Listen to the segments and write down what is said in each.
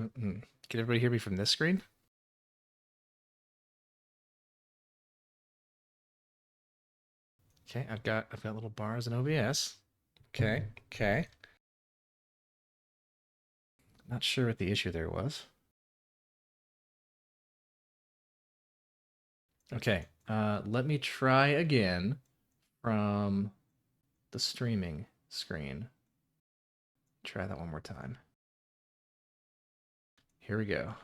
Can everybody hear me from this screen? Okay, I've got little bars in OBS. Okay, okay. Not sure what the issue there was. Okay, let me try again from the streaming screen. Try that one more time. Here we go.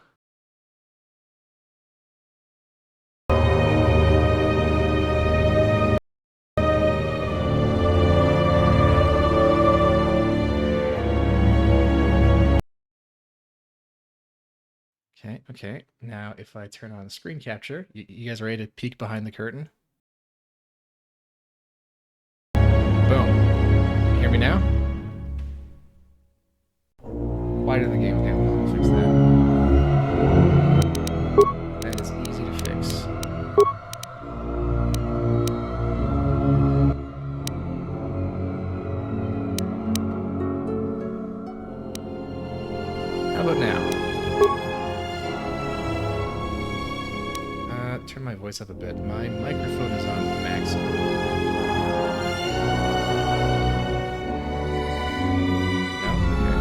Okay, okay. Now, if I turn on screen capture, you guys ready to peek behind the curtain? Boom. You hear me now? Quieter the game. Okay, we'll fix that. That is easy to fix. How about now? Turn my voice up a bit. My microphone is on maximum. No? Okay.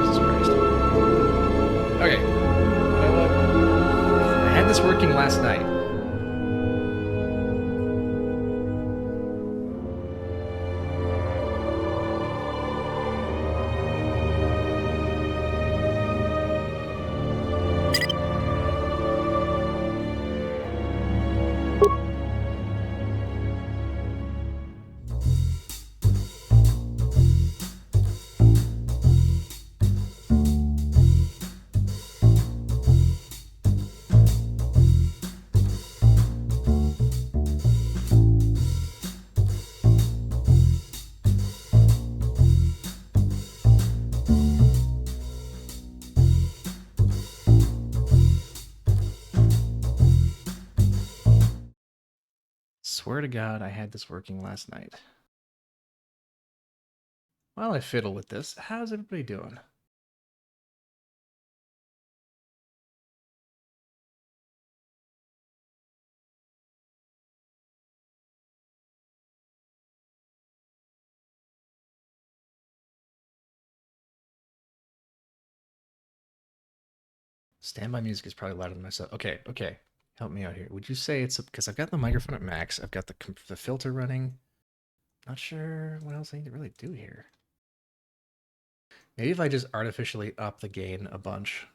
Jesus Christ. Okay. You know what? I had this working last night. Swear to God, I had this working last night. While I fiddle with this, how's everybody doing? Standby music is probably louder than myself. Okay, okay. Help me out here. Would you say it's because I've got the microphone at max, I've got the filter running. Not sure what else I need to really do here. Maybe if I just artificially up the gain a bunch.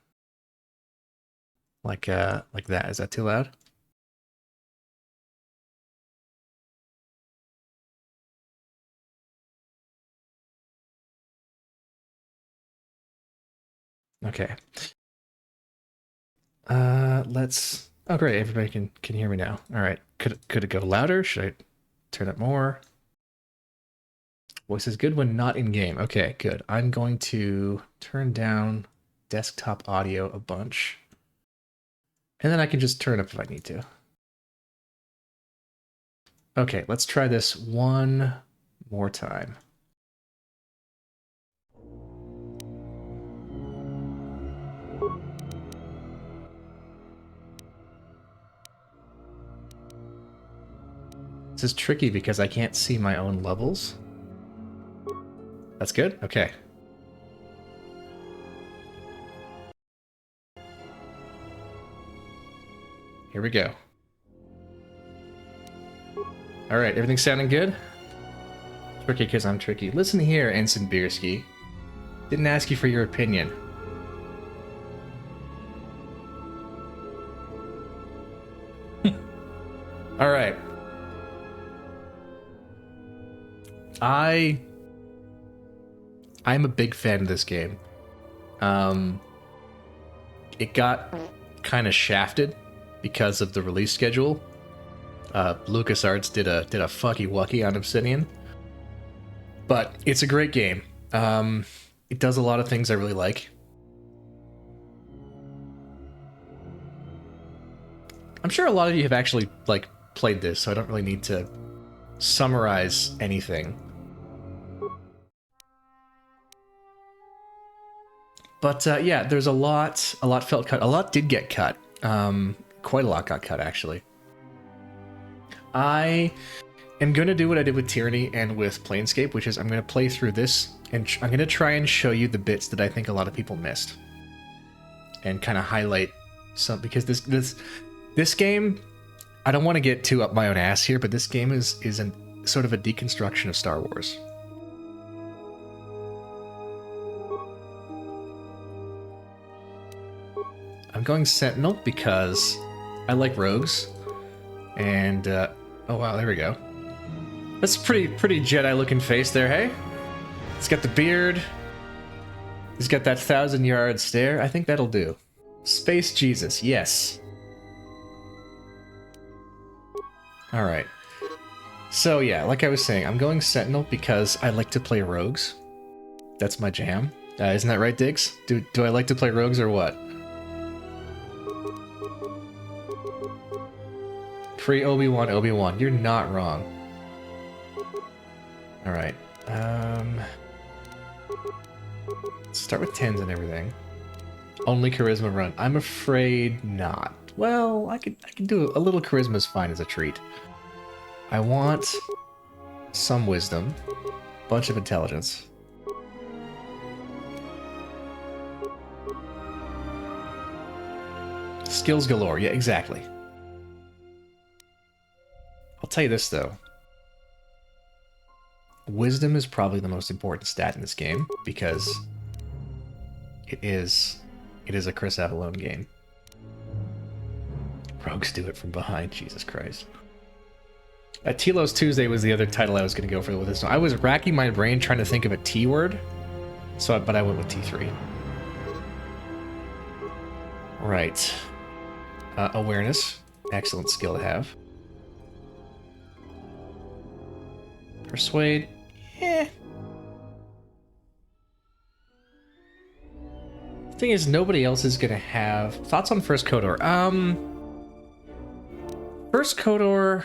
Like that. Is that too loud? Okay. Let's. Oh, great! Everybody can hear me now. All right. Could it go louder? Should I turn it more? Voice is good when not in game. Okay, good. I'm going to turn down desktop audio a bunch, and then I can just turn it up if I need to. Okay, let's try this one more time. This is tricky because I can't see my own levels. That's good? Okay. Here we go. All right, everything's sounding good? Tricky because I'm tricky. Listen here, Ensign Bierski. Didn't ask you for your opinion. All right. I'm a big fan of this game. It got kind of shafted because of the release schedule. LucasArts did a fucky wucky on Obsidian, but it's a great game. It does a lot of things I really like. I'm sure a lot of you have actually played this, so I don't really need to summarize anything. But yeah, there's a lot felt cut. A lot did get cut. Quite a lot got cut, actually. I am going to do what I did with Tyranny and with Planescape, which is I'm going to play through this, and I'm going to try and show you the bits that I think a lot of people missed. And kind of highlight some, because this game, I don't want to get too up my own ass here, but this game is sort of a deconstruction of Star Wars. I'm going Sentinel because I like rogues, and oh wow, there we go. That's a pretty Jedi-looking face there, hey? He's got the beard. He's got that 1,000-yard stare. I think that'll do. Space Jesus, yes. All right. So yeah, like I was saying, I'm going Sentinel because I like to play rogues. That's my jam. Isn't that right, Diggs? Do I like to play rogues or what? Free Obi-Wan. You're not wrong. All right. Let's start with 10s and everything. Only charisma run. I'm afraid not. Well, I can do a little charisma is fine as a treat. I want some wisdom, bunch of intelligence. Skills galore. Yeah, exactly. I'll tell you this, though. Wisdom is probably the most important stat in this game, because it is a Chris Avellone game. Rogues do it from behind, Jesus Christ. Telos Tuesday was the other title I was going to go for with this one. I was racking my brain trying to think of a T word, but I went with T3. Right. Awareness. Excellent skill to have. Persuade. The thing is, nobody else is gonna have thoughts on First KOTOR. First KOTOR,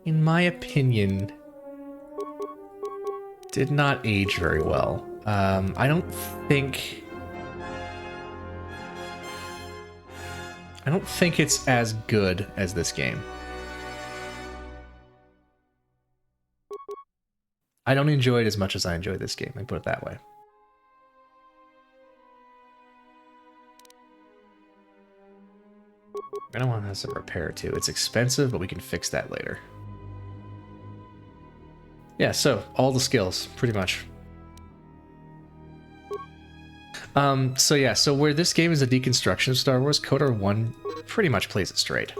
in my opinion, did not age very well. I don't think it's as good as this game. I don't enjoy it as much as I enjoy this game, I put it that way. I don't want to have some repair too. It's expensive, but we can fix that later. Yeah, so all the skills, pretty much. So yeah, so where this game is a deconstruction of Star Wars, KOTOR 1 pretty much plays it straight.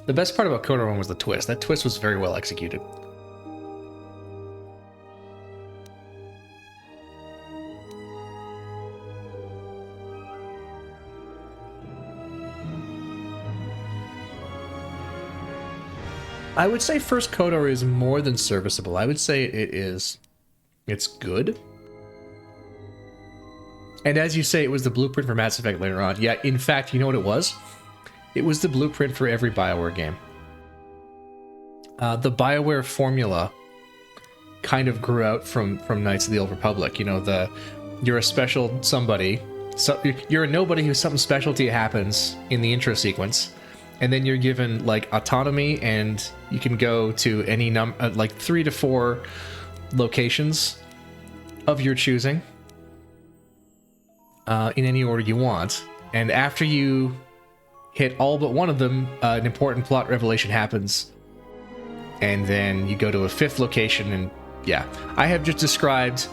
The best part about KOTOR 1 was the twist. That twist was very well executed. I would say First KOTOR is more than serviceable. I would say it's good. And as you say, it was the blueprint for Mass Effect later on. Yeah, in fact, you know what it was? It was the blueprint for every BioWare game. The BioWare formula kind of grew out from Knights of the Old Republic. You know, you're a special somebody. So you're a nobody who something special to you happens in the intro sequence. And then you're given, like, autonomy, and you can go to any like 3 to 4 locations of your choosing in any order you want. And after you hit all but one of them, an important plot revelation happens. And then you go to a 5th location, and yeah. I have just described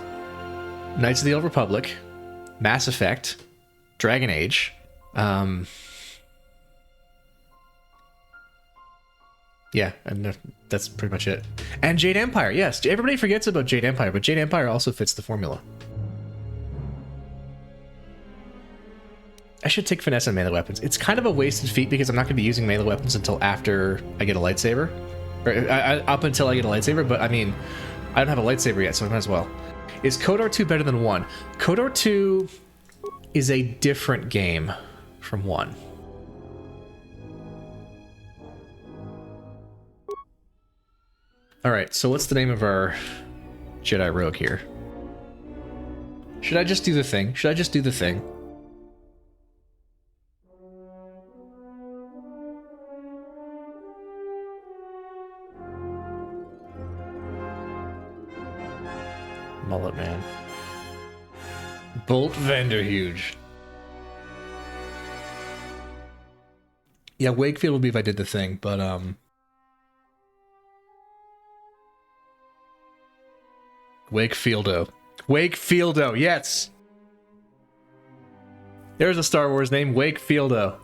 Knights of the Old Republic, Mass Effect, Dragon Age, yeah, and that's pretty much it. And Jade Empire, yes. Everybody forgets about Jade Empire, but Jade Empire also fits the formula. I should take finesse on melee weapons. It's kind of a wasted feat because I'm not going to be using melee weapons until after I get a lightsaber. Or up until I get a lightsaber, but I mean, I don't have a lightsaber yet, so I might as well. Is KOTOR 2 better than 1? KOTOR 2 is a different game from 1. All right, so what's the name of our Jedi rogue here. Should I just do the thing? Should I just do the thing? Mullet man. Bolt Vanderhuge. Yeah, Wakefield would be if I did the thing, but Wakefieldo. Wakefieldo, yes! There's a Star Wars name, Wakefieldo.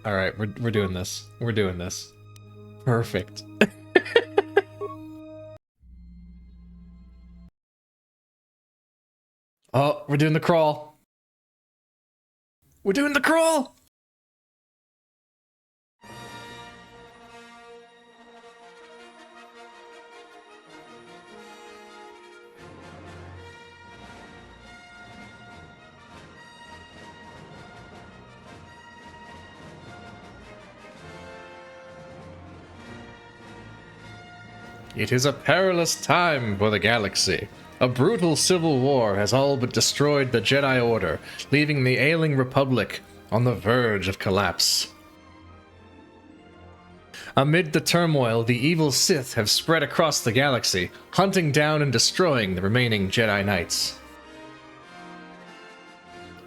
Alright, we're doing this. We're doing this. Perfect. Oh, we're doing the crawl. We're doing the crawl! It is a perilous time for the galaxy. A brutal civil war has all but destroyed the Jedi Order, leaving the ailing Republic on the verge of collapse. Amid the turmoil, the evil Sith have spread across the galaxy, hunting down and destroying the remaining Jedi Knights.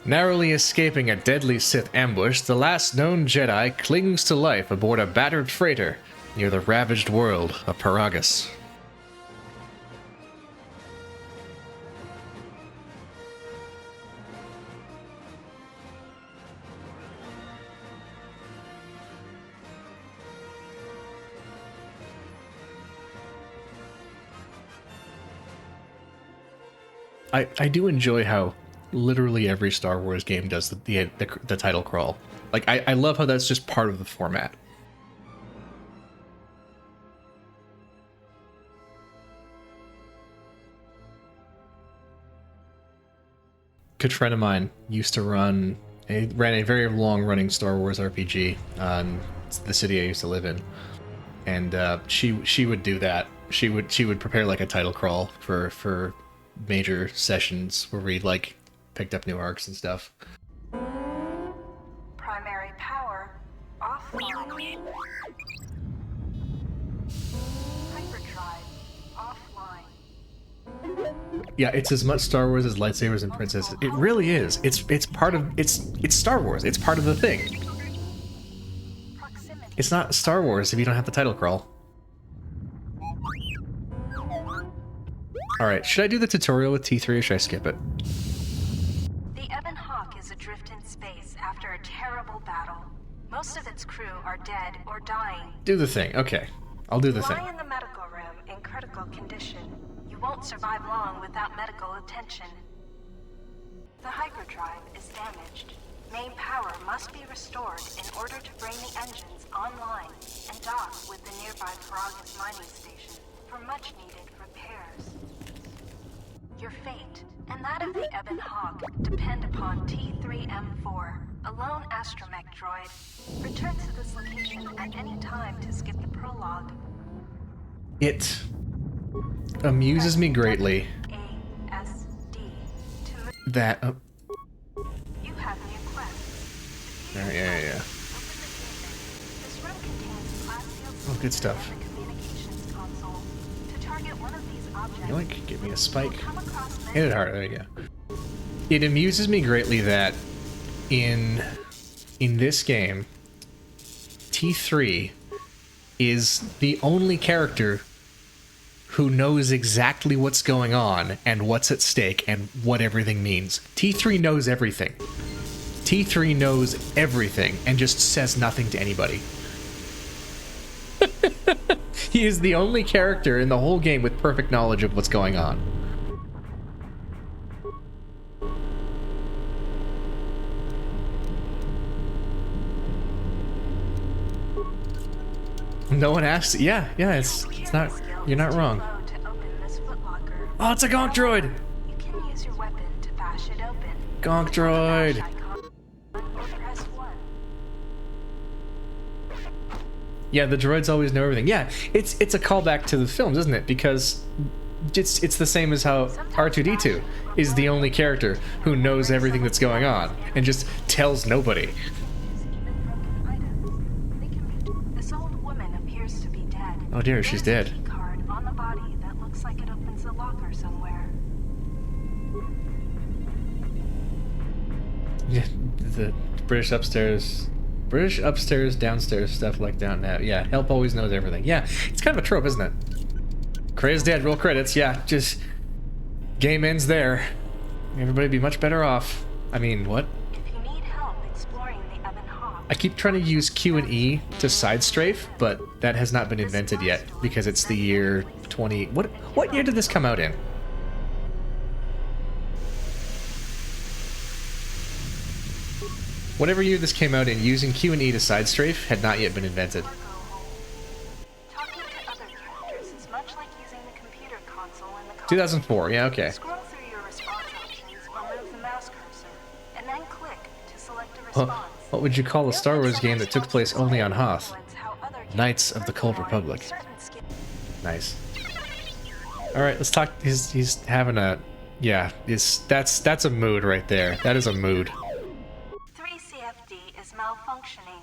Narrowly escaping a deadly Sith ambush, the last known Jedi clings to life aboard a battered freighter near the ravaged world of Paragus. I do enjoy how literally every Star Wars game does the title crawl. Like, I love how that's just part of the format. Good friend of mine used to ran a very long-running Star Wars RPG on the city I used to live in, and she would do that. She would prepare like a title crawl for major sessions where we like picked up new arcs and stuff. Primary power offline. Hyperdrive offline. Yeah, it's as much Star Wars as lightsabers and princesses. It really is. It's part of it's Star Wars. It's part of the thing. Proximity. It's not Star Wars if you don't have the title crawl. Alright, should I do the tutorial with T3 or should I skip it? The Ebon Hawk is adrift in space after a terrible battle. Most of its crew are dead or dying. Do the thing. Okay. I'll do the thing. Lie in the medical room in critical condition. You won't survive long without medical attention. The hyperdrive is damaged. Main power must be restored in order to bring the engines online and dock with the nearby Paragus mining station for much needed repairs. Your fate and that of the Ebon Hawk depend upon T3M4, a lone astromech droid. Return to this location at any time to skip the prologue. It amuses me greatly that... You have new quests. Yeah. This room contains class field Oh, good stuff. and a communications console. To target one of these objects, Yoink, give me a spike. come across Hit it hard, there you go. It amuses me greatly that in this game, T3 is the only character who knows exactly what's going on and what's at stake and what everything means. T3 knows everything. T3 knows everything and just says nothing to anybody. He is the only character in the whole game with perfect knowledge of what's going on. No one asks. Yeah, it's not. You're not wrong. Oh, it's a Gonk droid. You can use your weapon to bash it open. Gonk droid. Press 1. Yeah, the droids always know everything. Yeah, it's a callback to the films, isn't it? Because it's the same as how R2-D2 is the only character who knows everything that's going on and just tells nobody. This old woman appears to be dead. Oh dear, she's There's a dead. key card on the body that looks like it opens a locker somewhere. Yeah, the British upstairs, downstairs, stuff like down now. Yeah, help always knows everything. Yeah, it's kind of a trope, isn't it? Kray's dead, roll credits. Yeah, just game ends there. Everybody'd be much better off. I mean, what? If you need help exploring the Ebon Hawk, I keep trying to use Q and E to side strafe, but that has not been invented yet because it's the year 20. What year did this come out in? Whatever year this came out in, using Q and E to side strafe had not yet been invented. talking to other characters is much like using the computer console in the car. 2004. Yeah, okay. Scroll through your response options or move the mouse cursor, and then click to select a Well, response. what would you call a Star Wars game that took place only on Hoth? Influence how other Knights of the Cold characters Republic. perform certain skills. Nice. All right, let's talk. He's having a, yeah. That's a mood right there. That is a mood. 3CFD is malfunctioning.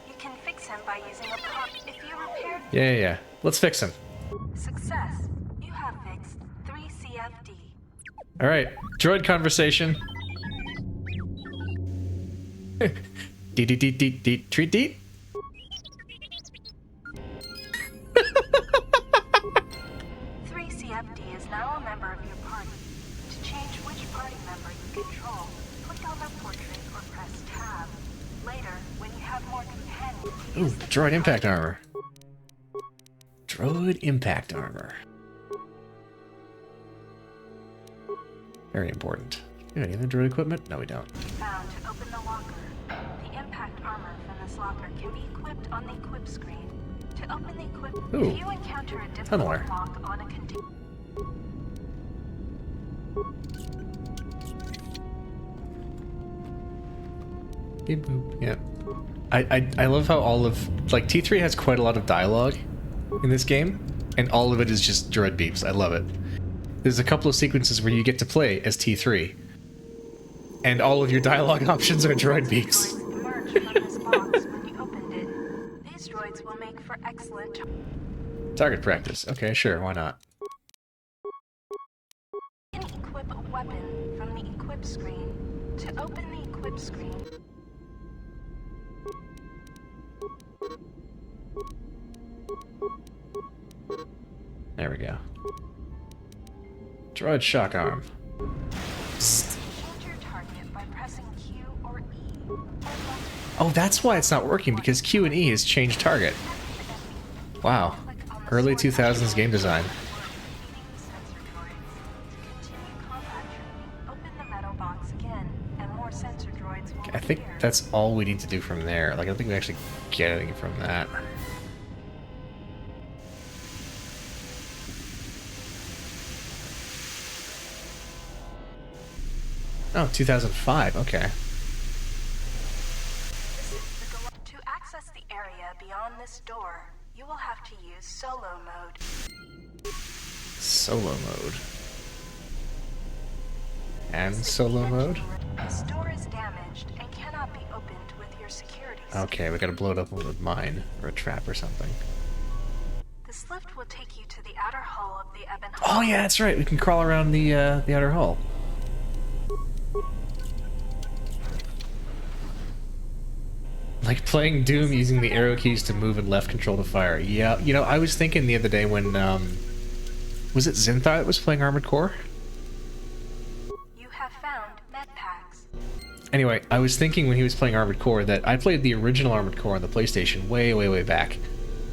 You can fix him by using a pump. If you repair Yeah. Let's fix him. success, you have fixed 3CFD. All right, droid conversation. Deet, treat deet. 3CFD is now a member of your party. To change which party member you control, click on the portrait or press tab. Later, when you have more companions, Ooh, droid impact armor. Droid impact armor. Very important. Do we have any other droid equipment? No, we don't. found to open the locker. The impact armor from this locker can be equipped on the equip screen. To open the equip, Ooh, if you encounter a difficult tunneler. lock on a container, Beep boop. Yeah. I love how all of, like, T3 has quite a lot of dialogue in this game, and all of it is just droid beeps. I love it. There's a couple of sequences where you get to play as T3, and all of your dialogue options are droid beeps. emerge from this box when you opened it. These droids will make for excellent Target practice. Okay, sure, why not? You can equip a weapon from the equip screen. To open the equip screen, There we go. Droid shock arm. Psst. change your target by pressing Q or E. Or left Oh, that's why it's not working, because Q and E has changed target. Wow. click on the Early sword 2000s game design. feeding the sensor droids. To continue combat training, open the metal box again, and more sensor droids will I think appear. that's all we need to do from there. Like, I don't think we actually get anything from that. Oh, 2005. Okay. This is the to access the area beyond this door, you will have to use solo mode. Solo mode. And solo mode? This door is damaged and cannot be opened with your security system. Okay, we gotta blow it up with a mine or a trap or something. This lift will take you to the outer hull of the Ebon Oh yeah, that's right. We can crawl around the outer hull. Like playing Doom using the arrow keys to move and left control to fire. Yeah, you know, I was thinking the other day when was it Zinthar that was playing Armored Core? You have found med packs. Anyway, I was thinking when he was playing Armored Core that I played the original Armored Core on the PlayStation way back.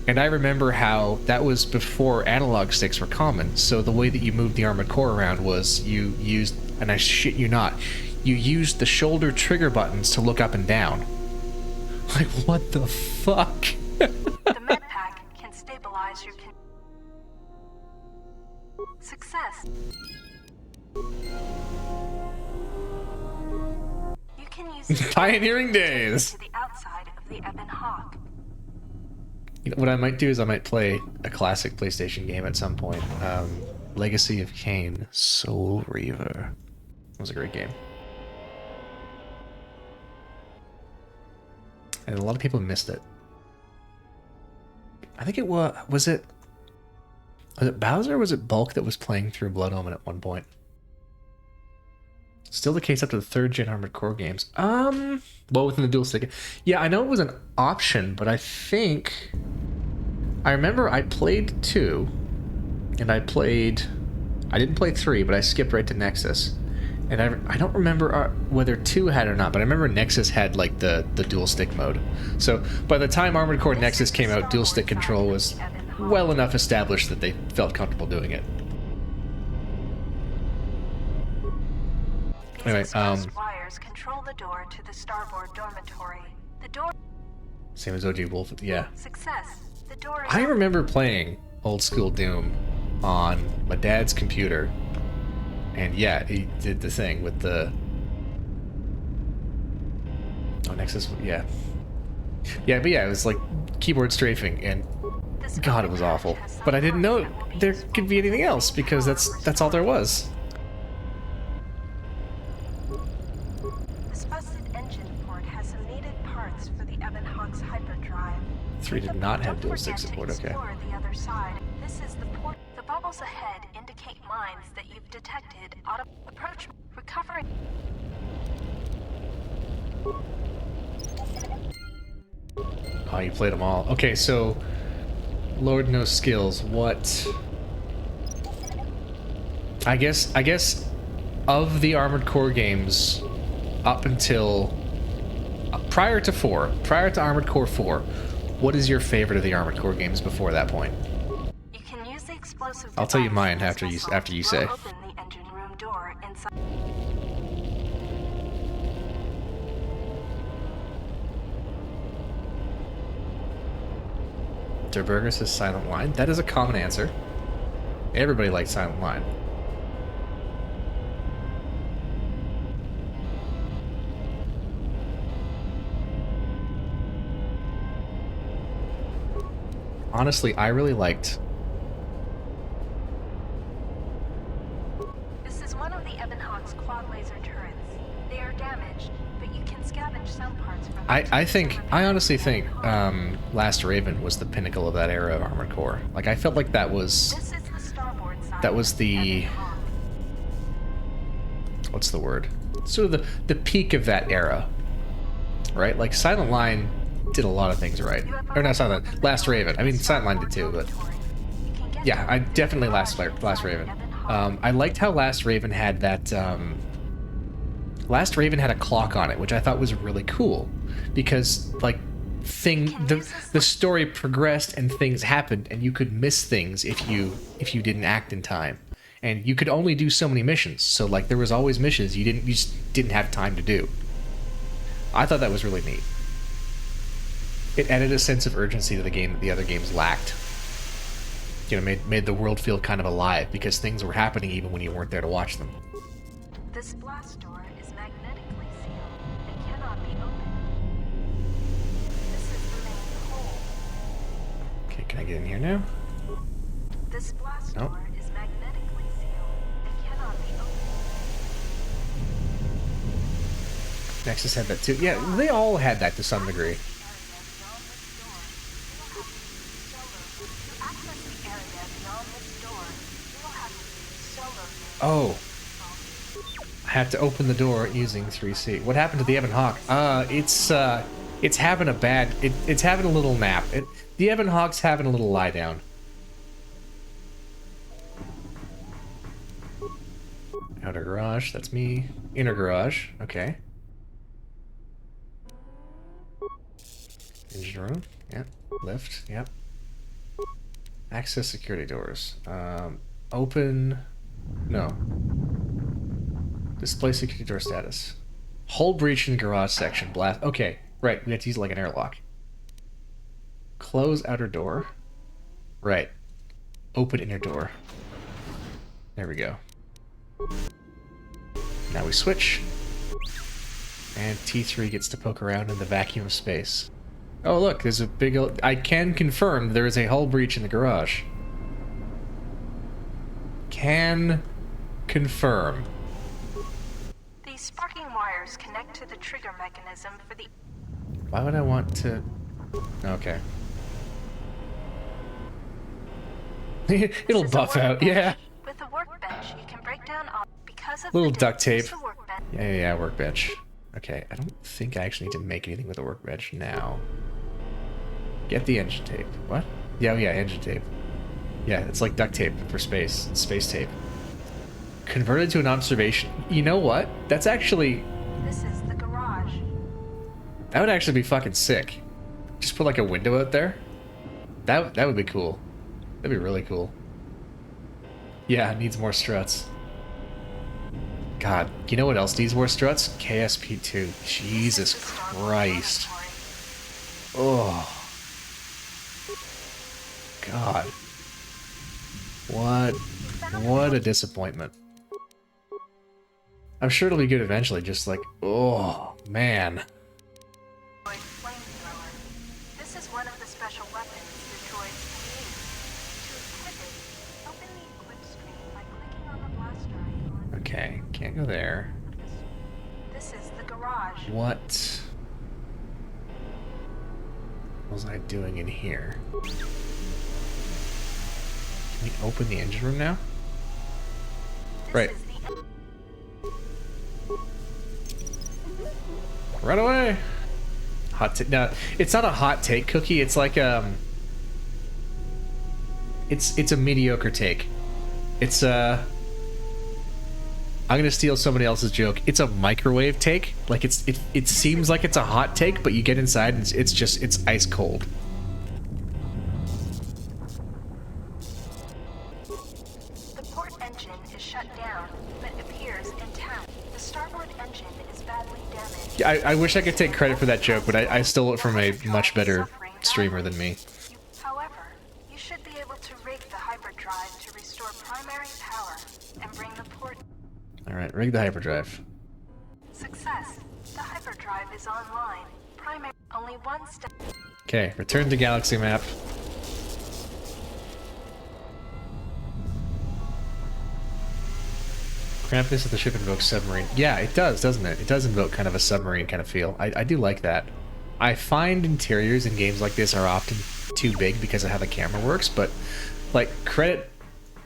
And I remember how that was before analog sticks were common, so the way that you moved the Armored Core around was you used, and I shit you not, you used the shoulder trigger buttons to look up and down. Like, what the fuck? The med pack can stabilize your success. Pioneering days. To the outside of the Ebon Hawk. You know, what I might do is I might play a classic PlayStation game at some point. Legacy of Kain, Soul Reaver. It was a great game. And a lot of people missed it. I think it was it Bowser or was it Bulk that was playing through Blood Omen at one point? Still the case up to the 3rd gen Armored Core games. Well, within the dual stick. Yeah, I know it was an option, but I think I remember I played 2 and I didn't play 3, but I skipped right to Nexus. And I don't remember whether 2 had or not, but I remember Nexus had like the dual stick mode. So by the time Armored Core Nexus came out, dual stick control was well enough established that they felt comfortable doing it. Anyway, wires control the door to the starboard dormitory. The door. Same as OG Wolf, yeah. Success. The door is I remember playing old school Doom on my dad's computer. And yeah, he did the thing with the... Oh, Nexus, yeah. Yeah, but yeah, it was like keyboard strafing, and God, it was awful. But I didn't know there could be anything else, because that's all there was. This busted engine port has some needed parts for the Ebon Hawk's hyperdrive. 3 did not have dual stick support, okay. The other side. This is the port. The bubbles ahead indicate mines that you've detected. Approach. Recovering. Oh, you played them all. Okay, so Lord knows skills. What? I guess of the Armored Core games up until prior to Armored Core 4, what is your favorite of the Armored Core games before that point? You can use the explosive. I'll tell you mine after you say. Open the engine room door inside. Derburger says Silent Line. That is a common answer. Everybody likes Silent Line. Honestly, I really liked... This is one of the Ebon Hawk's quad laser turrets. They are damaged, but you can scavenge some parts from I honestly think Last Raven was the pinnacle of that era of Armored Core. Like, I felt like that was... This is the starboard side. That was the... What's the word? Sort of the peak of that era. Right? Like, Silent Line did a lot of things right. Or not Silent Line, Last Raven. I mean, Silent Line did too, but... Yeah, I definitely Last Raven. I liked how Last Raven had that... Last Raven had a clock on it, which I thought was really cool. Because, like, the story progressed and things happened, and you could miss things if you didn't act in time. And you could only do so many missions, so like there was always missions you just didn't have time to do. I thought that was really neat. It added a sense of urgency to the game that the other games lacked. You know, made the world feel kind of alive because things were happening even when you weren't there to watch them. This blast door is magnetically sealed and cannot be opened. This is the main hole. Okay, can I get in here now? This blast Nope. door is magnetically sealed and cannot be opened. Nexus had that too. Yeah, they all had that to some degree. Oh. I have to open the door using 3C. What happened to the Ebon Hawk? It's having a bad... It's having a little nap. The Ebon Hawk's having a little lie down. Outer garage, that's me. Inner garage, okay. Engine room, yep. Lift, yep. Access security doors. Open... No. Display security door status. Hull breach in garage section. Blast. Okay, right. We have to use it like an airlock. Close outer door. Right. Open inner door. There we go. Now we switch. And T3 gets to poke around in the vacuum of space. Oh look, there's a big old... I can confirm there is a hull breach in the garage. Can confirm. These sparking wires connect to the trigger mechanism for the... Why would I want to... Okay. It'll This is a buff out, workbench. yeah. With the workbench, you can break down all... Because of Little the duct tape. distance, the workbench... Yeah, workbench. Okay, I don't think I actually need to make anything with a workbench now. Get the engine tape. What? Yeah, engine tape. Yeah, it's like duct tape for space. It's space tape. Converted to an observation. You know what? That's actually... This is the garage. That would actually be fucking sick. Just put like a window out there. That would be cool. That'd be really cool. Yeah, it needs more struts. God, you know what else needs more struts? KSP2. Jesus Christ. Oh. God. What a disappointment. I'm sure it'll be good eventually, just like, oh, man. Flamethrower. This is one of the special weapons the droids can use. To equip it, open the equip screen by clicking on the blaster icon. Okay, can't go there. This is the garage. What was I doing in here? Can we open the engine room now? This Right. is the Run away! Hot take. No, it's not a hot take cookie. It's like it's a mediocre take. It's I'm gonna steal somebody else's joke. It's a microwave take. Like it seems like it's a hot take, but you get inside and it's ice cold. The port engine is shut down, but appears intact. The starboard engine is badly damaged. Yeah, I wish I could take credit for that joke, but I stole it from a much better streamer than me. However, you should be able to rig the hyperdrive to restore primary power and bring the port... Alright, rig the hyperdrive. Success. The hyperdrive is online. Primary... Only one step... Okay, return to galaxy map. Krampus of the ship invokes submarine. Yeah, it does, doesn't it? It does invoke kind of a submarine kind of feel. I do like that. I find interiors in games like this are often too big because of how the camera works, but like credit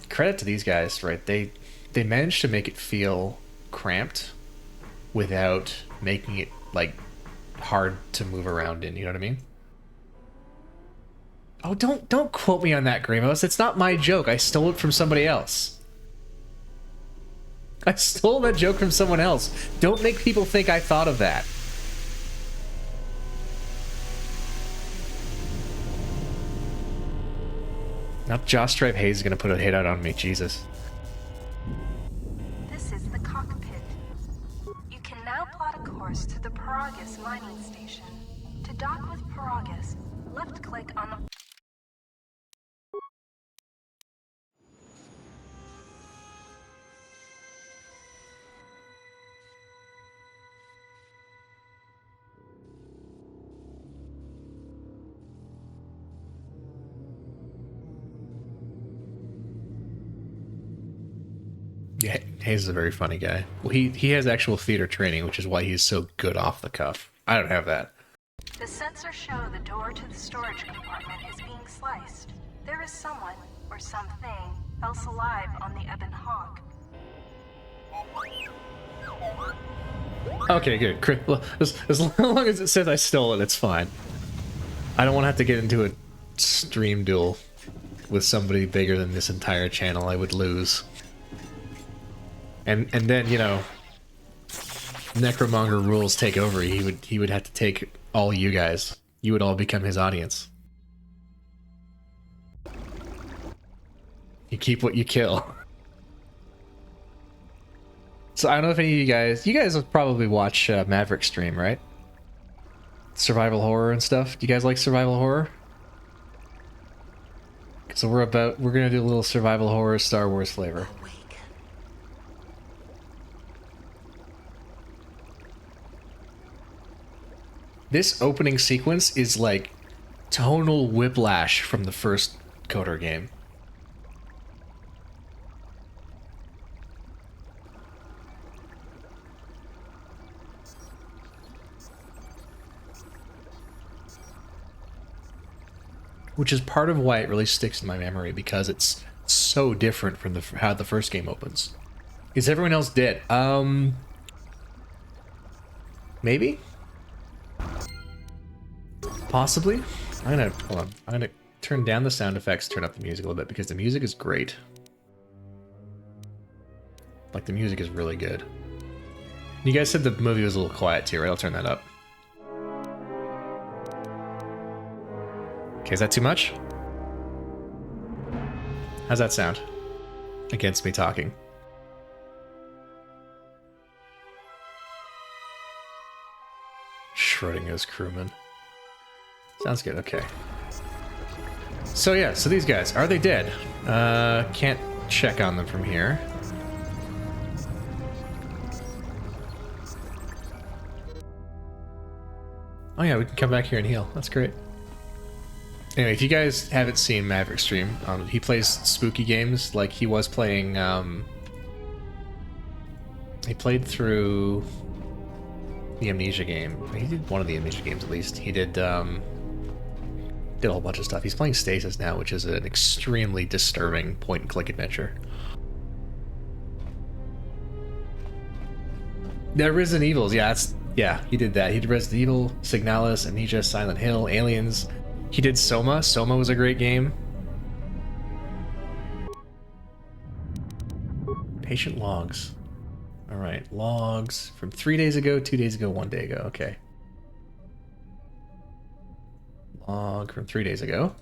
to these guys, right? They managed to make it feel cramped without making it like hard to move around in, you know what I mean? Oh, don't quote me on that, Grimos. It's not my joke. I stole it from somebody else. I stole that joke from someone else. Don't make people think I thought of that. Now Josh Stripe Hayes is gonna put a hit out on me, Jesus. This is the cockpit. You can now plot a course to the Paragus mining station. To dock with Paragus, left-click on the... Yeah, Hayes is a very funny guy. Well, he has actual theater training, which is why he's so good off the cuff. I don't have that. The sensors show the door to the storage compartment is being sliced. There is someone, or something, else alive on the Ebon Hawk. Okay, good. Well, as long as it says I stole it, it's fine. I don't want to have to get into a stream duel with somebody bigger than this entire channel. I would lose. And then, you know, Necromonger rules take over. He would have to take all you guys. You would all become his audience. You keep what you kill. So I don't know if any of you guys will probably watch Maverick stream, right? Survival horror and stuff. Do you guys like survival horror? So we're gonna do a little survival horror Star Wars flavor. This opening sequence is like tonal whiplash from the first KOTOR game. Which is part of why it really sticks in my memory, because it's so different from how the first game opens. Is everyone else dead? Maybe? Possibly? Hold on. I'm gonna turn down the sound effects, turn up the music a little bit, because the music is great. Like, the music is really good. You guys said the movie was a little quiet too, right? I'll turn that up. Okay, is that too much? How's that sound? Against me talking. Schrodinger's crewman. Sounds good, okay. So yeah, so these guys, are they dead? Can't check on them from here. Oh yeah, we can come back here and heal. That's great. Anyway, if you guys haven't seen Maverick stream, he plays spooky games. Like, he was playing, he played through the Amnesia game. He did one of the Amnesia games, at least. He did a whole bunch of stuff. He's playing Stasis now, which is an extremely disturbing point-and-click adventure. The Resident Evils, yeah, he did that. He did Resident Evil, Signalis, Amnesia, Silent Hill, Aliens. He did Soma. Soma was a great game. Patient logs. Alright, logs from 3 days ago, 2 days ago, 1 day ago. Okay. Log from 3 days ago.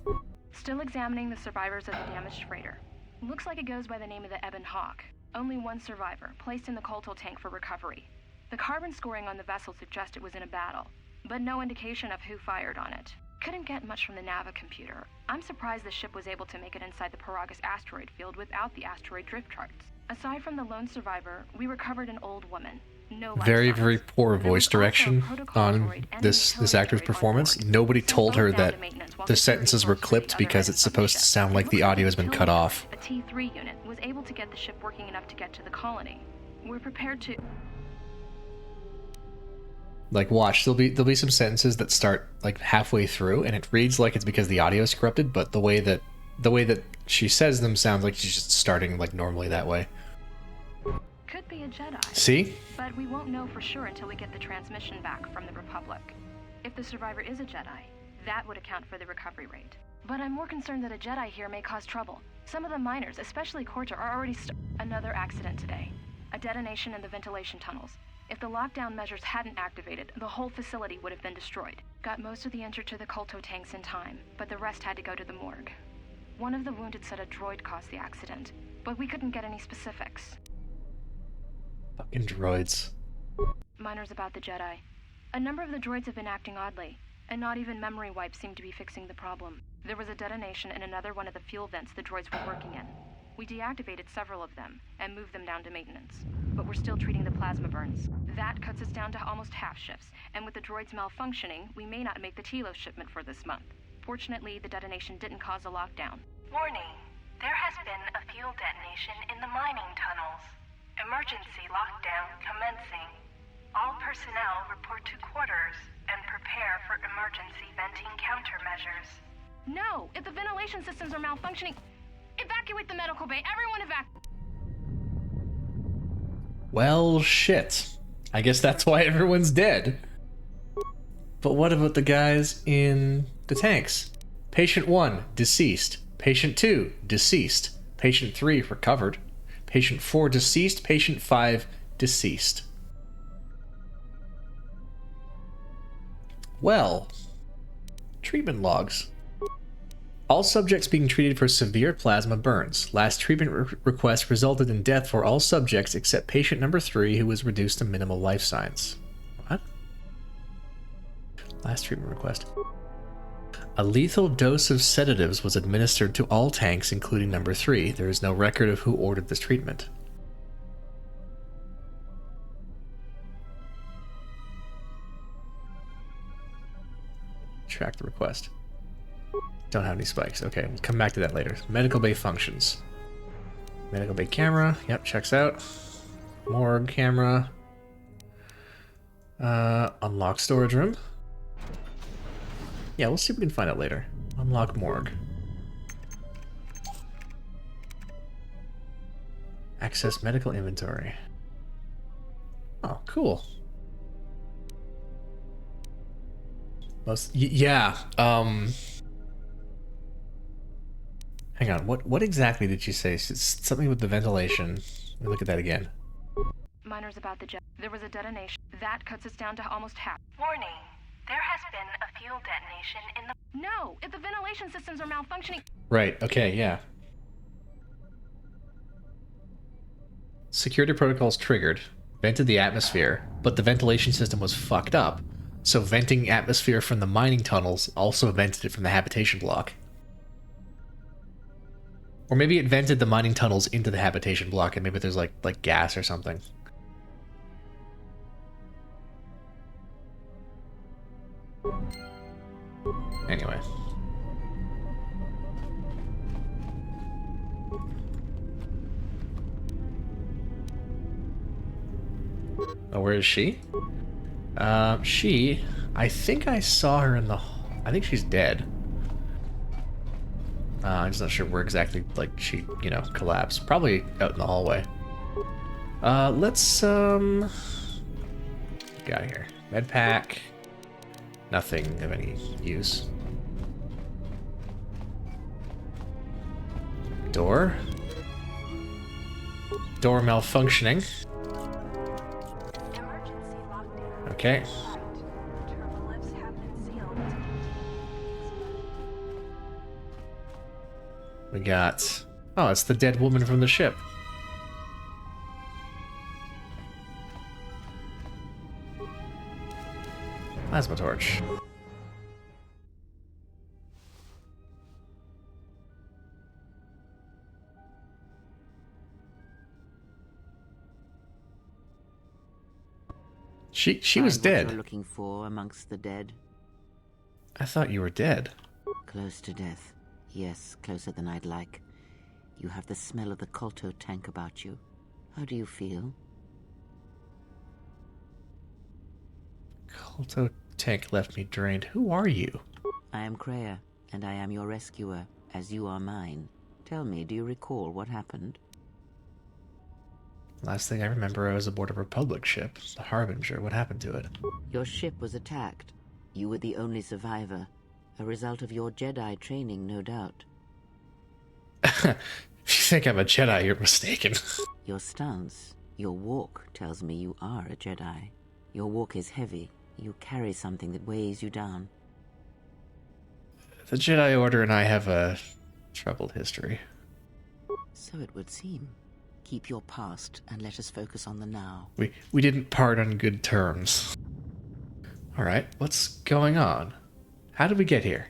Still examining the survivors of the damaged freighter. Looks like it goes by the name of the Ebon Hawk. Only one survivor, placed in the Kolto tank for recovery. The carbon scoring on the vessel suggests it was in a battle, but no indication of who fired on it. Couldn't get much from the Nava computer. I'm surprised the ship was able to make it inside the Paragus asteroid field without the asteroid drift charts. Aside from the lone survivor, we recovered an old woman. No life very, signs. very poor There voice was also a direction protocol on droid and this utility actor's droid on performance. board. Nobody Sent told both her down that to maintenance while the security sentences were close to the clipped other because end it's of the supposed to ship. sound like It the looks audio has been cut utility off. droid, a T3 unit, was able to get the ship working enough to get to the colony. We're prepared to... Like, watch, there'll be some sentences that start like halfway through, and it reads like it's because the audio is corrupted, but the way that she says them sounds like she's just starting like normally that way. Could be a Jedi. See? But we won't know for sure until we get the transmission back from the Republic. If the survivor is a Jedi, that would account for the recovery rate. But I'm more concerned that a Jedi here may cause trouble. Some of the miners, especially KOTOR, are already Another accident today. A detonation in the ventilation tunnels. If the lockdown measures hadn't activated, the whole facility would have been destroyed. Got most of the injured to the Kolto tanks in time, but the rest had to go to the morgue. One of the wounded said a droid caused the accident, but we couldn't get any specifics. Fucking droids. Miners about the Jedi. A number of the droids have been acting oddly, and not even memory wipes seem to be fixing the problem. There was a detonation in another one of the fuel vents the droids were working in. We deactivated several of them and moved them down to maintenance, but we're still treating the plasma burns. That cuts us down to almost half shifts, and with the droids malfunctioning, we may not make the Telos shipment for this month. Fortunately, the detonation didn't cause a lockdown. Warning. There has been a fuel detonation in the mining tunnels. Emergency lockdown commencing. All personnel report to quarters and prepare for emergency venting countermeasures. No! If the ventilation systems are malfunctioning, evacuate the medical bay! Everyone evacuate! Well, shit. I guess that's why everyone's dead. But what about the guys in the tanks? Patient 1, deceased. Patient 2, deceased. Patient 3, recovered. Patient 4, deceased. Patient 5, deceased. Well, treatment logs. All subjects being treated for severe plasma burns. Last treatment request resulted in death for all subjects except patient number 3, who was reduced to minimal life signs. What? Last treatment request. A lethal dose of sedatives was administered to all tanks, including number 3. There is no record of who ordered this treatment. Track the request. Don't have any spikes. Okay, we'll come back to that later. Medical bay functions. Medical bay camera. Yep, checks out. Morgue camera. Unlock storage room. Yeah, we'll see if we can find out later. Unlock morgue. Access medical inventory. Oh, cool. Yeah. Hang on. What exactly did you say? Something with the ventilation. Let me look at that again. Miners about the jet. There was a detonation. That cuts us down to almost half. Warning. There has been a fuel detonation in the... No! If the ventilation systems are malfunctioning... Right, okay, yeah. Security protocols triggered. Vented the atmosphere, but the ventilation system was fucked up. So venting atmosphere from the mining tunnels also vented it from the habitation block. Or maybe it vented the mining tunnels into the habitation block and maybe there's like gas or something. Anyway. Oh, where is she? I think I saw her in the... I think she's dead. I'm just not sure where exactly, like, she, you know, collapsed. Probably out in the hallway. Let's, get out of here. Med pack. Nothing of any use. Door. Door malfunctioning. Emergency lockdown. Okay. Turbo lifts have been sealed. We got... Oh, it's the dead woman from the ship. Plasma torch. She was Find what dead. you're looking for amongst the dead. I thought you were dead. Close to death. Yes, closer than I'd like. You have the smell of the Kolto tank about you. How do you feel? Kolto tank left me drained. Who are you? I am Kreia, and I am your rescuer, as you are mine. Tell me, do you recall what happened? Last thing I remember, I was aboard a Republic ship. The Harbinger. What happened to it? Your ship was attacked. You were the only survivor. A result of your Jedi training, no doubt. If you think I'm a Jedi, you're mistaken. Your stance, your walk tells me you are a Jedi. Your walk is heavy. You carry something that weighs you down. The Jedi Order and I have a troubled history. So it would seem. Keep your past and let us focus on the now. We didn't part on good terms. Alright, what's going on? How did we get here?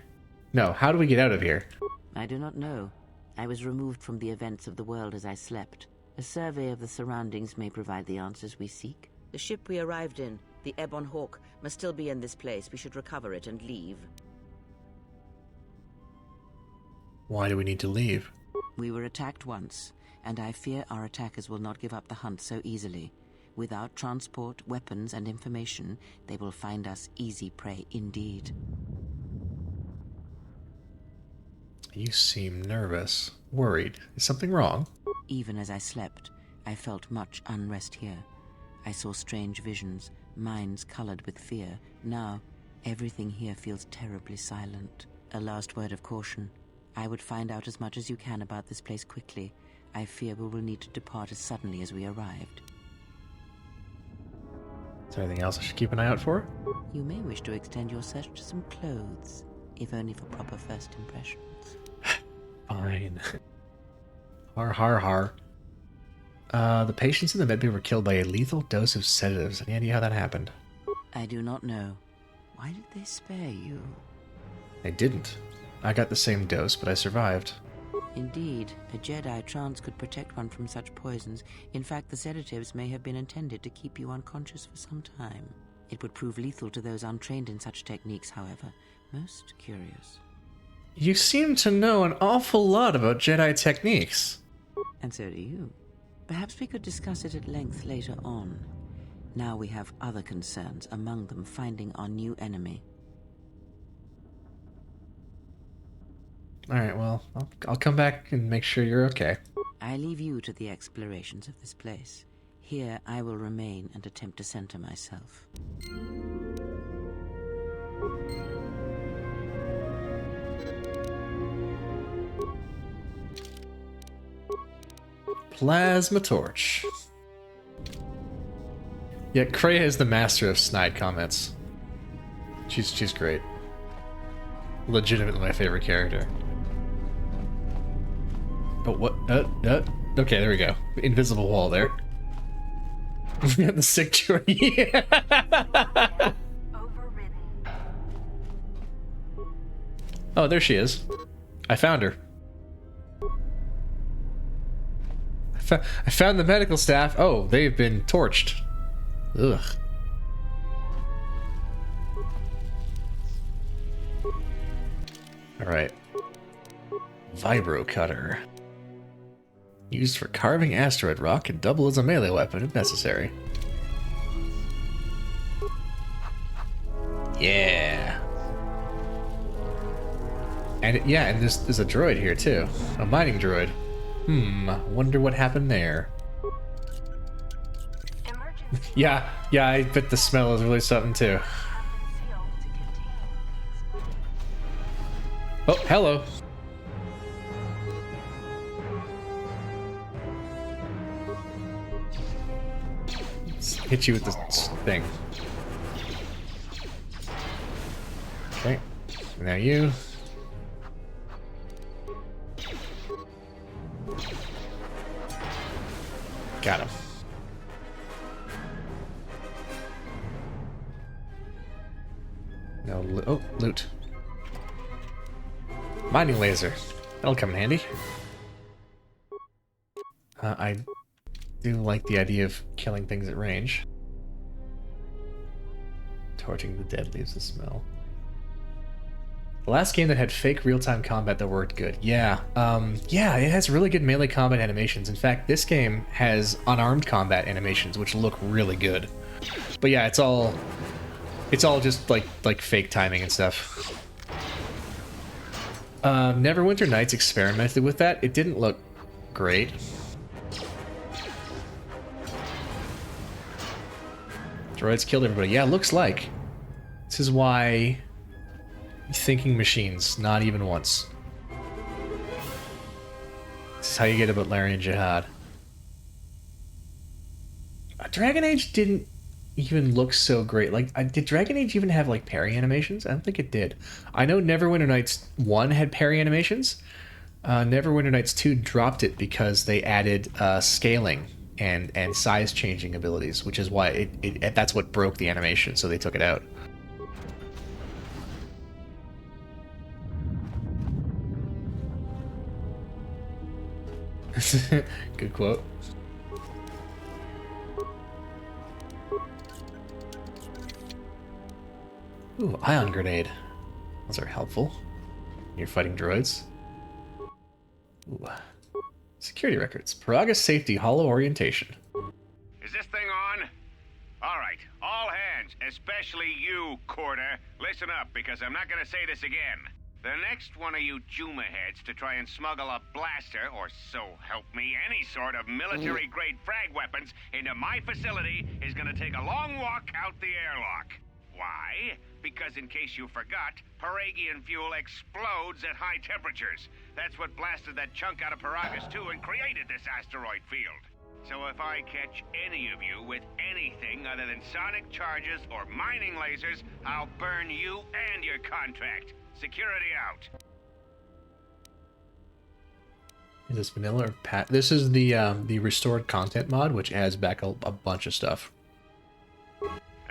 No, how do we get out of here? I do not know. I was removed from the events of the world as I slept. A survey of the surroundings may provide the answers we seek. The ship we arrived in, the Ebon Hawk, must still be in this place. We should recover it and leave. Why do we need to leave? We were attacked once, and I fear our attackers will not give up the hunt so easily. Without transport, weapons, and information, they will find us easy prey indeed. You seem nervous. Worried. Is something wrong? Even as I slept, I felt much unrest here. I saw strange visions, minds colored with fear. Now, everything here feels terribly silent. A last word of caution. I would find out as much as you can about this place quickly. I fear we will need to depart as suddenly as we arrived. Is there anything else I should keep an eye out for? You may wish to extend your search to some clothes, if only for proper first impressions. Fine. Har har har. The patients in the medbay were killed by a lethal dose of sedatives. Any idea how that happened? I do not know. Why did they spare you? They didn't. I got the same dose, but I survived. Indeed, a Jedi trance could protect one from such poisons. In fact, the sedatives may have been intended to keep you unconscious for some time. It would prove lethal to those untrained in such techniques, however. Most curious. You seem to know an awful lot about Jedi techniques. And so do you. Perhaps we could discuss it at length later on. Now we have other concerns, among them finding our new enemy. Alright, well, I'll come back and make sure you're okay. I leave you to the explorations of this place. Here I will remain and attempt to center myself. Plasma torch. Yeah, Kreia is the master of snide comments. She's great. Legitimately my favorite character. Oh, what? Okay, there we go. Invisible wall there. The sick droid. Yeah. Overridden. Oh, there she is. I found her. I found the medical staff. Oh, they've been torched. Ugh. Alright. Vibro cutter. Used for carving asteroid rock and double as a melee weapon if necessary. Yeah. And and there's a droid here too. A mining droid. Wonder what happened there. Emergency Yeah, I bet the smell is really something too. sealed to contain explosive. Oh, hello. Let's hit you with this thing. Okay, now you. Got him. No, loot. Mining laser. That'll come in handy. I do like the idea of killing things at range. Torching the dead leaves the smell. The last game that had fake real-time combat that worked good. Yeah, it has really good melee combat animations. In fact, this game has unarmed combat animations, which look really good. But yeah, it's all just like fake timing and stuff. Neverwinter Nights experimented with that. It didn't look great. Droids killed everybody. Yeah, looks like. This is why thinking machines, not even once. This is how you get a Butlerian Jihad. Dragon Age didn't even look so great. Like, did Dragon Age even have like parry animations? I don't think it did. I know Neverwinter Nights 1 had parry animations. Neverwinter Nights 2 dropped it because they added scaling and size changing abilities, which is why that's what broke the animation, so they took it out. Good quote. Ooh, ion grenade. Those are helpful. You're fighting droids. Ooh. Security records. Paraga safety holo orientation. Is this thing on? All right, all hands, especially you, Corda. Listen up, because I'm not gonna say this again. The next one of you Juma heads to try and smuggle a blaster, or so help me, any sort of military-grade frag weapons into my facility is gonna take a long walk out the airlock. Why? Because in case you forgot, Paragian fuel explodes at high temperatures. That's what blasted that chunk out of Paragus 2 and created this asteroid field. So if I catch any of you with anything other than sonic charges or mining lasers, I'll burn you and your contract. Security out. Is this vanilla or pat? This is the restored content mod, which adds back a bunch of stuff.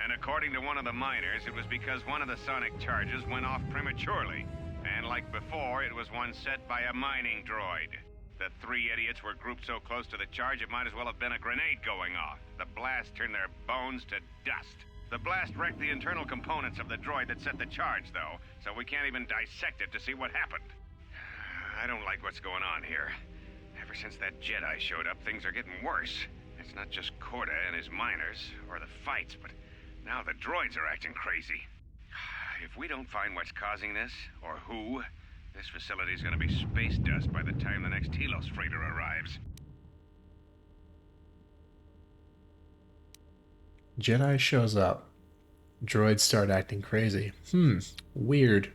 And according to one of the miners, it was because one of the sonic charges went off prematurely. And like before, it was one set by a mining droid. The three idiots were grouped so close to the charge, it might as well have been a grenade going off. The blast turned their bones to dust. The blast wrecked the internal components of the droid that set the charge, though, so we can't even dissect it to see what happened. I don't like what's going on here. Ever since that Jedi showed up, things are getting worse. It's not just Corda and his miners, or the fights, but now the droids are acting crazy. If we don't find what's causing this, or who, this facility's gonna be space dust by the time the next Telos freighter arrives. Jedi shows up. Droids start acting crazy. Weird.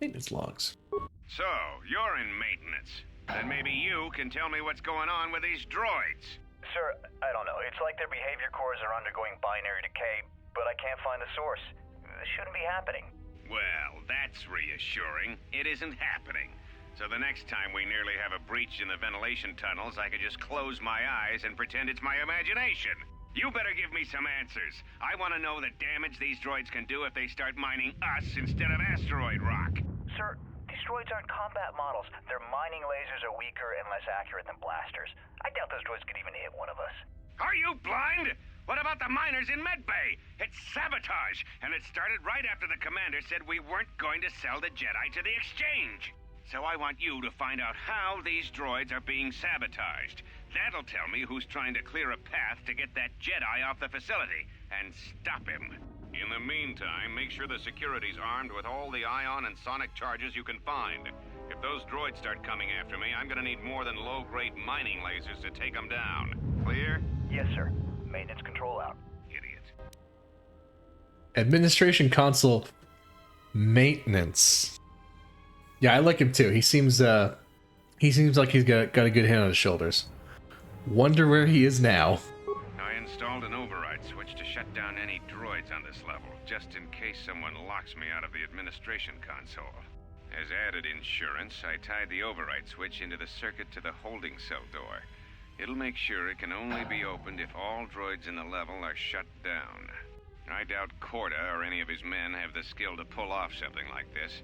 Maintenance logs. So, you're in maintenance. Then maybe you can tell me what's going on with these droids. Sir, I don't know. It's like their behavior cores are undergoing binary decay, but I can't find the source. This shouldn't be happening. Well, that's reassuring. It isn't happening. So the next time we nearly have a breach in the ventilation tunnels, I could just close my eyes and pretend it's my imagination. You better give me some answers. I want to know the damage these droids can do if they start mining us instead of asteroid rock. Sir, these droids aren't combat models. Their mining lasers are weaker and less accurate than blasters. I doubt those droids could even hit one of us. Are you blind? What about the miners in Medbay? It's sabotage, and it started right after the commander said we weren't going to sell the Jedi to the exchange. So I want you to find out how these droids are being sabotaged. That'll tell me who's trying to clear a path to get that Jedi off the facility, and stop him. In the meantime, make sure the security's armed with all the ion and sonic charges you can find. If those droids start coming after me, I'm gonna need more than low-grade mining lasers to take them down. Clear? Yes, sir. Maintenance control out. Idiot. Administration console maintenance. Yeah, I like him too. He seems like he's got a good head on his shoulders. Wonder where he is now. I installed an override switch to shut down any droids on this level, just in case someone locks me out of the administration console. As added insurance, I tied the override switch into the circuit to the holding cell door. It'll make sure it can only be opened if all droids in the level are shut down. I doubt Corda or any of his men have the skill to pull off something like this,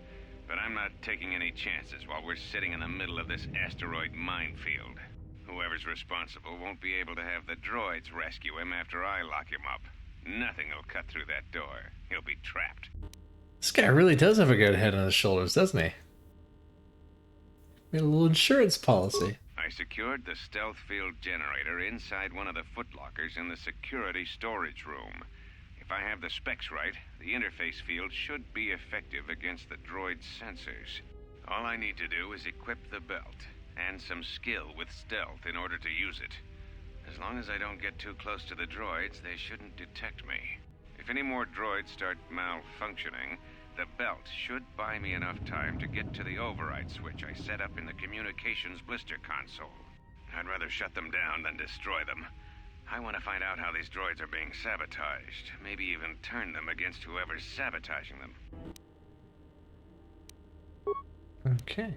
but I'm not taking any chances while we're sitting in the middle of this asteroid minefield. Whoever's responsible won't be able to have the droids rescue him after I lock him up. Nothing will cut through that door. He'll be trapped. This guy really does have a good head on his shoulders, doesn't he? Made a little insurance policy. I secured the stealth field generator inside one of the footlockers in the security storage room. If I have the specs right, the interface field should be effective against the droid's sensors. All I need to do is equip the belt, and some skill with stealth in order to use it. As long as I don't get too close to the droids, they shouldn't detect me. If any more droids start malfunctioning, the belt should buy me enough time to get to the override switch I set up in the communications blister console. I'd rather shut them down than destroy them. I want to find out how these droids are being sabotaged, maybe even turn them against whoever's sabotaging them. Okay.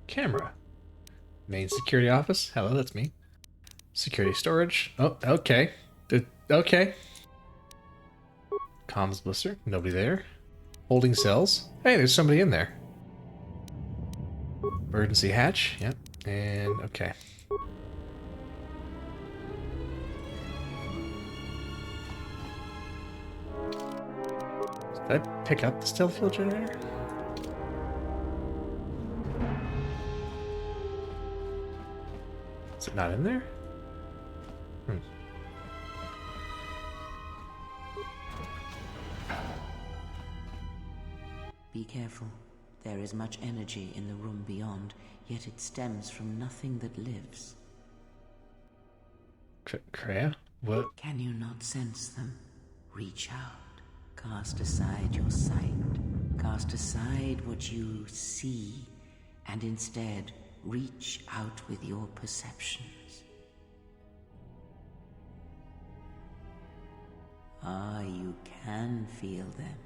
Camera. Main security office. Hello, that's me. Security storage. Oh, okay. Okay. Comms blister. Nobody there. Holding cells. Hey, there's somebody in there. Emergency hatch. Yep. And okay. Did I pick up the stealth field generator? Is it not in there? Be careful. There is much energy in the room beyond, yet it stems from nothing that lives. Kreia? What? Can you not sense them? Reach out. Cast aside your sight. Cast aside what you see, and instead reach out with your perceptions. Ah, you can feel them.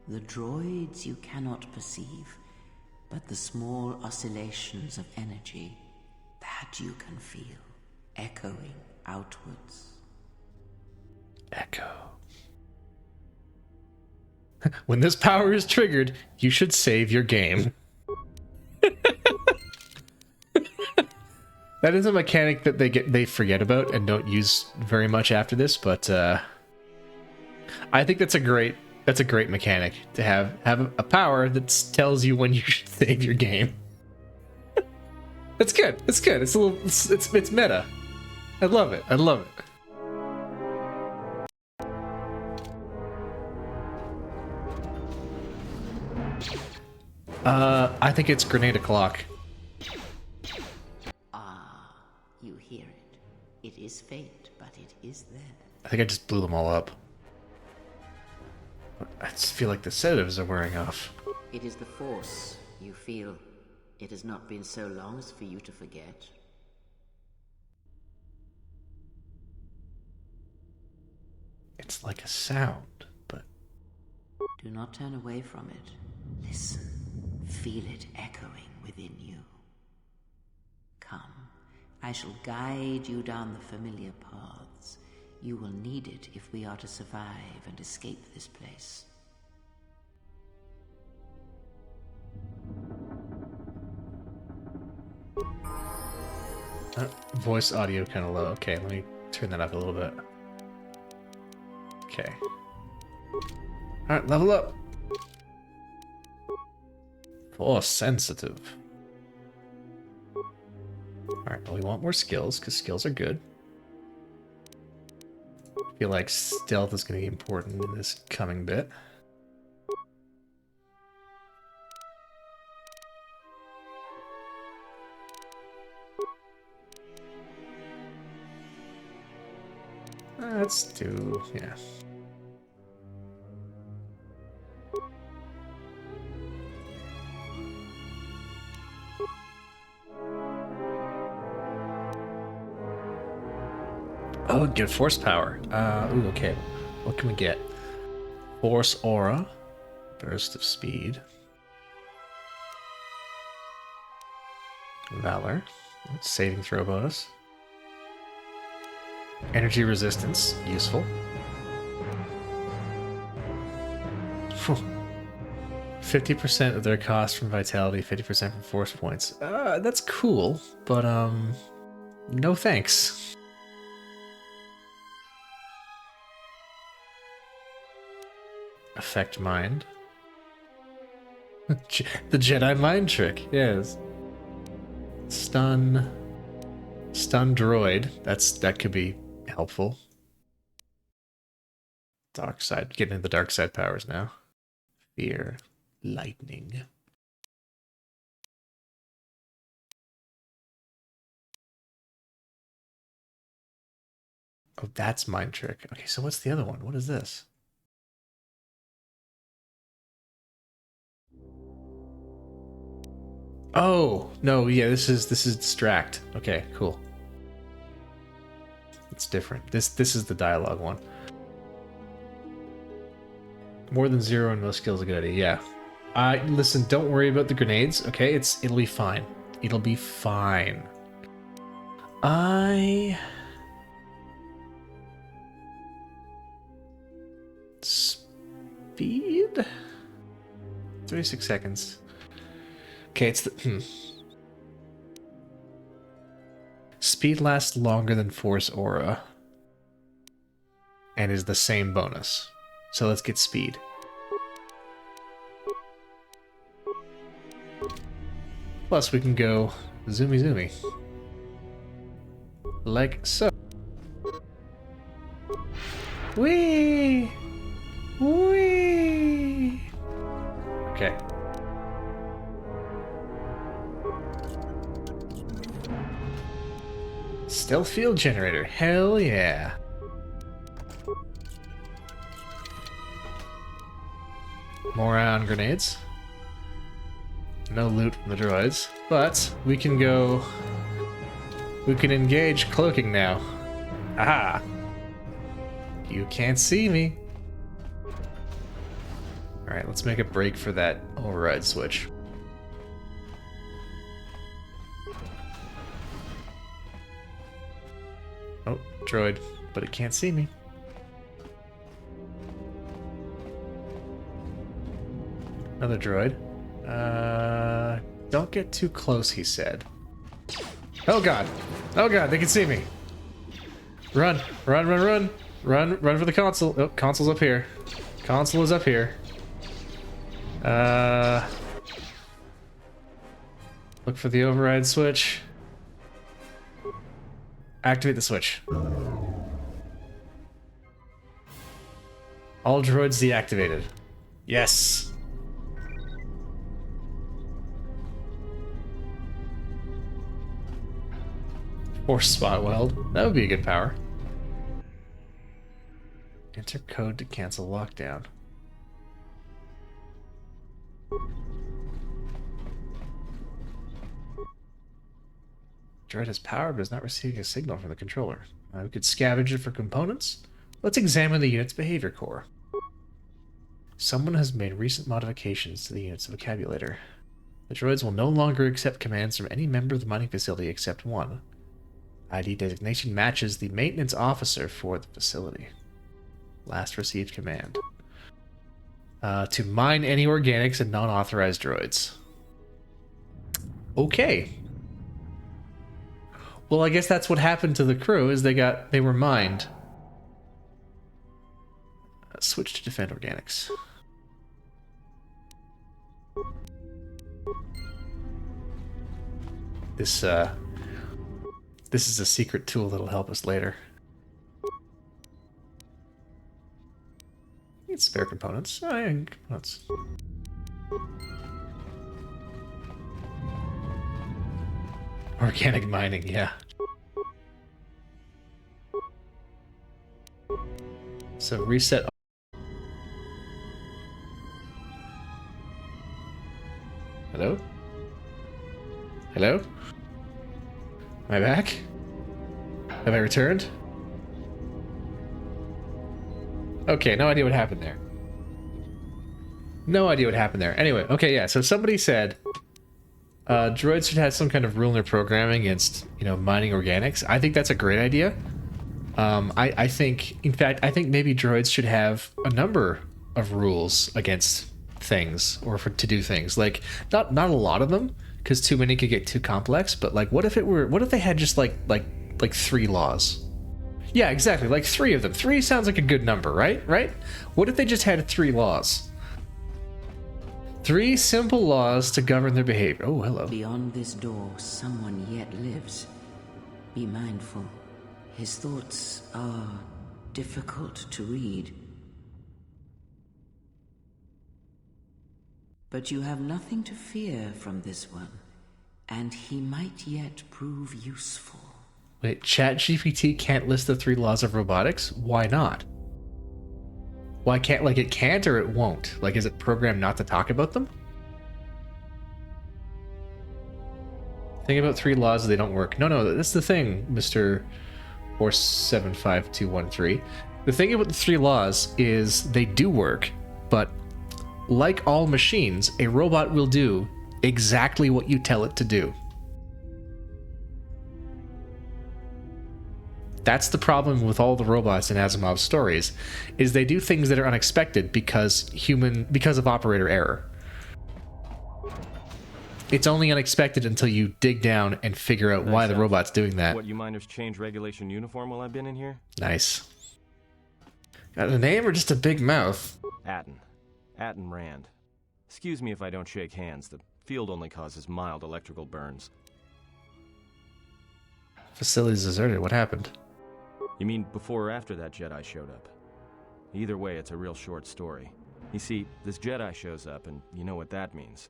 The droids you cannot perceive, but the small oscillations of energy, that you can feel, echoing outwards. Echo. When this power is triggered, you should save your game. That is a mechanic that they forget about and don't use very much after this, but I think that's a great mechanic to have a power that tells you when you should save your game. That's good. It's good. It's a little. It's meta. I love it. I love it. I think it's grenade o'clock. Ah, you hear it. It is faint, but it is there. I think I just blew them all up. I just feel like the sedatives are wearing off. It is the Force, you feel. It has not been so long as for you to forget. It's like a sound, but... Do not turn away from it. Listen. Feel it echoing within you. Come. I shall guide you down the familiar paths. You will need it if we are to survive and escape this place. Voice audio kind of low. Okay, let me turn that up a little bit. Okay. Alright, level up. Force sensitive. Alright, well, we want more skills, because skills are good. I feel like stealth is going to be important in this coming bit. Let's do, yeah. Oh, get force power. Ooh, okay. What can we get? Force aura. Burst of speed. Valor. Saving throw bonus. Energy resistance. Useful. 50% of their cost from vitality, 50% from force points. That's cool, but no thanks. Affect mind. The Jedi mind trick, yes. Stun droid. That could be helpful. Dark side. Getting into the dark side powers now. Fear. Lightning. Oh, that's mind trick. Okay, so what's the other one? What is this? Oh, no, yeah, this is distract. Okay, cool. It's different. This is the dialogue one. More than 0 and most skills a good idea. Yeah. Listen, don't worry about the grenades, okay? It'll be fine. It'll be fine. Speed? 36 seconds. Okay, it's the... Speed lasts longer than Force Aura. And is the same bonus. So let's get speed. Plus we can go zoomy zoomy. Like so. Whee! Whee! Okay. Stealth field generator. Hell yeah. More ion grenades. No loot from the droids. But we can go... We can engage cloaking now. Aha! You can't see me. Alright, let's make a break for that override switch. Oh, droid, but it can't see me. Another droid. Don't get too close, he said. Oh god! Oh god, they can see me! Run! Run, run, run! Run for the console. Oh, console's up here. Console is up here. Look for the override switch. Activate the switch. All droids deactivated. Yes. Force spot weld. That would be a good power. Enter code to cancel lockdown. Droid has power but is not receiving a signal from the controller. We could scavenge it for components. Let's examine the unit's behavior core. Someone has made recent modifications to the unit's vocabulary. The droids will no longer accept commands from any member of the mining facility except one. ID designation matches the maintenance officer for the facility. Last received command. To mine any organics and non-authorized droids. Okay. Well, I guess that's what happened to the crew, is they were mined. Switch to defend organics. This is a secret tool that'll help us later. Need spare components. Oh, yeah, components. Organic mining, yeah. So reset. Hello? Hello? Am I back? Have I returned? Okay, no idea what happened there. No idea what happened there. Anyway, okay, yeah, so somebody said droids should have some kind of rule in their programming against, mining organics. I think that's a great idea. I think, in fact, I think maybe droids should have a number of rules against things, or to do things. Like, not a lot of them, because too many could get too complex, but like, what if they had just like 3 laws? Yeah, exactly, like 3 of them. 3 sounds like a good number, right? What if they just had 3 laws? 3 simple laws to govern their behavior. Oh, hello. Beyond this door, someone yet lives. Be mindful. His thoughts are difficult to read. But you have nothing to fear from this one, and he might yet prove useful. Wait, ChatGPT can't list the 3 laws of robotics? Why not? Why can't, like, it can't or it won't? Like, is it programmed not to talk about them? Think about 3 laws, they don't work. No, that's the thing, Mr. 475213. The thing about the 3 laws is they do work, but like all machines, a robot will do exactly what you tell it to do. That's the problem with all the robots in Asimov's stories, is they do things that are unexpected because of operator error. It's only unexpected until you dig down and figure out why the robot's doing that. What, you miners change regulation uniform while I've been in here? Nice. Got a name or just a big mouth? Atten Rand. Excuse me if I don't shake hands. The field only causes mild electrical burns. Facility's deserted. What happened? You mean before or after that Jedi showed up? Either way, it's a real short story. You see, this Jedi shows up, and you know what that means.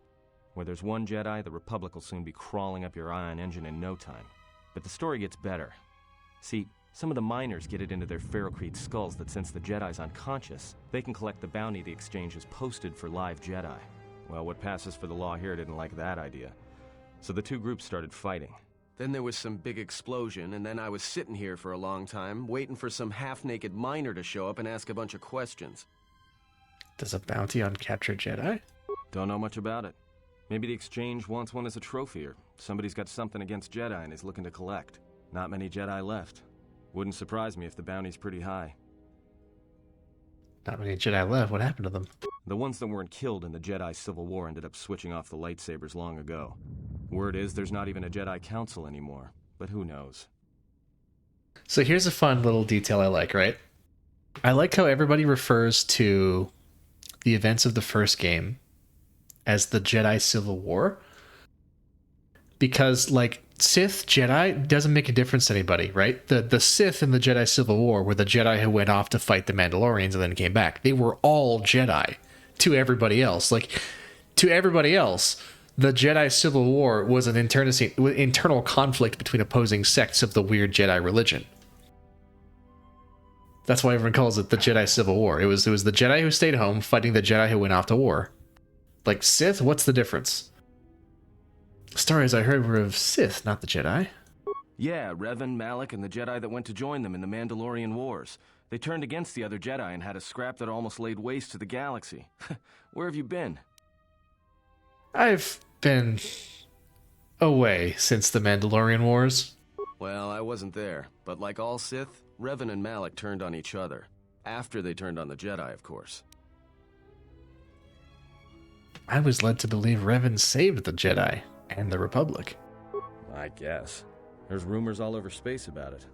Where there's one Jedi, the Republic will soon be crawling up your ion engine in no time. But the story gets better. See, some of the miners get it into their ferrocrete skulls that since the Jedi's unconscious, they can collect the bounty the exchange has posted for live Jedi. Well, what passes for the law here didn't like that idea. So the 2 groups started fighting. Then there was some big explosion, and then I was sitting here for a long time, waiting for some half-naked miner to show up and ask a bunch of questions. Does a bounty on captured Jedi? Don't know much about it. Maybe the exchange wants one as a trophy, or somebody's got something against Jedi and is looking to collect. Not many Jedi left. Wouldn't surprise me if the bounty's pretty high. Not many Jedi left. What happened to them? The ones that weren't killed in the Jedi Civil War ended up switching off the lightsabers long ago. Word is there's not even a Jedi Council anymore, but who knows? So here's a fun little detail I like, right? I like how everybody refers to the events of the first game as the Jedi Civil War. Because, like, Sith, Jedi doesn't make a difference to anybody, right? The Sith in the Jedi Civil War were the Jedi who went off to fight the Mandalorians and then came back. They were all Jedi to everybody else. Like, to everybody else, the Jedi Civil War was an internal conflict between opposing sects of the weird Jedi religion. That's why everyone calls it the Jedi Civil War. It was the Jedi who stayed home fighting the Jedi who went off to war. Like, Sith, what's the difference? Stories I heard were of Sith, not the Jedi. Yeah, Revan, Malak, and the Jedi that went to join them in the Mandalorian Wars. They turned against the other Jedi and had a scrap that almost laid waste to the galaxy. Where have you been? I've been away since the Mandalorian Wars. Well, I wasn't there, but like all Sith, Revan and Malak turned on each other. After they turned on the Jedi, of course. I was led to believe Revan saved the Jedi and the Republic. I guess. There's rumors all over space about it.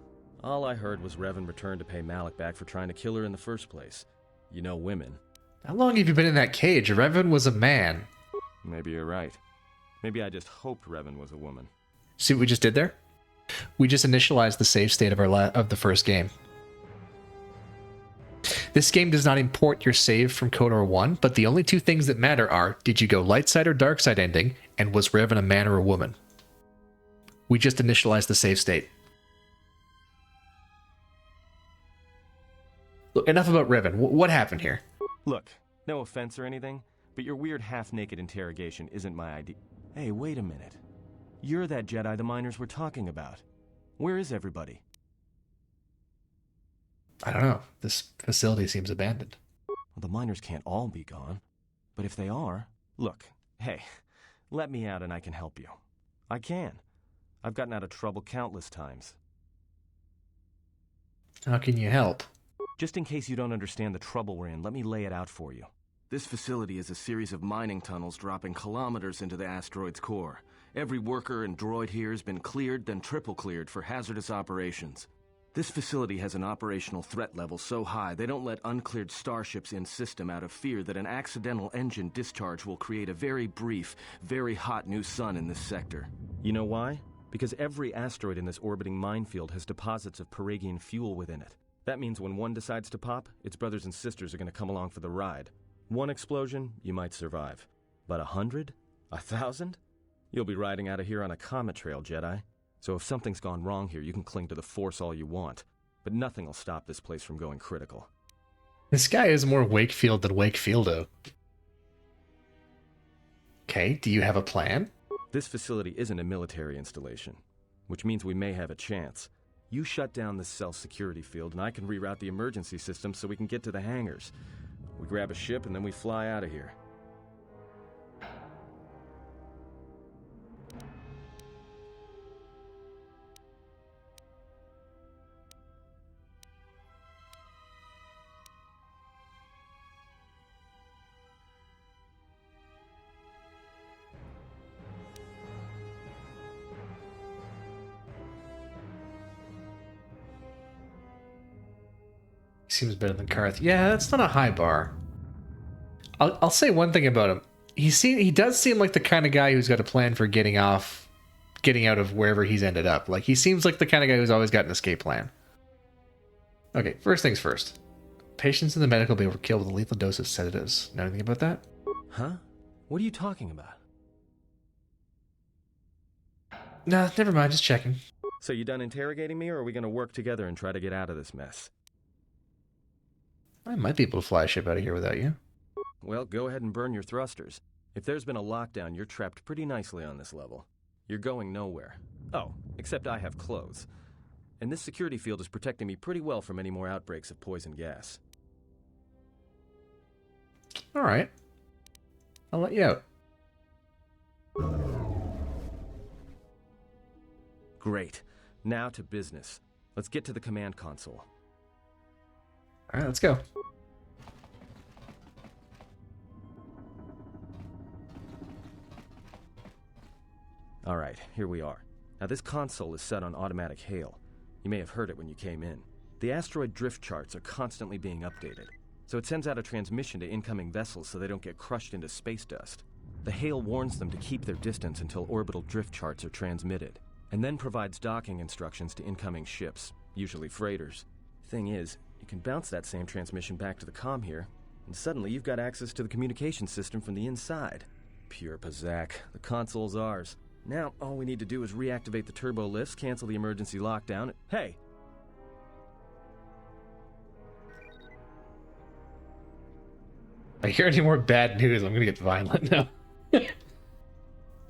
All I heard was Revan returned to pay Malak back for trying to kill her in the first place. You know women. How long have you been in that cage? Revan was a man. Maybe you're right. Maybe I just hoped Revan was a woman. See what we just did there? We just initialized the save state of of the first game. This game does not import your save from KOTOR 1, but the only two things that matter are, did you go light side or dark side ending, and was Revan a man or a woman? We just initialized the save state. Look, enough about Revan. What happened here? Look, no offense or anything, but your weird half-naked interrogation isn't my idea. Hey, wait a minute. You're that Jedi the miners were talking about. Where is everybody? I don't know. This facility seems abandoned. Well, the miners can't all be gone. But if they are... Look, hey, let me out and I can help you. I can. I've gotten out of trouble countless times. How can you help? Just in case you don't understand the trouble we're in, let me lay it out for you. This facility is a series of mining tunnels dropping kilometers into the asteroid's core. Every worker and droid here has been cleared, then triple cleared for hazardous operations. This facility has an operational threat level so high they don't let uncleared starships in system out of fear that an accidental engine discharge will create a very brief, very hot new sun in this sector. You know why? Because every asteroid in this orbiting minefield has deposits of Paragian fuel within it. That means when one decides to pop, its brothers and sisters are going to come along for the ride. One explosion, you might survive. But 100? 1,000? You'll be riding out of here on a comet trail, Jedi. So if something's gone wrong here, you can cling to the Force all you want. But nothing will stop this place from going critical. This guy is more Wakefield than Wakefieldo. Okay, do you have a plan? This facility isn't a military installation, which means we may have a chance. You shut down this cell security field, and I can reroute the emergency system so we can get to the hangars. We grab a ship, and then we fly out of here. Seems better than Karth. Yeah, that's not a high bar. I'll say one thing about him. He does seem like the kind of guy who's got a plan for getting out of wherever he's ended up. Like, he seems like the kind of guy who's always got an escape plan. Okay, first things first. Patients in the medical bay were killed with a lethal dose of sedatives. Know anything about that? Huh? What are you talking about? Nah, never mind, just checking. So you done interrogating me, or are we gonna work together and try to get out of this mess? I might be able to fly a ship out of here without you. Well, go ahead and burn your thrusters. If there's been a lockdown, you're trapped pretty nicely on this level. You're going nowhere. Oh, except I have clothes. And this security field is protecting me pretty well from any more outbreaks of poison gas. Alright. I'll let you out. Great. Now to business. Let's get to the command console. Alright, let's go. Alright, here we are. Now this console is set on automatic hail. You may have heard it when you came in. The asteroid drift charts are constantly being updated, so it sends out a transmission to incoming vessels so they don't get crushed into space dust. The hail warns them to keep their distance until orbital drift charts are transmitted, and then provides docking instructions to incoming ships, usually freighters. Thing is, you can bounce that same transmission back to the comm here, and suddenly you've got access to the communication system from the inside. Pure Pazak. The console's ours. Now, all we need to do is reactivate the turbo lifts, cancel the emergency lockdown. Hey! If I hear any more bad news, I'm gonna get violent now.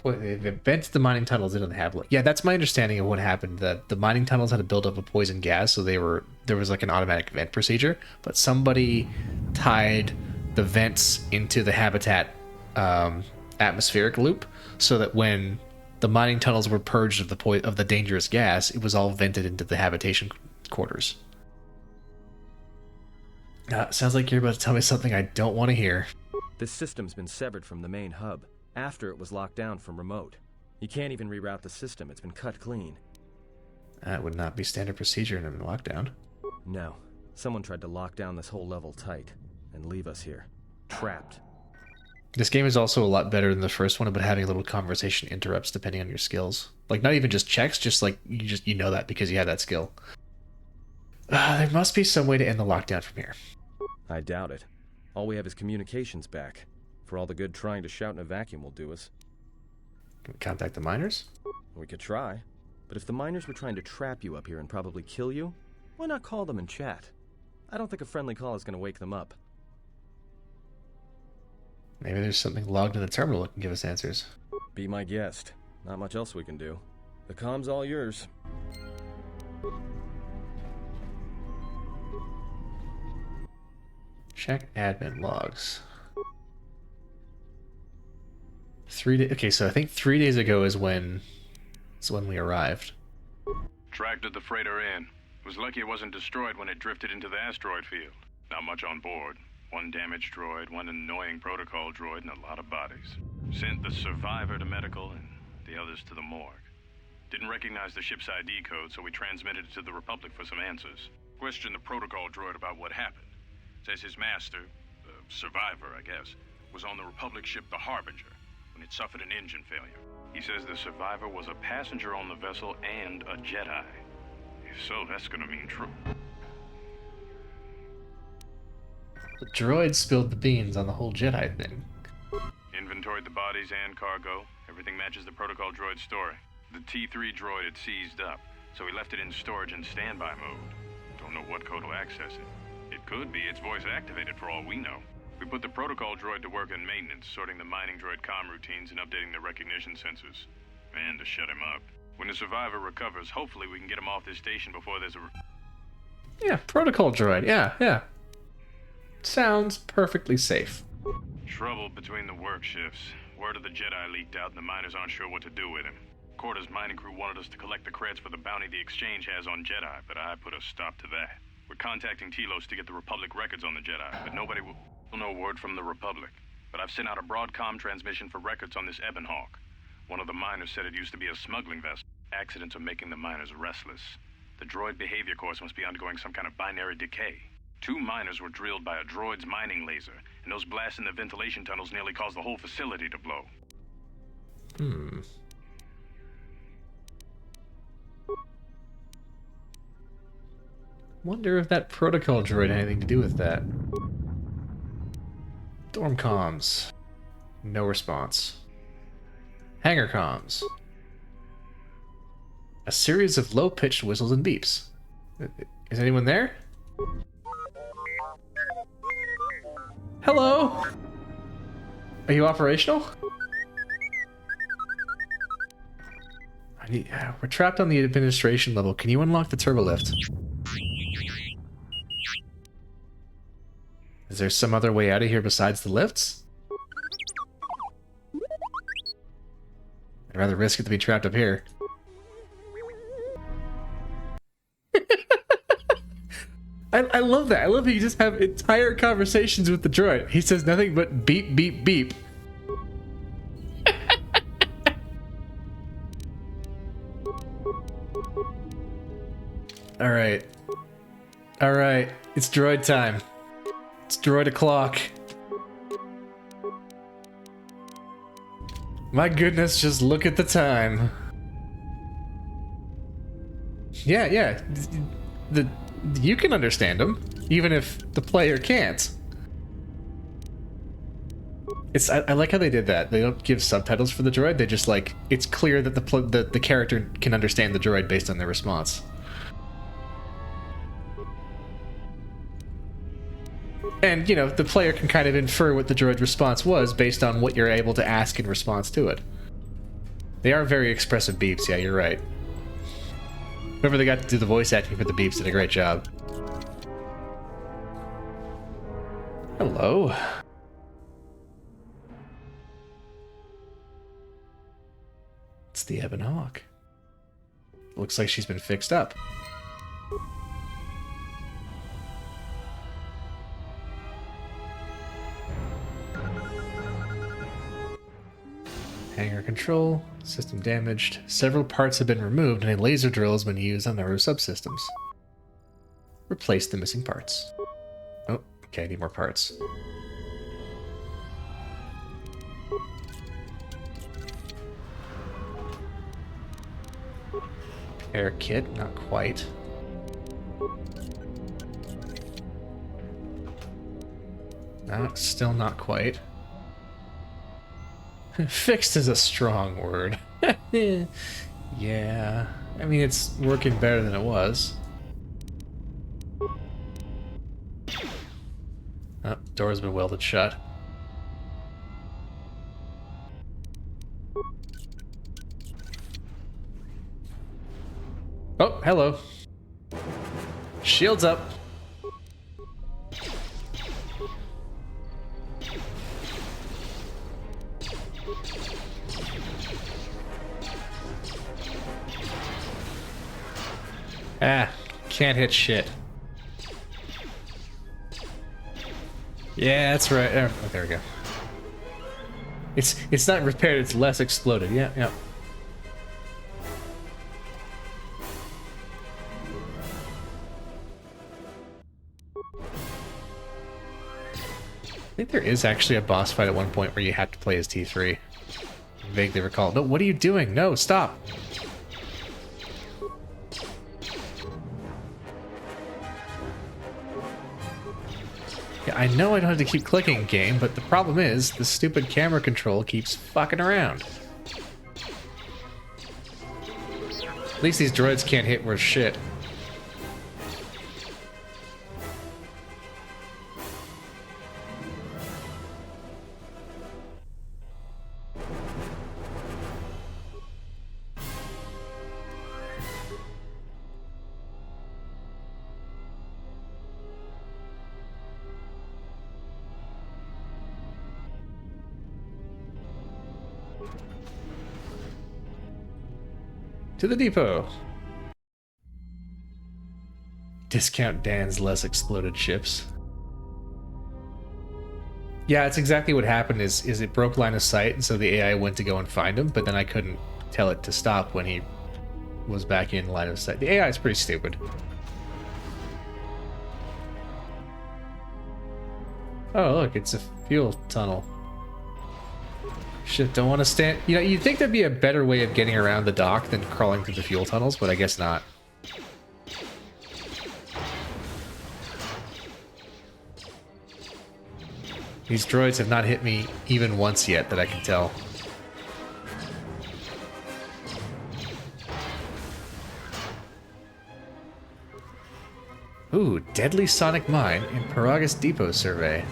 Boy, they've vents the mining tunnels into the habit. Yeah, that's my understanding of what happened. That the mining tunnels had to build up a poison gas, so there was like an automatic vent procedure. But somebody tied the vents into the habitat atmospheric loop, so that when the mining tunnels were purged of the dangerous gas, it was all vented into the habitation quarters. Sounds like you're about to tell me something I don't want to hear. This system's been severed from the main hub, after it was locked down from remote. You can't even reroute the system, it's been cut clean. That would not be standard procedure in a lockdown. No. Someone tried to lock down this whole level tight, and leave us here. Trapped. This game is also a lot better than the first one about having little conversation interrupts depending on your skills. Like, not even just checks, just like, you know that because you have that skill. There must be some way to end the lockdown from here. I doubt it. All we have is communications back. For all the good trying to shout in a vacuum will do us. Can we contact the miners? We could try. But if the miners were trying to trap you up here and probably kill you, why not call them and chat? I don't think a friendly call is going to wake them up. Maybe there's something logged in the terminal that can give us answers. Be my guest. Not much else we can do. The comm's all yours. Check admin logs. 3 days. Okay, so I think 3 days ago is when we arrived. Tracked the freighter in. Was lucky it wasn't destroyed when it drifted into the asteroid field. Not much on board. One damaged droid, one annoying protocol droid, and a lot of bodies. Sent the survivor to medical and the others to the morgue. Didn't recognize the ship's ID code, so we transmitted it to the Republic for some answers. Questioned the protocol droid about what happened. Says his master, the survivor, I guess, was on the Republic ship the Harbinger when it suffered an engine failure. He says the survivor was a passenger on the vessel and a Jedi. If so, that's gonna mean true. The droid spilled the beans on the whole Jedi thing. Inventoried the bodies and cargo. Everything matches the protocol droid's story. The T3 droid had seized up, so we left it in storage and standby mode. Don't know what code will access it. It could be it's voice activated for all we know. We put the protocol droid to work in maintenance, sorting the mining droid comm routines and updating the recognition sensors. And to shut him up. When the survivor recovers, hopefully we can get him off this station before there's a... Yeah, protocol droid. Yeah. Sounds perfectly safe. Trouble between the work shifts. Word of the Jedi leaked out and the miners aren't sure what to do with him. Quarter's mining crew wanted us to collect the creds for the bounty the Exchange has on Jedi, but I put a stop to that. We're contacting Telos to get the Republic records on the Jedi, but nobody will know word from the Republic. But I've sent out a broadcom transmission for records on this Ebonhawk. One of the miners said it used to be a smuggling vessel. Accidents are making the miners restless. The droid behavior course must be undergoing some kind of binary decay. 2 miners were drilled by a droid's mining laser, and those blasts in the ventilation tunnels nearly caused the whole facility to blow. Wonder if that protocol droid had anything to do with that. Dorm comms. No response. Hangar comms. A series of low-pitched whistles and beeps. Is anyone there? Hello? Are you operational? We're trapped on the administration level. Can you unlock the turbo lift? Is there some other way out of here besides the lifts? I'd rather risk it than be trapped up here. I love that. I love that you just have entire conversations with the droid. He says nothing but beep, beep, beep. Alright. Alright, it's droid time. It's droid o'clock. My goodness, just look at the time. Yeah. You can understand them, even if the player can't. I like how they did that. They don't give subtitles for the droid. They just like, it's clear that the character can understand the droid based on their response. And, you know, the player can kind of infer what the droid response was based on what you're able to ask in response to it. They are very expressive beeps, yeah, you're right. Whoever they got to do the voice acting for the beeps did a great job. Hello. It's the Ebon Hawk. Looks like she's been fixed up. Hangar control, system damaged. Several parts have been removed and a laser drill has been used on a number of subsystems. Replace the missing parts. Oh, okay, I need more parts. Air kit, not quite. Still not quite. Fixed is a strong word. Yeah, I mean, it's working better than it was. Oh, door's been welded shut. Oh, hello. Shields up. Ah, can't hit shit. Yeah, that's right. Oh, there we go. It's not repaired, it's less exploded. Yeah. I think there is actually a boss fight at one point where you have to play as T3. I vaguely recall. No, what are you doing? No, stop! Yeah, I know I don't have to keep clicking, game, but the problem is, the stupid camera control keeps fucking around. At least these droids can't hit worth shit. To the depot. Discount Dan's less exploded ships. Yeah, it's exactly what happened is it broke line of sight, and so the AI went to go and find him, but then I couldn't tell it to stop when he was back in line of sight. The AI is pretty stupid. Oh, look, it's a fuel tunnel. Shit, don't want to stand... You know, you'd think there'd be a better way of getting around the dock than crawling through the fuel tunnels, but I guess not. These droids have not hit me even once yet that I can tell. Ooh, deadly sonic mine in Paragus Depot survey.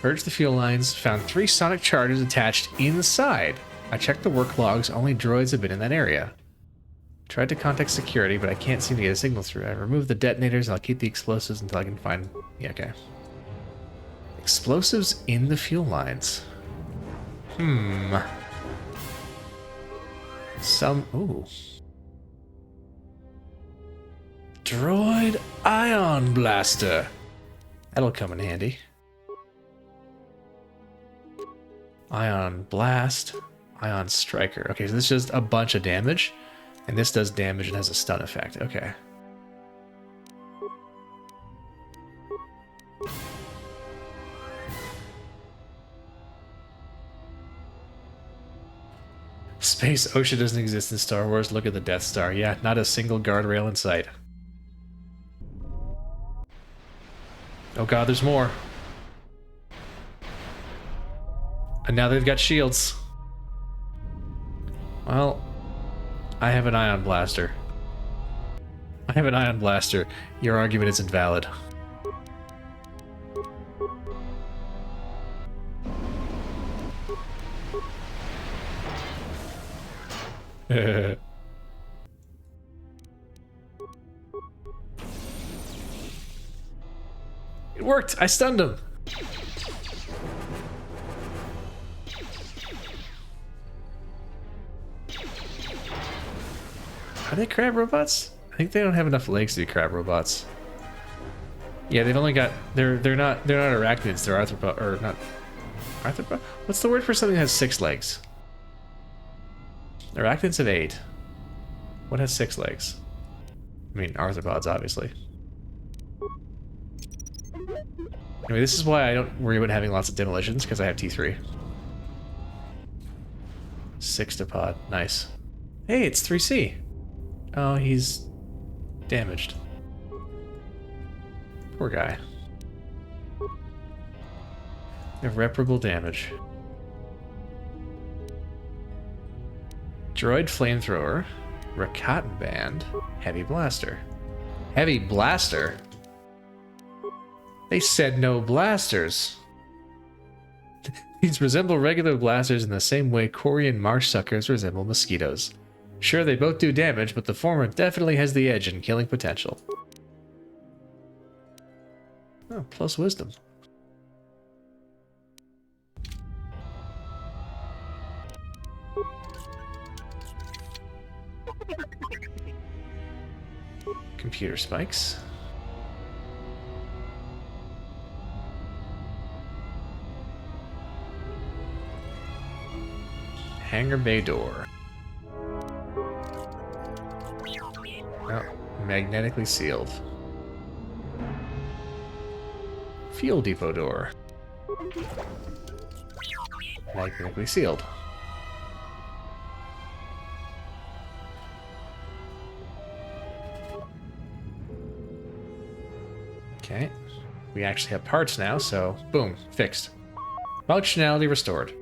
Purged the fuel lines, found 3 sonic charges attached inside. I checked the work logs, only droids have been in that area. Tried to contact security, but I can't seem to get a signal through. I removed the detonators and I'll keep the explosives until I can find... Yeah, okay. Explosives in the fuel lines. Ooh. Droid Ion Blaster. That'll come in handy. Ion Blast, Ion Striker. Okay, so this is just a bunch of damage, and this does damage and has a stun effect. Okay. Space OSHA doesn't exist in Star Wars. Look at the Death Star. Yeah, not a single guardrail in sight. Oh god, there's more. And now they've got shields. Well, I have an ion blaster. I have an ion blaster. Your argument is invalid. It worked! I stunned him! Are they crab robots? I think they don't have enough legs to be crab robots. Yeah, they've only got they're not arachnids, they're arthropod or not arthropod? What's the word for something that has 6 legs? Arachnids have 8. What has 6 legs? I mean, arthropods, obviously. Anyway, this is why I don't worry about having lots of demolitions, because I have T3. 6-topod, nice. Hey, it's 3C. Oh, he's damaged. Poor guy. Irreparable damage. Droid flamethrower, Rakatan band, heavy blaster. Heavy blaster? They said no blasters. These resemble regular blasters in the same way Quarian marsh suckers resemble mosquitoes. Sure, they both do damage, but the former definitely has the edge in killing potential. Oh, plus wisdom. Computer spikes. Hangar bay door. Oh, magnetically sealed. Fuel depot door. Magnetically sealed. Okay. We actually have parts now, so boom, fixed. Functionality restored.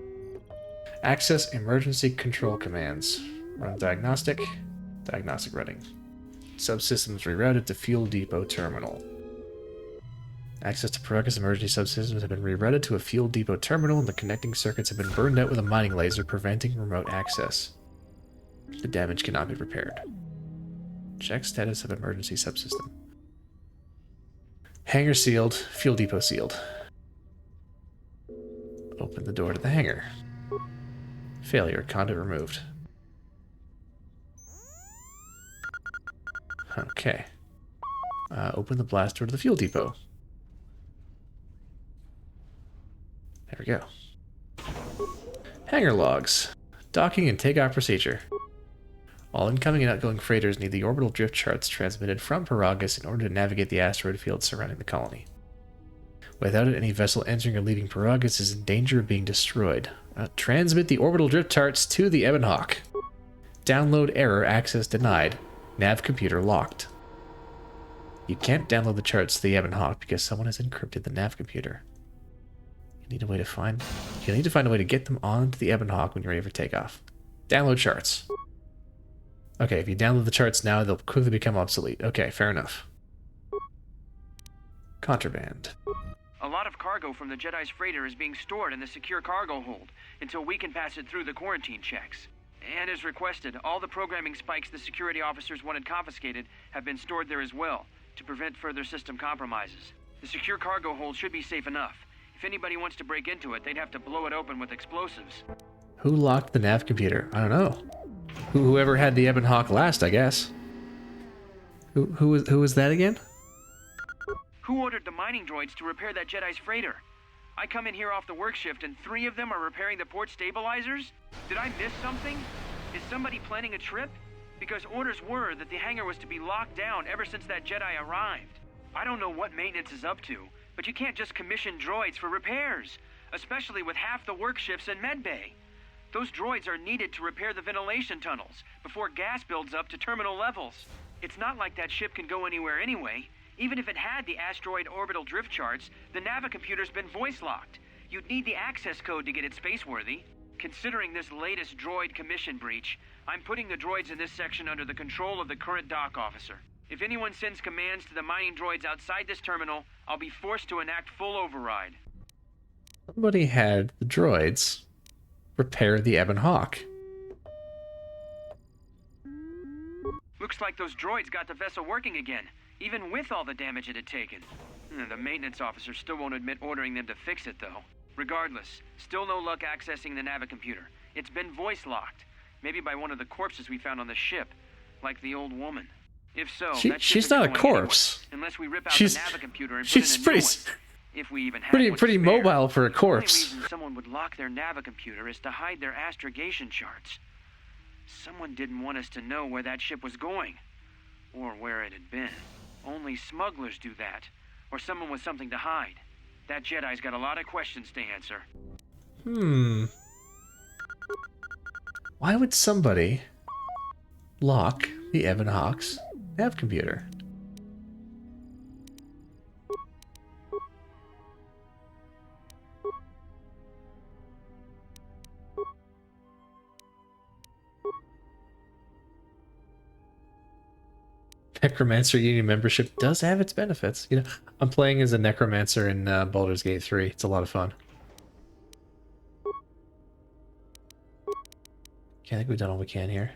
Access emergency control commands. Run diagnostic. Diagnostic running. Subsystems rerouted to fuel depot terminal. Access to Paragus emergency subsystems have been rerouted to a fuel depot terminal, and the connecting circuits have been burned out with a mining laser, preventing remote access. The damage cannot be repaired. Check status of emergency subsystem. Hangar sealed, fuel depot sealed. Open the door to the hangar. Failure, conduit removed. Okay. Open the blast door to the fuel depot. There we go. Hangar logs. Docking and takeoff procedure. All incoming and outgoing freighters need the orbital drift charts transmitted from Paragus in order to navigate the asteroid field surrounding the colony. Without it, any vessel entering or leaving Paragus is in danger of being destroyed. Transmit the orbital drift charts to the Ebonhawk. Download error, access denied. Nav computer locked. You can't download the charts to the Ebonhawk because someone has encrypted the nav computer. You'll need to find a way to get them onto the Ebonhawk when you're ready for takeoff. Download charts. Okay, if you download the charts now, they'll quickly become obsolete. Okay, fair enough. Contraband. A lot of cargo from the Jedi's freighter is being stored in the secure cargo hold until we can pass it through the quarantine checks. And as requested, all the programming spikes the security officers wanted confiscated have been stored there as well, to prevent further system compromises. The secure cargo hold should be safe enough. If anybody wants to break into it, they'd have to blow it open with explosives. Who locked the nav computer? I don't know. Whoever had the Ebonhawk last, I guess. Who was that again? Who ordered the mining droids to repair that Jedi's freighter? I come in here off the work shift and 3 of them are repairing the port stabilizers? Did I miss something? Is somebody planning a trip? Because orders were that the hangar was to be locked down ever since that Jedi arrived. I don't know what maintenance is up to, but you can't just commission droids for repairs, especially with half the work shifts in medbay. Those droids are needed to repair the ventilation tunnels before gas builds up to terminal levels. It's not like that ship can go anywhere anyway. Even if it had the asteroid orbital drift charts, the Navicomputer's been voice-locked. You'd need the access code to get it spaceworthy. Considering this latest droid commission breach, I'm putting the droids in this section under the control of the current dock officer. If anyone sends commands to the mining droids outside this terminal, I'll be forced to enact full override. Somebody had the droids repair the Ebon Hawk. Looks like those droids got the vessel working again, even with all the damage it had taken. The maintenance officer still won't admit ordering them to fix it, though. Regardless, still no luck accessing the Navicomputer. It's been voice-locked, maybe by one of the corpses we found on the ship, like the old woman. If so, she's not a corpse. Anywhere, unless we rip out She's- the Navicomputer and she's put in a new pretty- one. If we even have Pretty one to spare. mobile for a The corpse. only reason someone would lock their Navicomputer is to hide their astrogation charts. Someone didn't want us to know where that ship was going, or where it had been. Only smugglers do that, or someone with something to hide. That Jedi's got a lot of questions to answer. Why would somebody lock the Ebon Hawk's nav computer? Necromancer Union membership does have its benefits. You know, I'm playing as a Necromancer in Baldur's Gate 3. It's a lot of fun. Okay, I think we've done all we can here.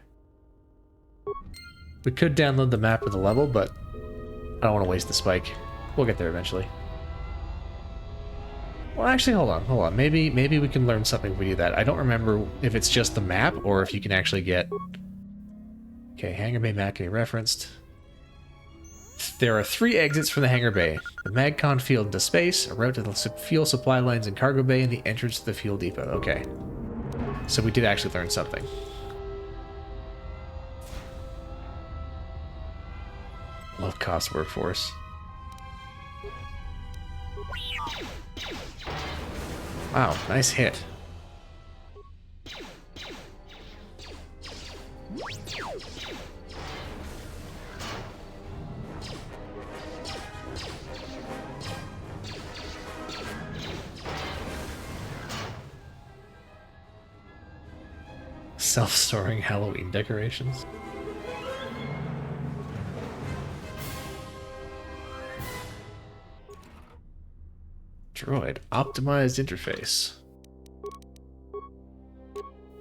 We could download the map of the level, but I don't want to waste the spike. We'll get there eventually. Well, actually, hold on. Maybe we can learn something if we do that. I don't remember if it's just the map or if you can actually get... Okay, Hangar Bay map can be referenced. There are 3 exits from the hangar bay. The MagCon field into space, a route to the fuel supply lines in cargo bay, and the entrance to the fuel depot. Okay. So we did actually learn something. Low cost workforce. Wow, nice hit. Self-storing Halloween decorations. Droid optimized interface.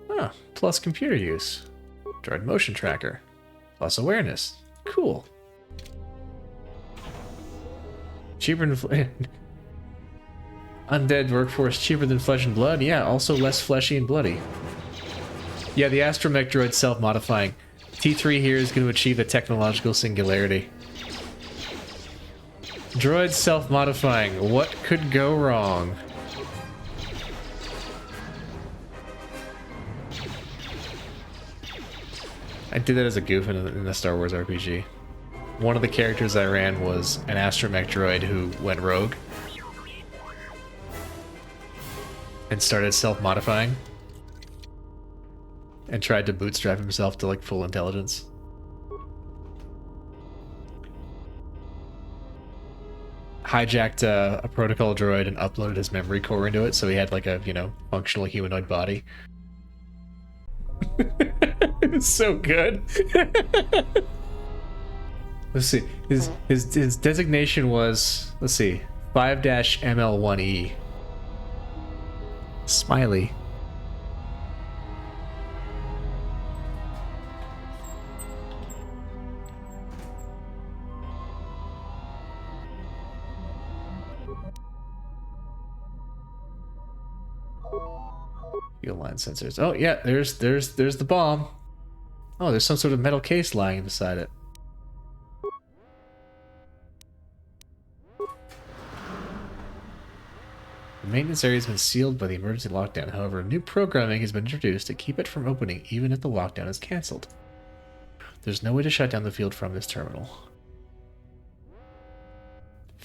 Ah, plus computer use. Droid motion tracker. Plus awareness. Cool. Cheaper than undead workforce cheaper than flesh and blood. Yeah, also less fleshy and bloody. Yeah, the astromech droid self-modifying. T3 here is going to achieve the technological singularity. Droid self-modifying. What could go wrong? I did that as a goof in the Star Wars RPG. One of the characters I ran was an astromech droid who went rogue and started self-modifying and tried to bootstrap himself to like full intelligence. Hijacked a protocol droid and uploaded his memory core into it, so he had like a, you know, functional humanoid body. It's so good. Let's see. His designation was, let's see, 5-ML1E. Smiley. Fuel line sensors. Oh yeah, there's the bomb. Oh, there's some sort of metal case lying beside it. The maintenance area has been sealed by the emergency lockdown. However, new programming has been introduced to keep it from opening even if the lockdown is cancelled. There's no way to shut down the field from this terminal.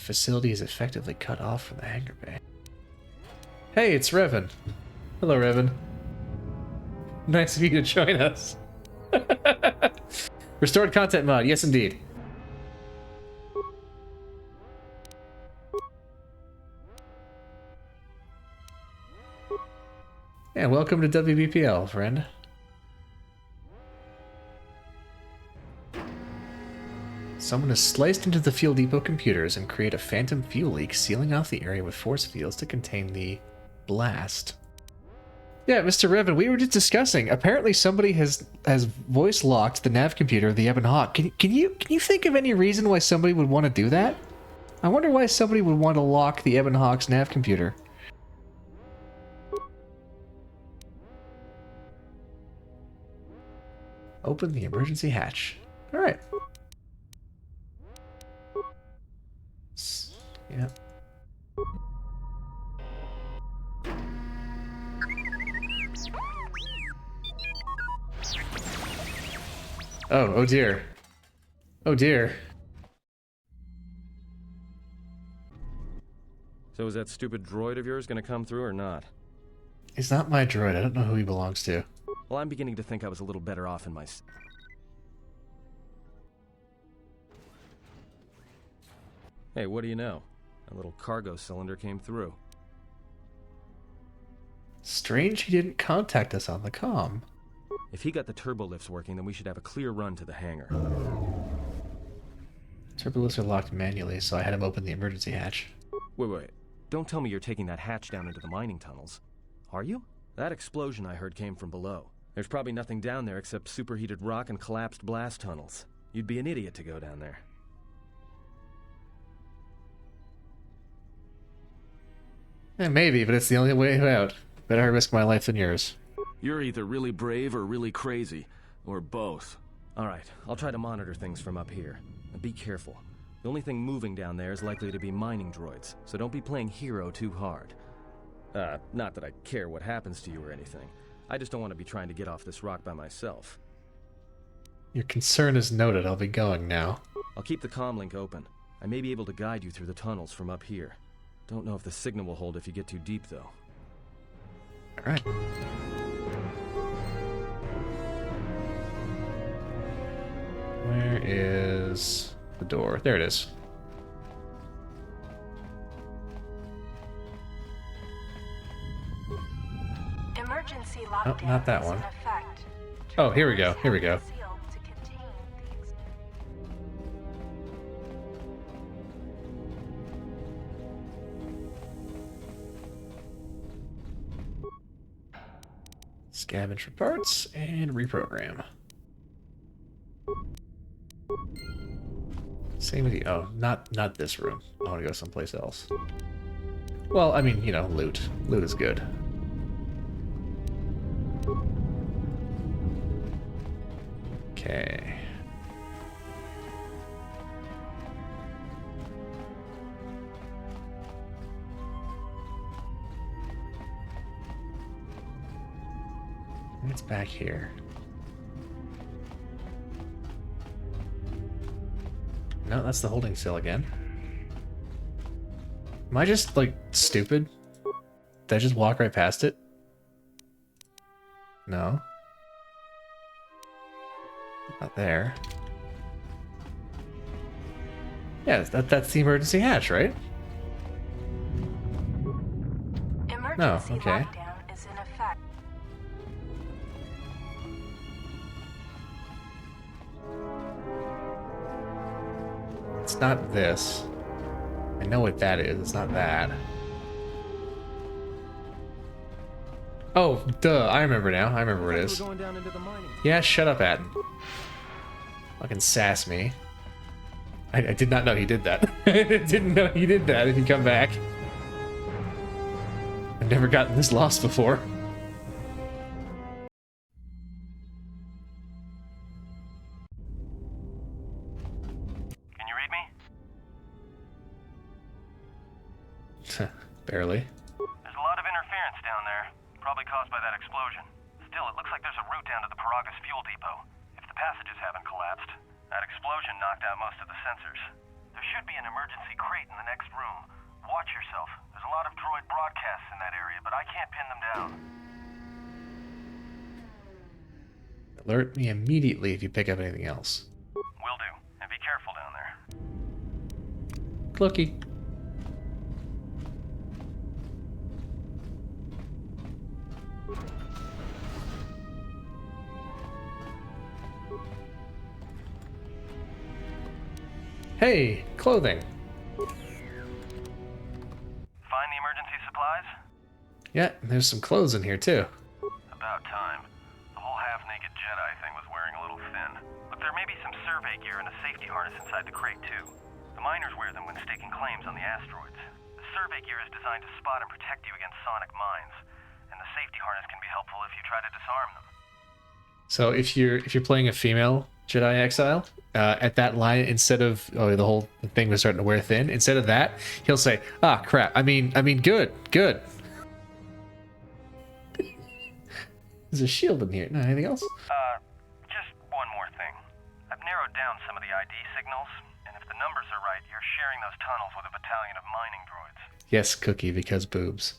Facility is effectively cut off from the hangar bay. Hey, it's Revan. Hello, Revan. Nice of you to join us. Restored content mod, yes indeed. Yeah, welcome to WBPL, friend. Someone has sliced into the fuel depot computers and created a phantom fuel leak, sealing off the area with force fields to contain the blast. Yeah, Mr. Revan, we were just discussing. Apparently, somebody has voice locked the nav computer of the Ebon Hawk. Can you think of any reason why somebody would want to do that? I wonder why somebody would want to lock the Ebon Hawk's nav computer. Open the emergency hatch. All right. Yeah. Oh dear. Oh dear. So is that stupid droid of yours gonna come through or not? He's not my droid. I don't know who he belongs to. Well, I'm beginning to think I was a little better off in my... Hey, what do you know? A little cargo cylinder came through. Strange he didn't contact us on the comm. If he got the turbo lifts working, then we should have a clear run to the hangar. Turbo lifts are locked manually, so I had him open the emergency hatch. Wait. Don't tell me you're taking that hatch down into the mining tunnels. Are you? That explosion I heard came from below. There's probably nothing down there except superheated rock and collapsed blast tunnels. You'd be an idiot to go down there. Maybe, but it's the only way out. Better I risk my life than yours. You're either really brave or really crazy. Or both. Alright, I'll try to monitor things from up here. And be careful. The only thing moving down there is likely to be mining droids, so don't be playing hero too hard. Not that I care what happens to you or anything. I just don't want to be trying to get off this rock by myself. Your concern is noted. I'll be going now. I'll keep the comm link open. I may be able to guide you through the tunnels from up here. Don't know if the signal will hold if you get too deep, though. Alright. Where is the door? There it is. Emergency Oh, lockdown not that is in one. effect. Oh, here we go. Here we go. Sealed to contain the Scavenge for parts and reprogram. Same with you. Oh, not this room. I want to go someplace else. Well, I mean, you know, loot. Loot is good. Okay. It's back here. No, that's the holding cell again. Am I just, like, stupid? Did I just walk right past it? No. Not there. Yeah, that's the emergency hatch, right? emergency okay. lockdown is in effect. It's not this. I know what that is. It's not that. Oh, duh. I remember now. I remember what it is. Going down into the mining. Yeah, shut up, Atten. Fucking sass me. I did not know he did that. I didn't know he did that if you come back. I've never gotten this lost before. Can you read me? Barely. There's a lot of interference down there, probably caused by that explosion. Still, it looks like there's a route down to the Paragus fuel depot. If the passages haven't collapsed, that explosion knocked out most of the sensors. There should be an emergency crate in the next room. Watch yourself. There's a lot of droid broadcasts in that area, but I can't pin them down. Alert me immediately if you pick up anything else. Will do. And be careful down there. Clucky. Hey, clothing. Find the emergency supplies? Yeah, there's some clothes in here too. About time. The whole half-naked Jedi thing was wearing a little thin. But there may be some survey gear and a safety harness inside the crate too. The miners wear them when staking claims on the asteroids. The survey gear is designed to spot and protect you against sonic mines, and the safety harness can be helpful if you try to disarm them. So if you're playing a female Jedi Exile, at that line, instead of the whole thing was starting to wear thin, instead of that, he'll say, "Ah, crap. I mean, good. There's a shield in here. No, anything else? Just one more thing. I've narrowed down some of the ID signals, and if the numbers are right, you're sharing those tunnels with a battalion of mining droids. Yes, Cookie, because boobs.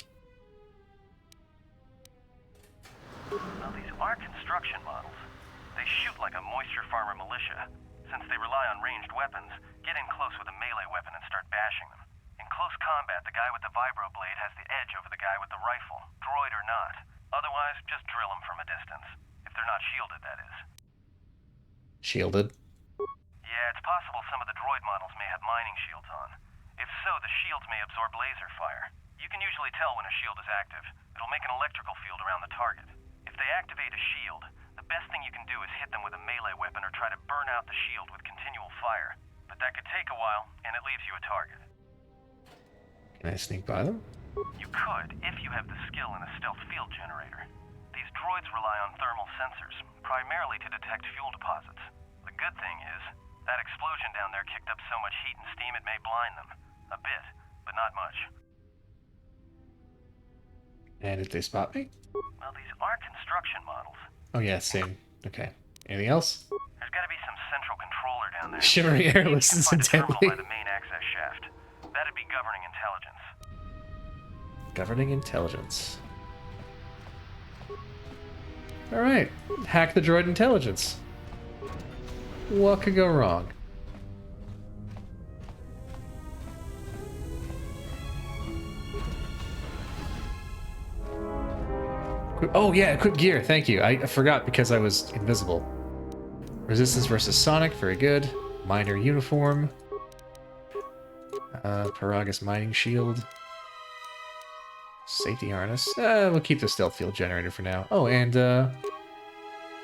Now, these are construction models. They shoot like a moisture farmer militia. Since they rely on ranged weapons, get in close with a melee weapon and start bashing them. In close combat, the guy with the vibro blade has the edge over the guy with the rifle, droid or not. Otherwise, just drill them from a distance. If they're not shielded, that is. Shielded? Yeah, it's possible some of the droid models may have mining shields on. If so, the shields may absorb laser fire. You can usually tell when a shield is active. It'll make an electrical field around the target. If they activate a shield, the best thing you can do is hit them with a melee weapon or try to burn out the shield with continual fire. But that could take a while, and it leaves you a target. Can I sneak by them? You could, if you have the skill in a stealth field generator. These droids rely on thermal sensors, primarily to detect fuel deposits. The good thing is, that explosion down there kicked up so much heat and steam it may blind them. A bit, but not much. And did they spot me? Well, these are construction models. Oh yeah, same. Okay. Anything else? There's gotta be some central controller down there. Shimmering airless You can find a terminal incidentally. by the main access shaft. That'd be governing intelligence. Governing intelligence. Alright. Hack the droid intelligence. What could go wrong? Oh yeah, equip gear, thank you. I forgot because I was invisible. Resistance versus Sonic, very good. Miner uniform. Paragus mining shield. Safety harness. We'll keep the stealth field generator for now. Oh, and oh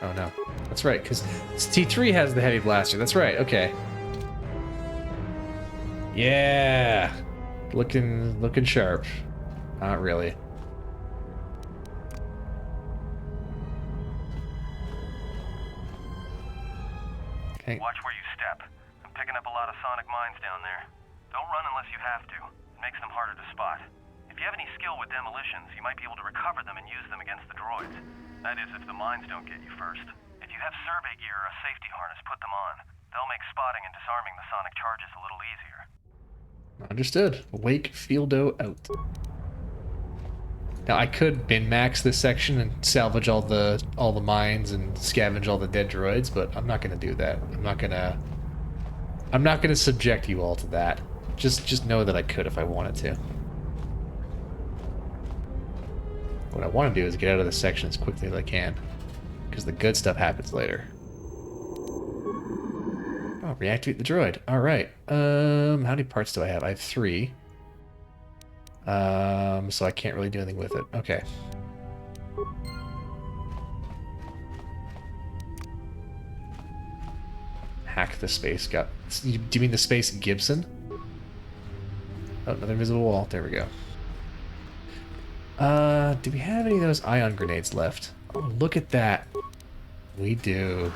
no. That's right, because T3 has the heavy blaster. That's right, okay. Yeah! Looking sharp. Not really. Okay. Watch where you step. I'm picking up a lot of sonic mines down there. Don't run unless you have to. It makes them harder to spot. If you have any skill with demolitions, you might be able to recover them and use them against the droids. That is, if the mines don't get you first. If you have survey gear or a safety harness, put them on. They'll make spotting and disarming the sonic charges a little easier. Understood. Wake Fieldo out. Now I could min-max this section and salvage all the mines and scavenge all the dead droids, but I'm not gonna do that. I'm not gonna subject you all to that. Just know that I could if I wanted to. What I want to do is get out of this section as quickly as I can, because the good stuff happens later. Oh, reactivate the droid. All right. How many parts do I have? I have 3. So I can't really do anything with it. Okay. Hack the space gun. Do you mean the space Gibson? Oh, another invisible wall. There we go. Do we have any of those ion grenades left? Oh, look at that. We do.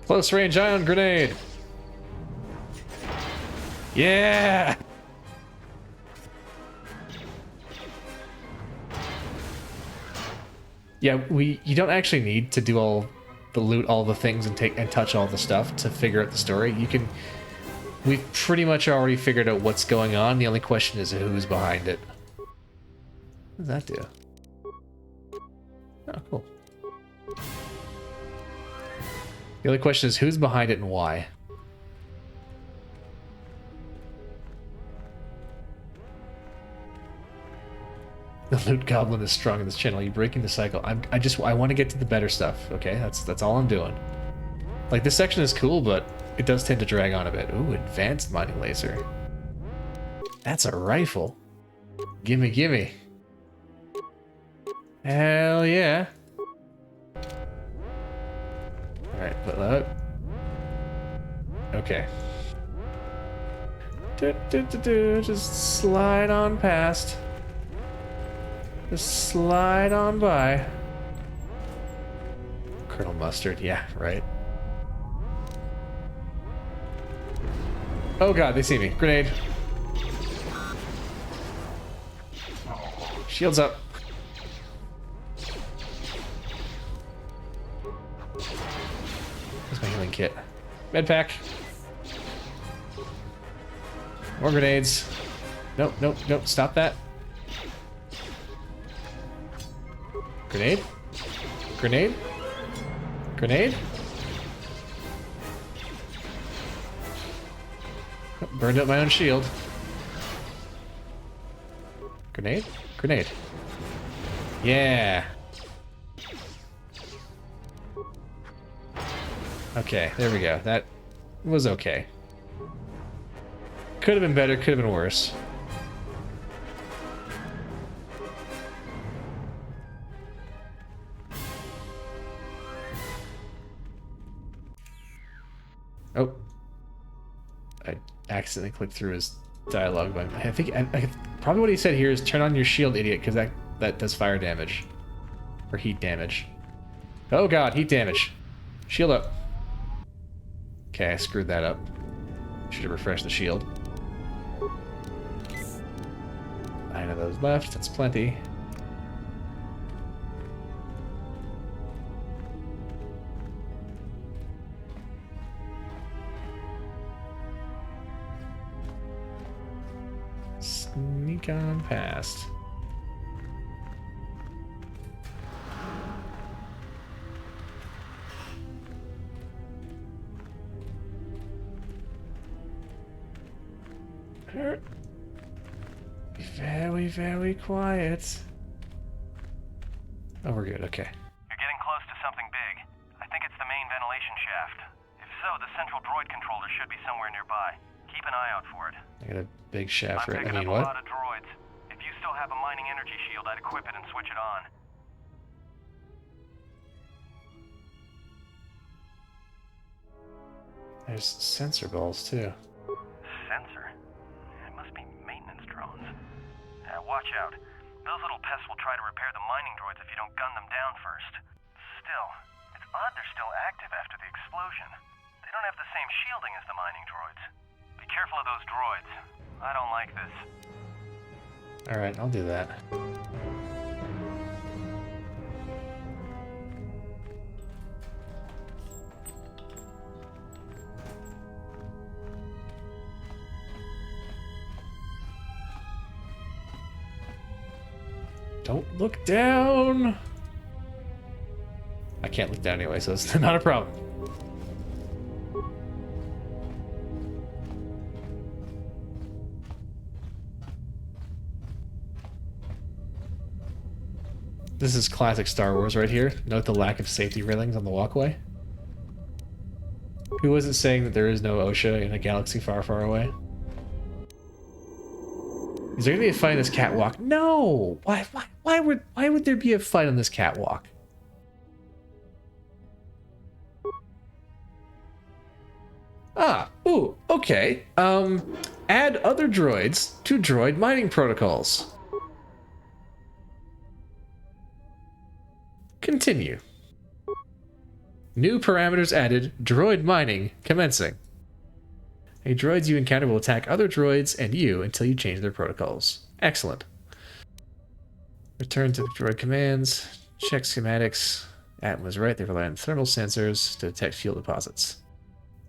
Close range ion grenade. Yeah. Yeah, you don't actually need to do all the loot, all the things, and touch all the stuff to figure out the story. We've pretty much already figured out what's going on. The only question is who's behind it. What does that do? Oh, cool. The only question is who's behind it and why. The loot goblin is strong in this channel. You're breaking the cycle. I want to get to the better stuff. Okay, that's all I'm doing. Like, this section is cool, but it does tend to drag on a bit. Ooh, advanced mining laser. That's a rifle. Gimme, gimme. Hell yeah. Alright, put that. Okay. Just slide on past. Just slide on by. Colonel Mustard, yeah, right. Oh god, they see me. Grenade. Shields up. Where's my healing kit? Med pack. More grenades. Nope, nope, nope. Stop that. Grenade? Grenade? Grenade? Oh, burned up my own shield. Grenade? Grenade. Yeah. Okay, there we go. That was okay. Could have been better, could have been worse. Oh. I accidentally clicked through his dialogue, but I think probably what he said here is turn on your shield, idiot, because that does fire damage. Or heat damage. Oh god, heat damage. Shield up. Okay, I screwed that up. Should have refreshed the shield. 9 of those left, that's plenty. Sneak on past. Be very, very quiet. Oh, we're good, okay. You're getting close to something big. I think it's the main ventilation shaft. If so, the central droid controller should be somewhere nearby. Keep an eye out for it. I got a big shaft, right? I'm picking up what? a lot of droids. If you still have a mining energy shield, I'd equip it and switch it on. There's sensor balls, too. Sensor? It must be maintenance drones. Watch out. Those little pests will try to repair the mining droids if you don't gun them down first. Still, it's odd they're still active after the explosion. They don't have the same shielding as the mining droids. Be careful of those droids. I don't like this. Alright, I'll do that. Don't look down! I can't look down anyway, so it's not a problem. This is classic Star Wars right here. Note the lack of safety railings on the walkway. Who was it saying that there is no OSHA in a galaxy far, far away? Is there gonna be a fight on this catwalk? No! Why would there be a fight on this catwalk? Ah, ooh, okay. Add other droids to droid mining protocols. Continue. New parameters added, droid mining commencing. Any droids you encounter will attack other droids and you until you change their protocols. Excellent. Return to the droid commands. Check schematics. Atom was right. They rely on thermal sensors to detect fuel deposits.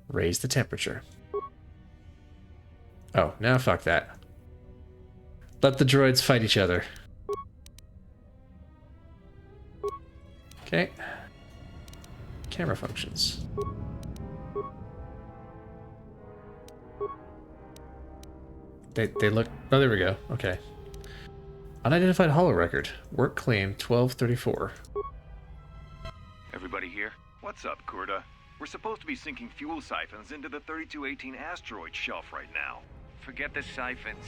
Raise the temperature. Oh, now fuck that. Let the droids fight each other. Okay. Camera functions. They look... Oh, there we go. Okay. Unidentified holo record. Work claim 1234. Everybody here? What's up, Kurta? We're supposed to be sinking fuel siphons into the 3218 asteroid shelf right now. Forget the siphons.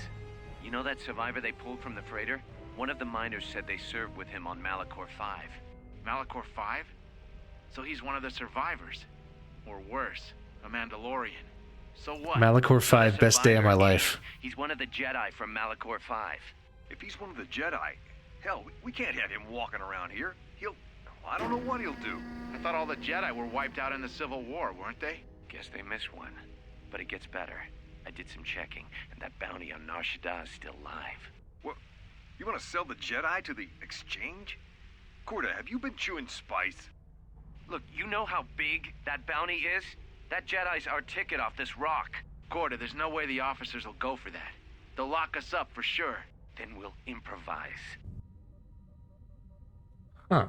You know that survivor they pulled from the freighter? One of the miners said they served with him on Malachor 5. Malachor 5? So he's one of the survivors. Or worse, a Mandalorian. So what? Malachor 5, best day of my life. He's one of the Jedi from Malachor 5. If he's one of the Jedi, hell, we can't have him walking around here. I don't know what he'll do. I thought all the Jedi were wiped out in the Civil War, weren't they? Guess they missed one. But it gets better. I did some checking, and that bounty on Nar Shaddaa is still live. What? You want to sell the Jedi to the Exchange? Kurta, have you been chewing spice? Look, you know how big that bounty is? That Jedi's our ticket off this rock. Gorda, there's no way the officers will go for that. They'll lock us up for sure. Then we'll improvise. Huh.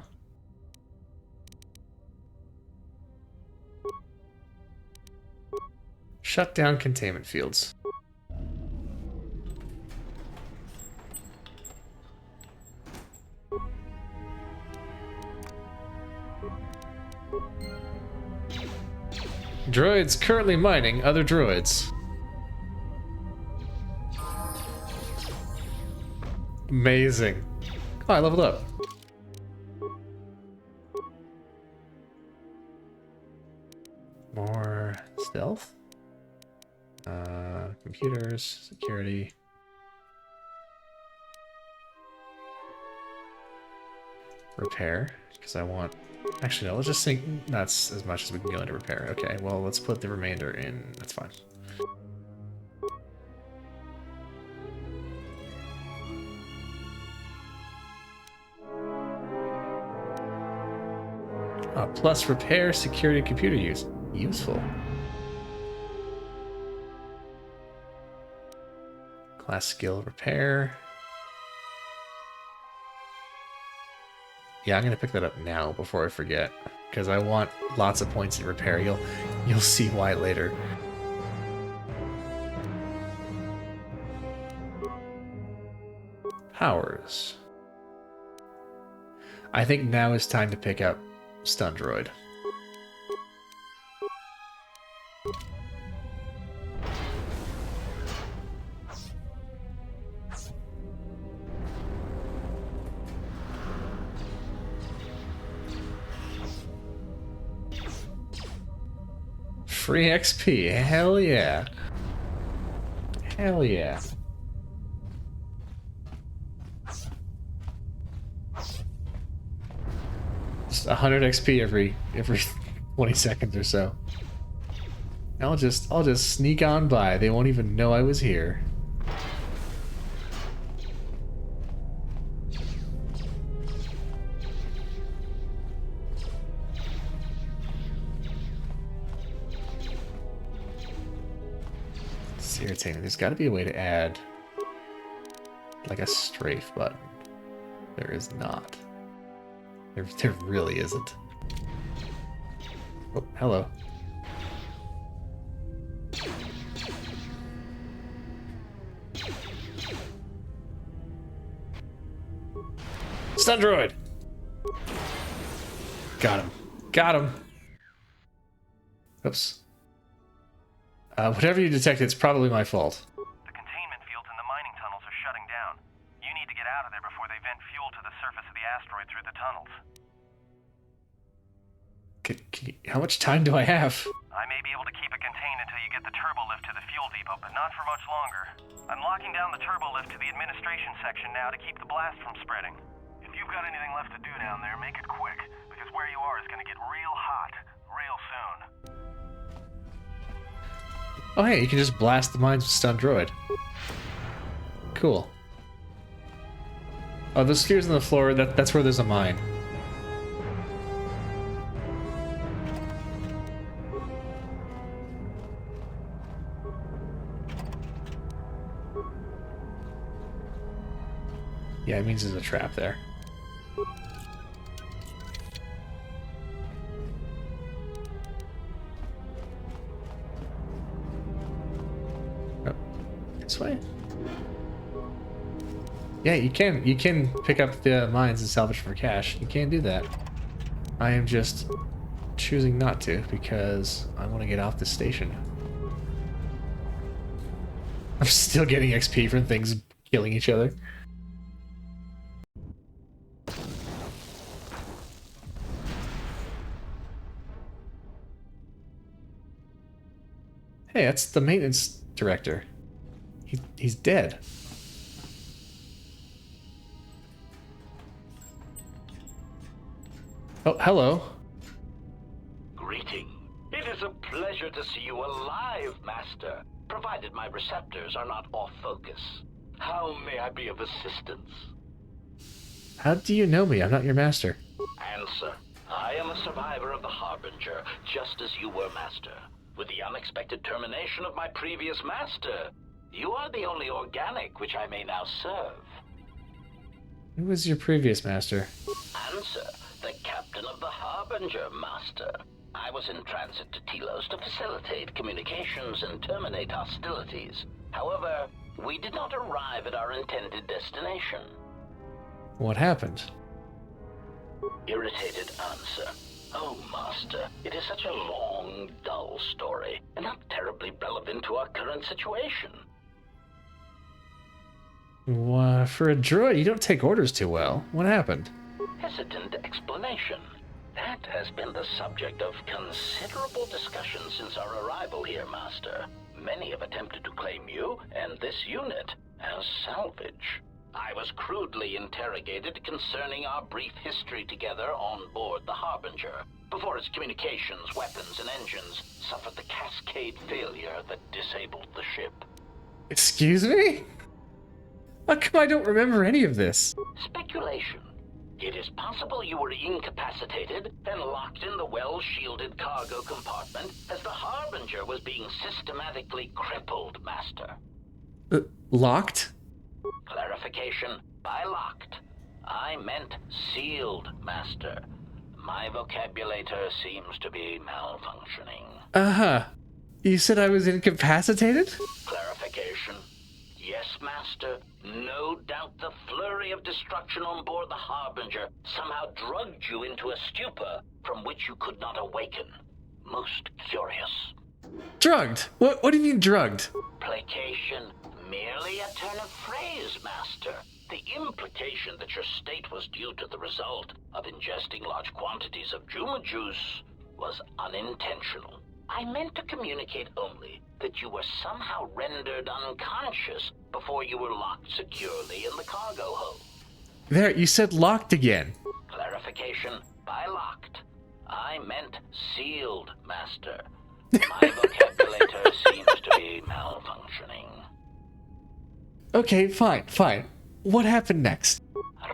Shut down containment fields. Droids currently mining other droids. Amazing. Oh, I leveled up. More stealth. Computers, security. Repair, because I want... Actually, no, let's just think that's as much as we can go into repair. Okay, well, let's put the remainder in. That's fine. Plus repair, security, computer use. Useful. Class skill repair. Yeah, I'm gonna pick that up now before I forget, because I want lots of points in repair. You'll see why later. Powers. I think now is time to pick up Stun Droid. Free XP, hell yeah. Hell yeah. Just 100 XP every 20 seconds or so. I'll just sneak on by. They won't even know I was here. It's irritating. There's got to be a way to add like a strafe button. There is not. There really isn't. Oh, hello. Stun droid! Got him. Got him! Oops. Whatever you detected, it's probably my fault. The containment fields in the mining tunnels are shutting down. You need to get out of there before they vent fuel to the surface of the asteroid through the tunnels. How much time do I have? I may be able to keep it contained until you get the turbo lift to the fuel depot, but not for much longer. I'm locking down the turbo lift to the administration section now to keep the blast from spreading. If you've got anything left to do down there, make it quick, because where you are is going to get real hot real soon. Oh hey, you can just blast the mines with Stun Droid. Cool. Oh, those spheres on the floor, that's where there's a mine. Yeah, it means there's a trap there. Oh, this way? Yeah, you can pick up the mines and salvage for cash. You can do that. I am just choosing not to because I want to get off the station. I'm still getting XP from things killing each other. Hey, that's the maintenance director. He's dead. Oh, hello. Greeting. It is a pleasure to see you alive, Master, provided my receptors are not off focus. How may I be of assistance? How do you know me? I'm not your master. Answer. I am a survivor of the Harbinger, just as you were, Master. With the unexpected termination of my previous master, you are the only organic which I may now serve. Who was your previous master? Answer. The captain of the Harbinger, Master. I was in transit to Telos to facilitate communications and terminate hostilities. However, we did not arrive at our intended destination. What happened? Irritated answer. Oh, Master, it is such a long, dull story, and not terribly relevant to our current situation. For a droid, you don't take orders too well. What happened? Hesitant explanation. That has been the subject of considerable discussion since our arrival here, Master. Many have attempted to claim you and this unit as salvage. I was crudely interrogated concerning our brief history together on board the Harbinger, before its communications, weapons, and engines suffered the cascade failure that disabled the ship. Excuse me? How come I don't remember any of this? Speculation. It is possible you were incapacitated and locked in the well-shielded cargo compartment as the Harbinger was being systematically crippled, Master. Locked? Clarification. By locked, I meant sealed, Master. My vocabulator seems to be malfunctioning. Uh-huh. You said I was incapacitated? Clarification. Yes, Master. No doubt the flurry of destruction on board the Harbinger somehow drugged you into a stupor from which you could not awaken. Most curious. Drugged? What do you mean drugged? Placation. Merely a turn of phrase, Master. The implication that your state was due to the result of ingesting large quantities of Juma juice was unintentional. I meant to communicate only that you were somehow rendered unconscious before you were locked securely in the cargo hold. There, you said locked again. Clarification. By locked, I meant sealed, Master. My vocabulator seems to be malfunctioning. Okay, fine. What happened next?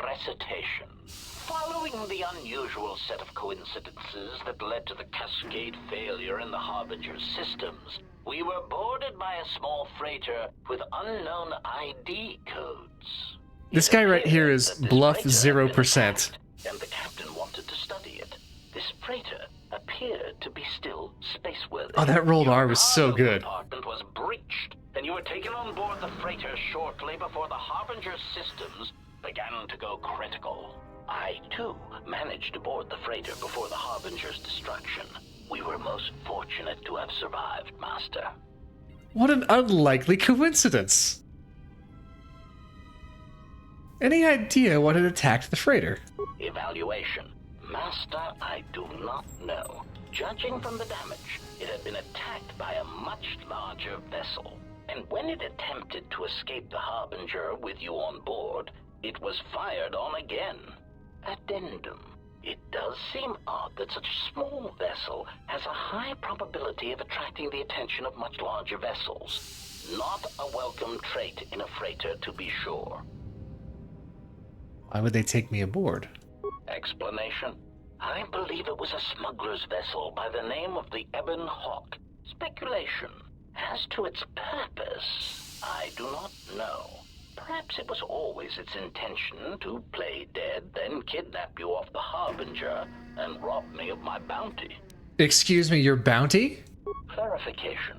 Recitation. Following the unusual set of coincidences that led to the cascade failure in the Harbinger's systems, we were boarded by a small freighter with unknown ID codes. This guy right here is bluff 0%. And the captain wanted to study it. This freighter appeared to be still spaceworthy. Oh, that rolled R was so good. The compartment was breached, and you were taken on board the freighter shortly before the Harbinger's systems began to go critical. I, too, managed to board the freighter before the Harbinger's destruction. We were most fortunate to have survived, Master. What an unlikely coincidence. Any idea what had attacked the freighter? Evaluation. Master, I do not know. Judging from the damage, it had been attacked by a much larger vessel. And when it attempted to escape the Harbinger with you on board, it was fired on again. Addendum. It does seem odd that such a small vessel has a high probability of attracting the attention of much larger vessels. Not a welcome trait in a freighter, to be sure. Why would they take me aboard? Explanation. I believe it was a smuggler's vessel by the name of the Ebon Hawk. Speculation. As to its purpose, I do not know. Perhaps it was always its intention to play dead, then kidnap you off the Harbinger and rob me of my bounty. Excuse me, your bounty? Clarification.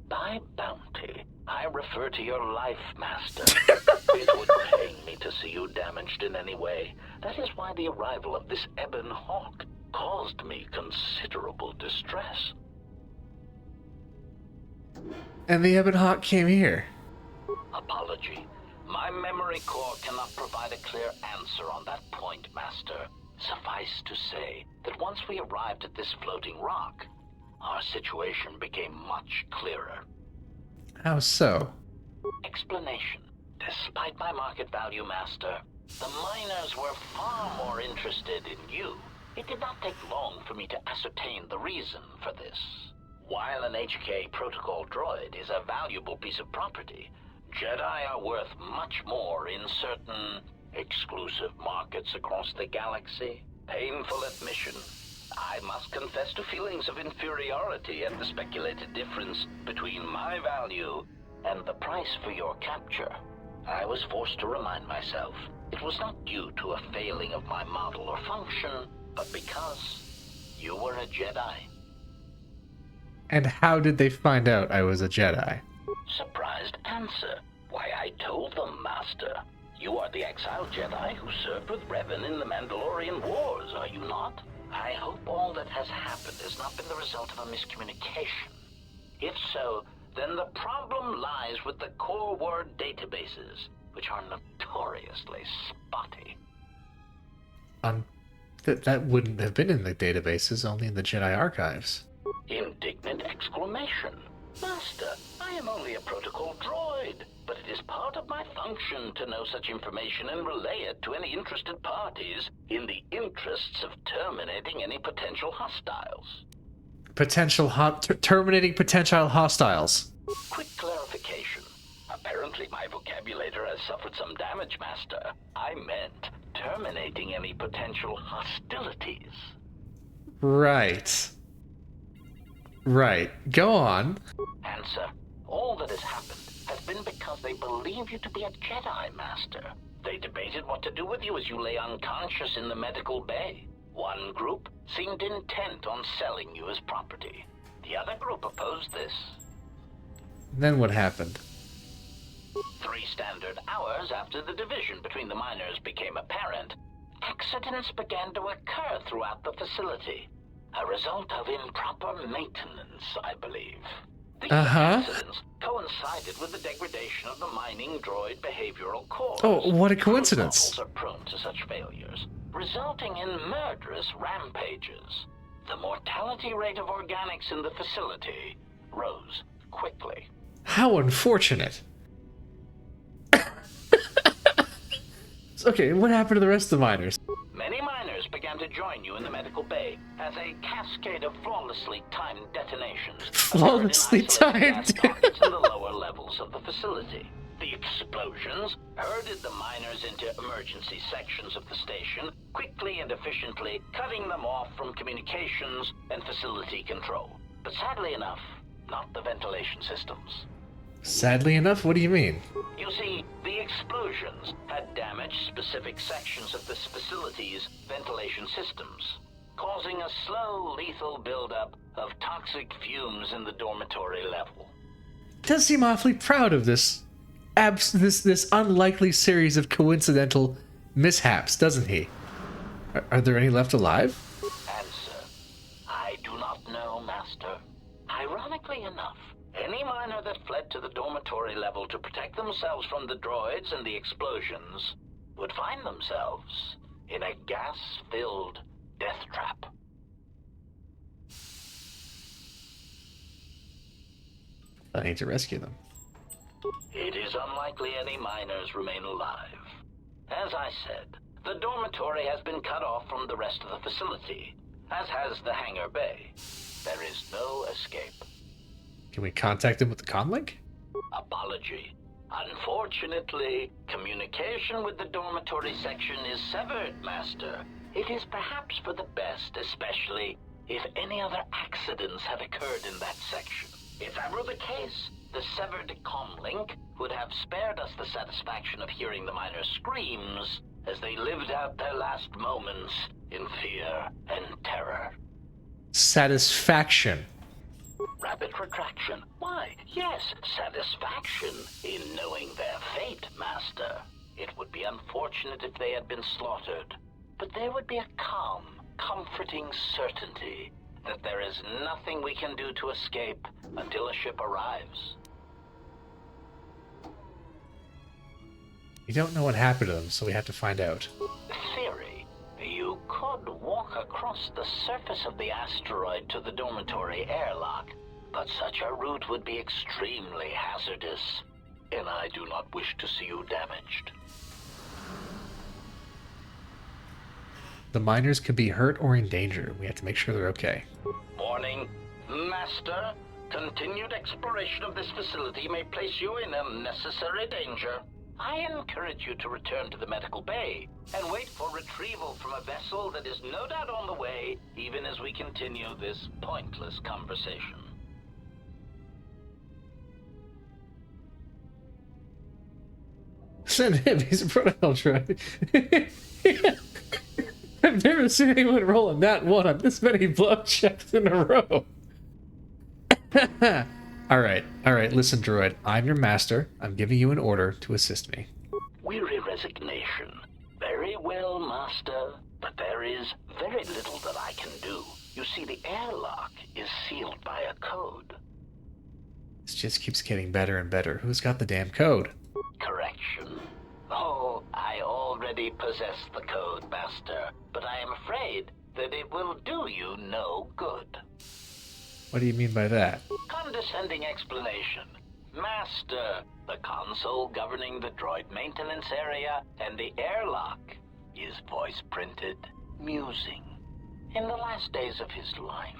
By bounty, I refer to your life, Master. It would pain me to see you damaged in any way. That is why the arrival of this Ebon Hawk caused me considerable distress. And the Ebon Hawk came here. Apology. My memory core cannot provide a clear answer on that point, Master. Suffice to say that once we arrived at this floating rock, our situation became much clearer. How so? Explanation. Despite my market value, Master, the miners were far more interested in you. It did not take long for me to ascertain the reason for this. While an HK protocol droid is a valuable piece of property, Jedi are worth much more in certain exclusive markets across the galaxy. Painful admission. I must confess to feelings of inferiority at the speculated difference between my value and the price for your capture. I was forced to remind myself it was not due to a failing of my model or function, but because you were a Jedi. And how did they find out I was a Jedi? Surprised answer. Why, I told them, Master. You are the exiled Jedi who served with Revan in the Mandalorian Wars, are you not? I hope all that has happened has not been the result of a miscommunication. If so, then the problem lies with the core word databases, which are notoriously spotty. That wouldn't have been in the databases, only in the Jedi archives. Indignant exclamation. Master, I am only a protocol droid, but it is part of my function to know such information and relay it to any interested parties in the interests of terminating any potential hostiles. Terminating potential hostiles. Quick clarification. Apparently my vocabulator has suffered some damage, Master. I meant terminating any potential hostilities. Right. Go on. Answer. All that has happened has been because they believe you to be a Jedi, Master. They debated what to do with you as you lay unconscious in the medical bay. One group seemed intent on selling you as property. The other group opposed this. Then what happened? 3 standard hours after the division between the miners became apparent, accidents began to occur throughout the facility. A result of improper maintenance, I believe. These accidents coincided with the degradation of the mining droid behavioral core. Oh, what a coincidence. Models are prone to such failures, resulting in murderous rampages. The mortality rate of organics in the facility rose quickly. How unfortunate. Okay, what happened to the rest of the miners? Many miners began to join you in the medical bay as a cascade of flawlessly timed detonations Flawlessly timed? pockets in the lower levels of the facility. The explosions herded the miners into emergency sections of the station, quickly and efficiently cutting them off from communications and facility control. But sadly enough, not the ventilation systems. Sadly enough, what do you mean? You see, the explosions had damaged specific sections of this facility's ventilation systems, causing a slow, lethal buildup of toxic fumes in the dormitory level. Does seem awfully proud of this unlikely series of coincidental mishaps, doesn't he? Are there any left alive? Answer. I do not know, Master. Ironically enough, any miner that fled to the dormitory level to protect themselves from the droids and the explosions would find themselves in a gas-filled death trap. I need to rescue them. It is unlikely any miners remain alive. As I said, the dormitory has been cut off from the rest of the facility, as has the hangar bay. There is no escape. Can we contact him with the comlink? Apology. Unfortunately, communication with the dormitory section is severed, Master. It is perhaps for the best, especially if any other accidents have occurred in that section. If that were the case, the severed comlink would have spared us the satisfaction of hearing the miners' screams as they lived out their last moments in fear and terror. Satisfaction. Rapid retraction. Why, yes, satisfaction in knowing their fate, Master. It would be unfortunate if they had been slaughtered, but there would be a calm, comforting certainty that there is nothing we can do to escape until a ship arrives. We don't know what happened to them, so we have to find out. Theory. You could walk across the surface of the asteroid to the dormitory airlock, but such a route would be extremely hazardous, and I do not wish to see you damaged. The miners could be hurt or in danger. We have to make sure they're okay. Warning. Master, continued exploration of this facility may place you in unnecessary danger. I encourage you to return to the medical bay and wait for retrieval from a vessel that is no doubt on the way, even as we continue this pointless conversation. Send him. He's a protocol droid. I've never seen anyone roll a nat 1 on this many blood checks in a row. Alright, listen, droid. I'm your master. I'm giving you an order to assist me. Weary resignation. Very well, Master, but there is very little that I can do. You see, the airlock is sealed by a code. This just keeps getting better and better. Who's got the damn code? Correction. Oh, I already possess the code, Master, but I am afraid that it will do you no good. What do you mean by that? Condescending explanation. Master, the console governing the droid maintenance area and the airlock is voice-printed musing. In the last days of his life,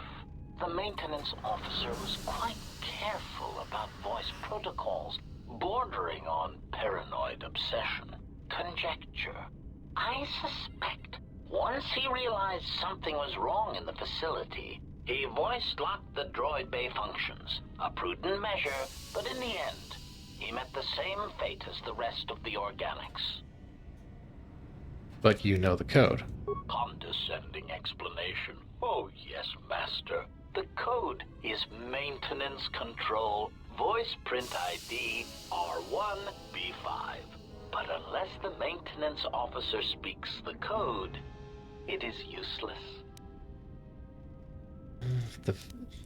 the maintenance officer was quite careful about voice protocols, bordering on paranoid obsession. Conjecture. I suspect once he realized something was wrong in the facility, he voice-locked the droid bay functions. A prudent measure, but in the end, he met the same fate as the rest of the organics. But you know the code. Condescending explanation. Oh yes, Master. The code is Maintenance Control Voice Print ID R1B5. But unless the maintenance officer speaks the code, it is useless.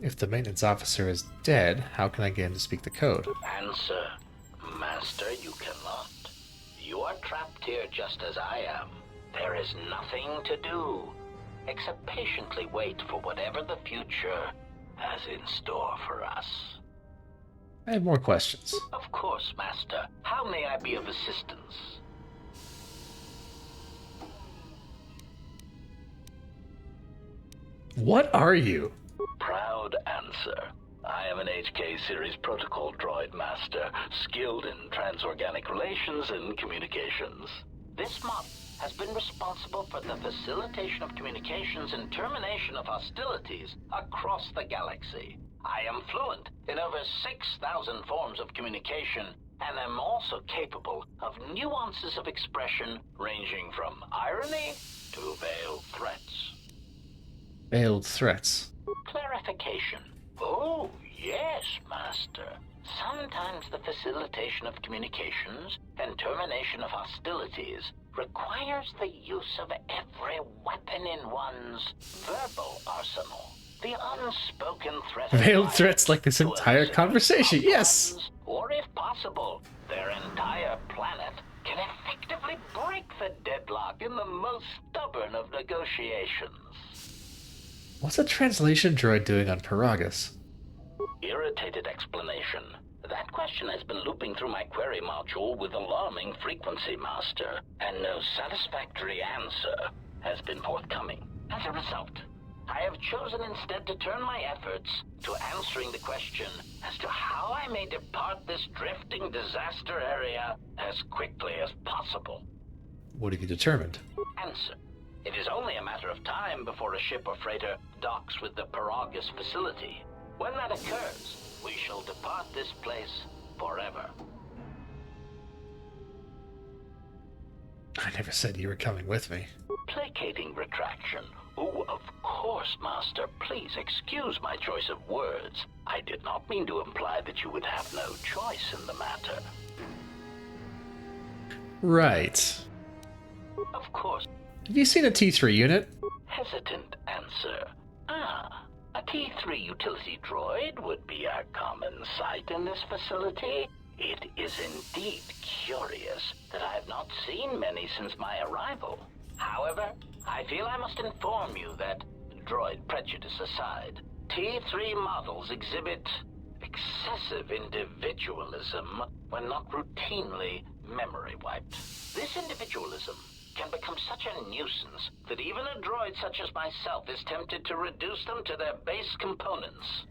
If the maintenance officer is dead, how can I get him to speak the code? Answer. Master, you cannot. You are trapped here just as I am. There is nothing to do, except patiently wait for whatever the future has in store for us. I have more questions. Of course, Master. How may I be of assistance? What are you? Proud answer. I am an HK Series Protocol Droid Master, skilled in transorganic relations and communications. This mod has been responsible for the facilitation of communications and termination of hostilities across the galaxy. I am fluent in over 6,000 forms of communication, and am also capable of nuances of expression ranging from irony to veiled threats. Veiled threats. Clarification. Oh, yes, Master. Sometimes the facilitation of communications and termination of hostilities requires the use of every weapon in one's verbal arsenal. The unspoken threat. Veiled threats like this entire conversation, yes! Or if possible, their entire planet can effectively break the deadlock in the most stubborn of negotiations. What's a translation droid doing on Paragus? Irritated explanation. That question has been looping through my query module with alarming frequency, Master, and no satisfactory answer has been forthcoming. As a result, I have chosen instead to turn my efforts to answering the question as to how I may depart this drifting disaster area as quickly as possible. What have you determined? Answer. It is only a matter of time before a ship or freighter docks with the Paragus facility. When that occurs, we shall depart this place forever. I never said you were coming with me. Placating retraction. Oh, of course, Master. Please excuse my choice of words. I did not mean to imply that you would have no choice in the matter. Right. Of course. Have you seen a T3 unit? Hesitant answer. A T3 utility droid would be a common sight in this facility. It is indeed curious that I have not seen many since my arrival. However, I feel I must inform you that, droid prejudice aside, T3 models exhibit excessive individualism when not routinely memory wiped. This individualism can become such a nuisance that even a droid such as myself is tempted to reduce them to their base components,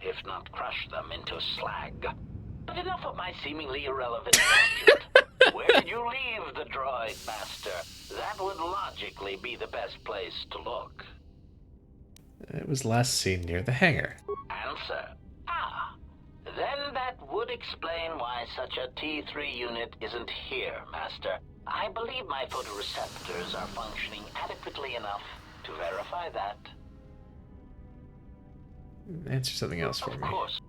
if not crush them into slag. But enough of my seemingly irrelevant tangent. Where did you leave the droid, Master? That would logically be the best place to look. It was last seen near the hangar. Answer. Then that would explain why such a T3 unit isn't here, Master. I believe my photoreceptors are functioning adequately enough to verify that. Answer something else for me. Of course.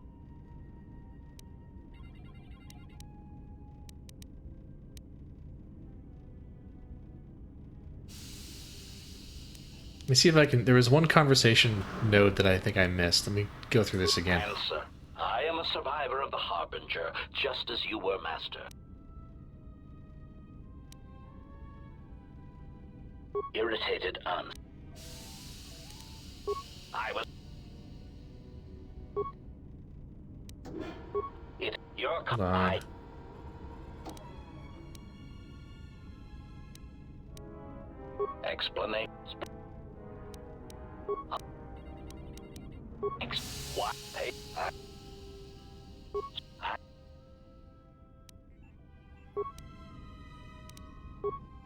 Let me see if I can... There was one conversation node that I think I missed. Let me go through this again. Answer. I am a survivor of the Harbinger, just as you were, Master. Irritated I was... Your... Hold on. Explanation. What?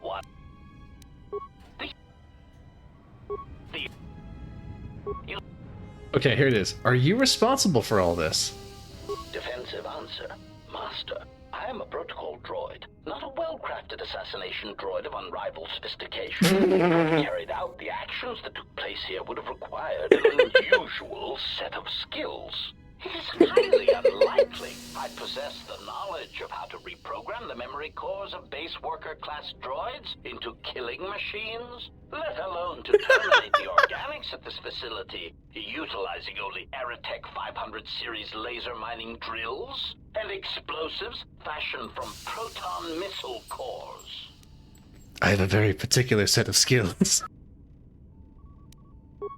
What? Okay, here it is. Are you responsible for all this? Defensive answer. Master, I am a protocol droid, not a well-crafted assassination droid of unrivaled sophistication. If I carried out the actions that took place here would have required an unusual set of skills. It is highly unlikely I possess the knowledge of how to reprogram the memory cores of base worker-class droids into killing machines, let alone to terminate the organics at this facility, utilizing only Aerotech 500 series laser mining drills and explosives fashioned from proton missile cores. I have a very particular set of skills.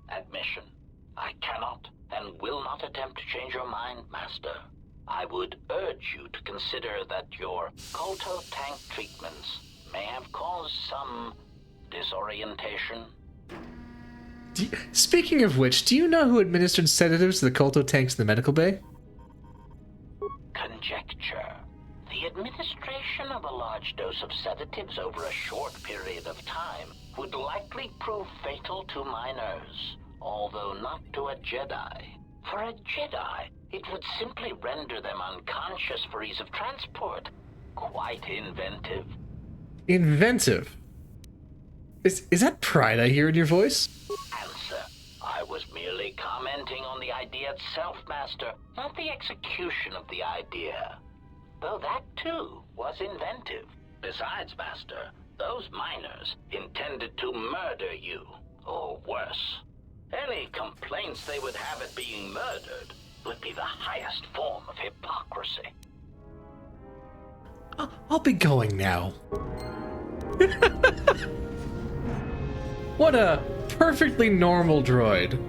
Admission. I cannot and will not attempt to change your mind, Master. I would urge you to consider that your Kolto tank treatments may have caused some disorientation. Speaking of which, do you know who administered sedatives to the Kolto tanks in the medical bay? Conjecture. The administration of a large dose of sedatives over a short period of time would likely prove fatal to minors, although not to a Jedi. For a Jedi, it would simply render them unconscious for ease of transport. Quite inventive. Inventive? Is that pride I hear in your voice? Answer. I was merely commenting on the idea itself, Master, not the execution of the idea. Though that, too, was inventive. Besides, Master, those miners intended to murder you, or worse. Any complaints they would have at being murdered would be the highest form of hypocrisy. I'll be going now. What a perfectly normal droid.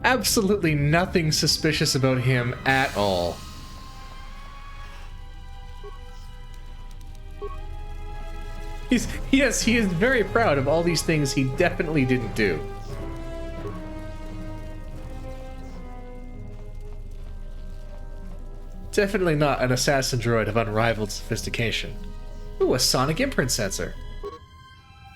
Absolutely nothing suspicious about him at all. Yes, he is very proud of all these things he definitely didn't do. Definitely not an assassin droid of unrivaled sophistication. Ooh, a sonic imprint sensor.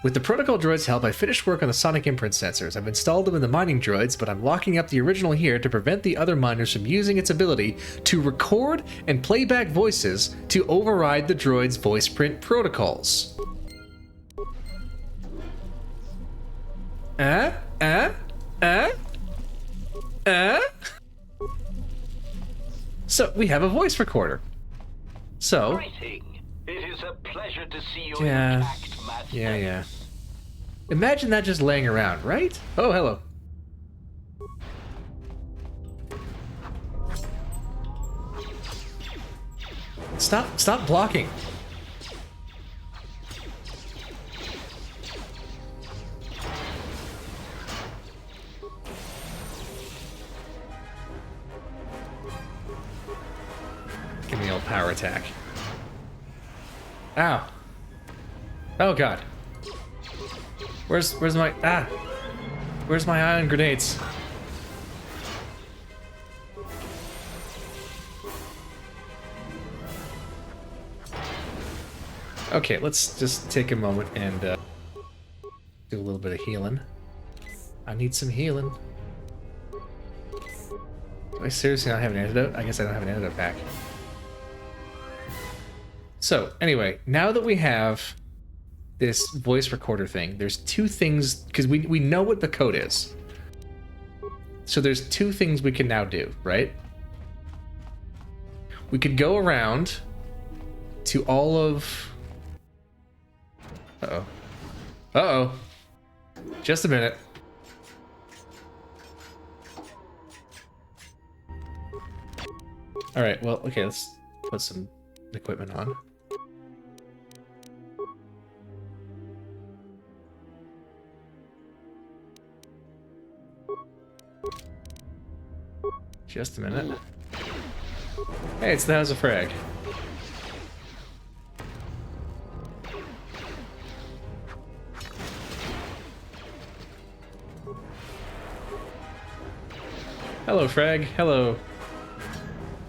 With the protocol droid's help, I finished work on the sonic imprint sensors. I've installed them in the mining droids, but I'm locking up the original here to prevent the other miners from using its ability to record and play back voices to override the droid's voice print protocols. So we have a voice recorder. So Greeting. It is a pleasure to see you yeah, intact, Master. yeah. Imagine that just laying around, right? Oh, hello. Stop blocking. Give me the old power attack. Ow. Oh god. Where's my Where's my ion grenades? Okay, let's just take a moment and do a little bit of healing. I need some healing. Do I seriously not have an antidote? I guess I don't have an antidote pack. So, anyway, now that we have this voice recorder thing, there's two things, because we know what the code is. So there's two things we can now do, right? We could go around to all of... Uh-oh. Uh-oh. Just a minute. Alright, well, okay, let's put some equipment on. Just a minute. Hey, it's the House of Frag. Hello, Frag. Hello,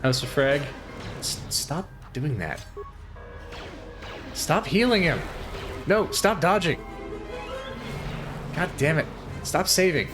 House of Frag. Stop doing that. Stop healing him. No, stop dodging. God damn it. Stop saving.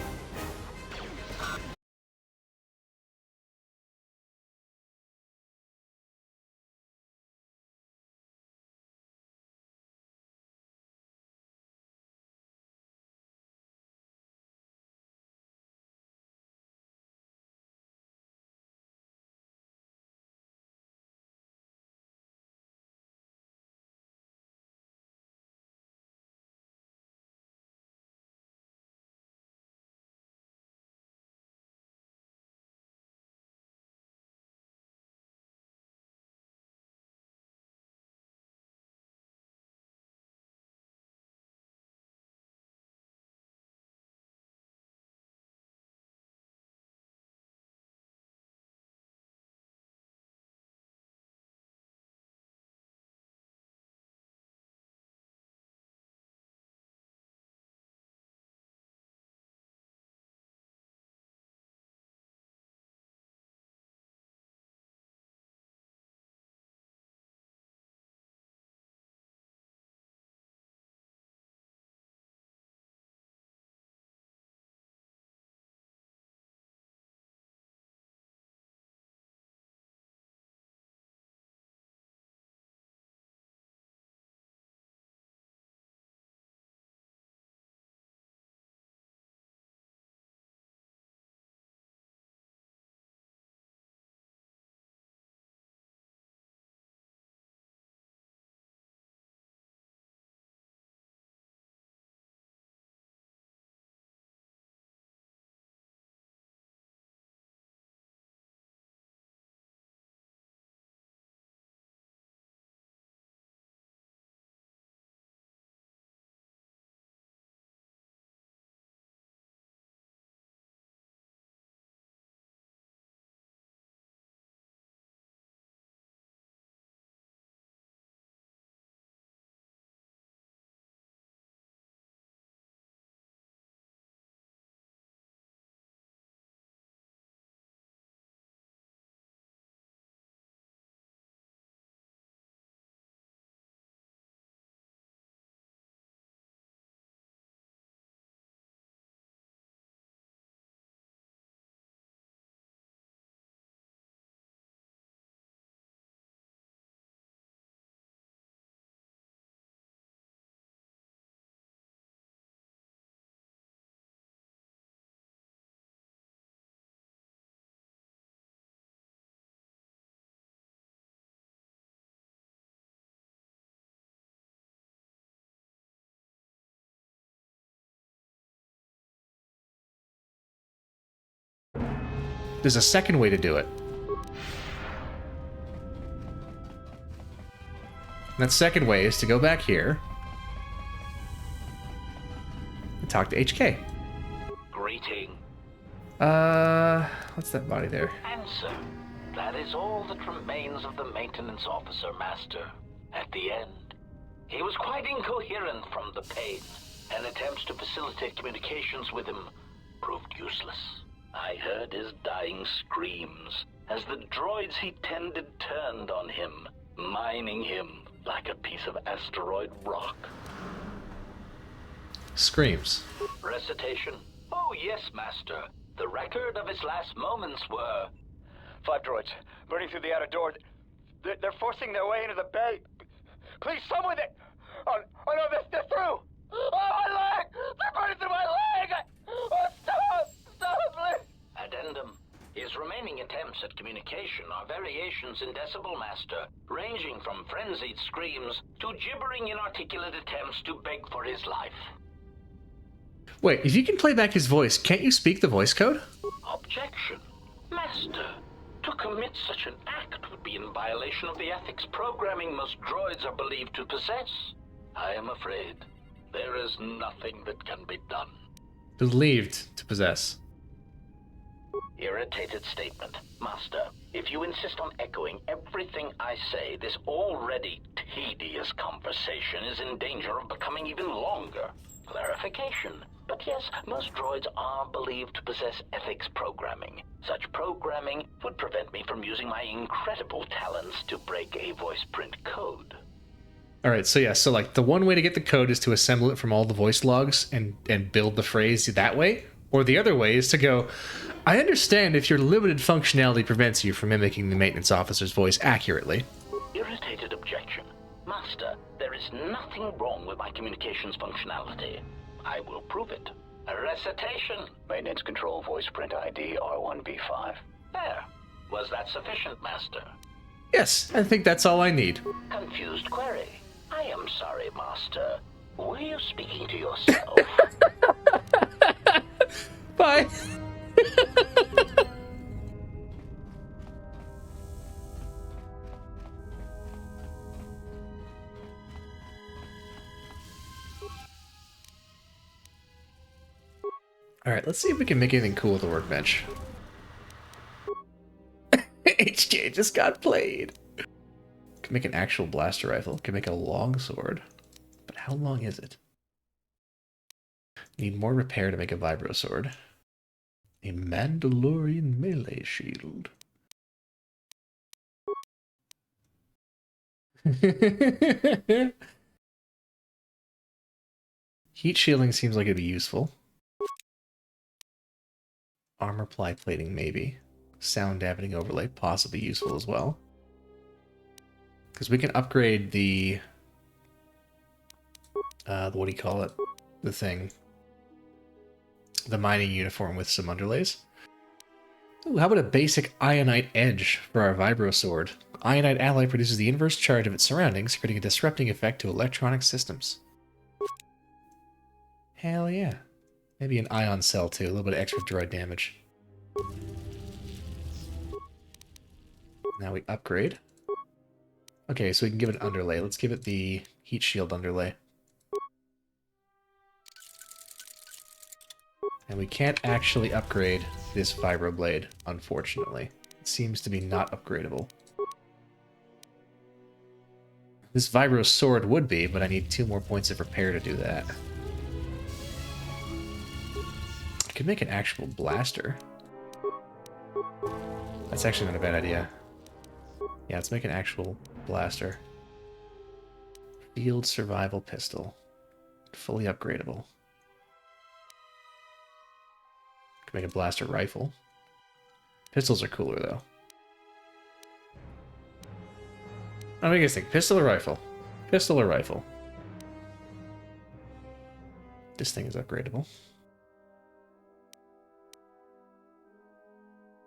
There's a second way to do it. And that second way is to go back here and talk to HK. Greeting. What's that body there? Answer. That is all that remains of the maintenance officer, Master. At the end, he was quite incoherent from the pain, and attempts to facilitate communications with him proved useless. I heard his dying screams as the droids he tended turned on him, mining him like a piece of asteroid rock. Screams. Recitation? Oh yes, Master. The record of his last moments were... 5 droids, burning through the outer door. They're forcing their way into the bay. Please, someone that... Oh no, they're through! Oh, my leg! They're burning through my leg! Oh, stop, please! Addendum. His remaining attempts at communication are variations in Decibel Master, ranging from frenzied screams to gibbering inarticulate attempts to beg for his life. Wait, if you can play back his voice, can't you speak the voice code? Objection. Master, to commit such an act would be in violation of the ethics programming most droids are believed to possess. I am afraid there is nothing that can be done. Believed to possess. Irritated statement. Master, if you insist on echoing everything I say, this already tedious conversation is in danger of becoming even longer. Clarification. But yes, most droids are believed to possess ethics programming. Such programming would prevent me from using my incredible talents to break a voice print code. Alright, so yeah, so like the one way to get the code is to assemble it from all the voice logs and build the phrase that way. Or the other way is to go, I understand if your limited functionality prevents you from mimicking the maintenance officer's voice accurately. Irritated objection. Master, there is nothing wrong with my communications functionality. I will prove it. A recitation. Maintenance control voice print ID R1B5. There. Was that sufficient, Master? Yes, I think that's all I need. Confused query. I am sorry, Master. Were you speaking to yourself? Bye. Alright, let's see if we can make anything cool with the workbench. HJ just got played. Can make an actual blaster rifle. Can make a long sword. But how long is it? Need more repair to make a vibro sword. A Mandalorian melee shield. Heat shielding seems like it'd be useful. Armor ply plating, maybe. Sound dampening overlay, possibly useful as well. Because we can upgrade the what do you call it? The thing. The mining uniform with some underlays. Ooh, how about a basic Ionite edge for our vibro sword? Ionite alloy produces the inverse charge of its surroundings, creating a disrupting effect to electronic systems. Hell yeah. Maybe an ion cell too, a little bit of extra droid damage. Now we upgrade. Okay, so we can give it an underlay. Let's give it the heat shield underlay. And we can't actually upgrade this vibroblade, unfortunately. It seems to be not upgradable. This vibro sword would be, but I need 2 more points of repair to do that. I could make an actual blaster. That's actually not a bad idea. Yeah, let's make an actual blaster. Field survival pistol. Fully upgradable. Could make a blaster rifle. Pistols are cooler though. What do you guys think? Pistol or rifle? Pistol or rifle? This thing is upgradable.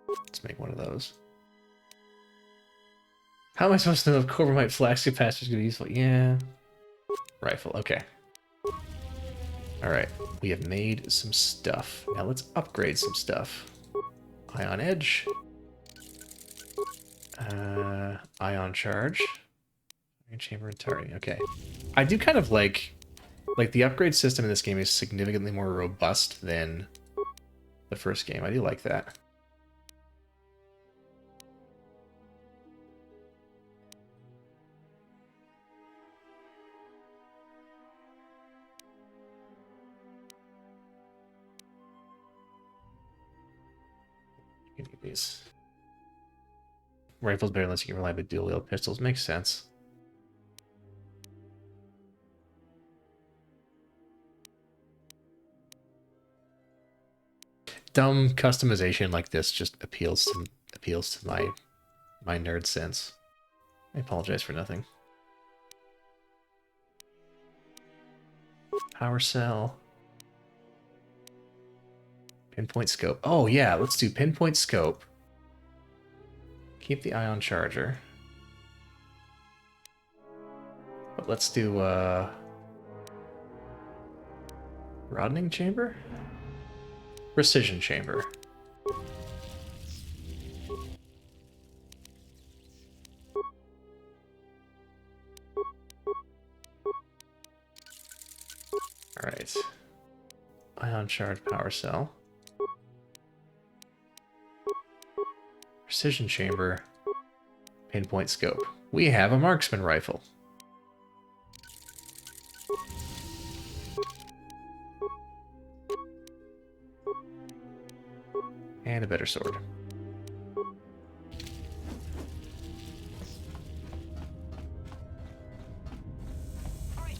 Let's make one of those. How am I supposed to know if Corbomite flash capacitor is going to be useful? Yeah. Rifle, okay. Alright, we have made some stuff. Now let's upgrade some stuff. Ion Edge. Ion Charge. Chamber and Tardy. Okay. I do kind of like the upgrade system in this game is significantly more robust than the first game. I do like that. You can get these. Rifles better unless you can rely on dual-wield pistols. Makes sense. Dumb customization like this just appeals to my nerd sense. I apologize for nothing. Power cell. Pinpoint scope. Oh yeah, let's do pinpoint scope. Keep the ion charger. But let's do broadening chamber? Precision chamber. Alright. Ion charge power cell. Precision chamber. Pinpoint scope. We have a marksman rifle. And a better sword.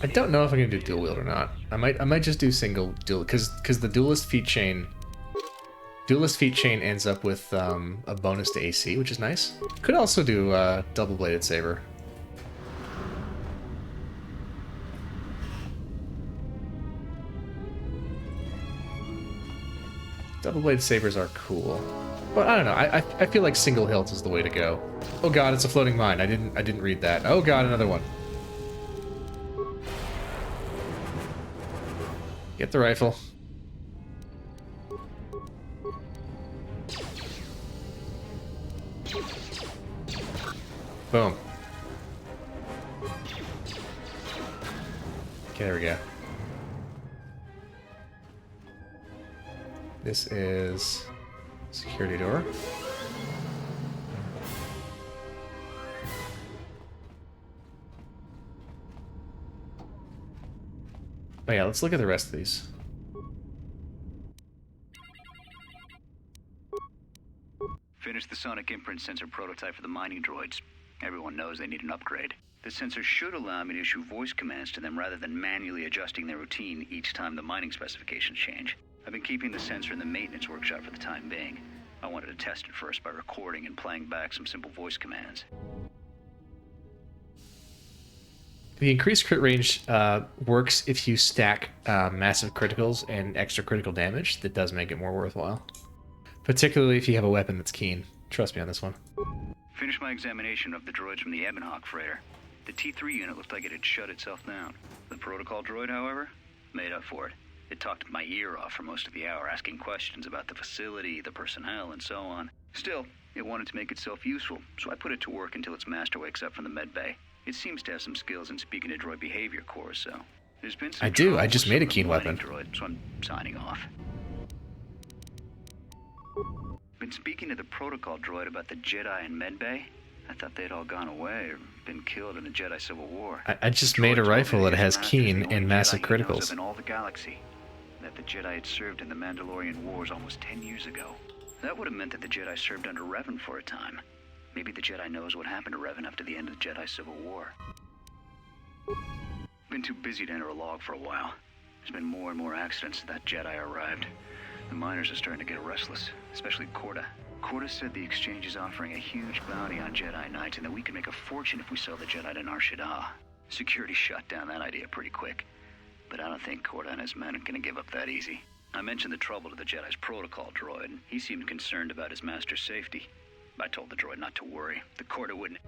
I don't know if I'm gonna do dual wield or not. I might just do single dual because the duelist feat chain ends up with a bonus to AC, which is nice. Could also do double bladed saber. Double-bladed sabers are cool, but I don't know. I feel like single hilt is the way to go. Oh god, it's a floating mine. I didn't read that. Oh god, another one. Get the rifle. Boom. Okay, there we go. This is security door. Oh yeah, let's look at the rest of these. Finished the sonic imprint sensor prototype for the mining droids. Everyone knows they need an upgrade. The sensor should allow me to issue voice commands to them rather than manually adjusting their routine each time the mining specifications change. I've been keeping the sensor in the maintenance workshop for the time being. I wanted to test it first by recording and playing back some simple voice commands. The increased crit range works if you stack massive criticals and extra critical damage. That does make it more worthwhile. Particularly if you have a weapon that's keen. Trust me on this one. Finished my examination of the droids from the Ebonhawk freighter. The T3 unit looked like it had shut itself down. The protocol droid, however, made up for it. It talked my ear off for most of the hour, asking questions about the facility, the personnel, and so on. Still, it wanted to make itself useful, so I put it to work until its master wakes up from the med bay. It seems to have some skills in speaking to droid behavior cores, so there's been some trouble I just with made a some keen of the weapon. mining droid, so I'm signing off. Been speaking to the protocol droid about the Jedi in med bay. I thought they'd all gone away or been killed in the Jedi Civil War. I just made a rifle that has keen and massive Jedi he knows criticals. of in all the galaxy. That the Jedi had served in the Mandalorian Wars almost 10 years ago. That would have meant that the Jedi served under Revan for a time. Maybe the Jedi knows what happened to Revan after the end of the Jedi Civil War. Been too busy to enter a log for a while. There's been more and more accidents since that Jedi arrived. The miners are starting to get restless, especially Corda. Corda said the exchange is offering a huge bounty on Jedi Knights and that we can make a fortune if we sell the Jedi to Nar Shaddaa. Security shut down that idea pretty quick. But I don't think Corda and his men are going to give up that easy. I mentioned the trouble to the Jedi's protocol droid, and he seemed concerned about his master's safety. I told the droid not to worry. The Corda wouldn't...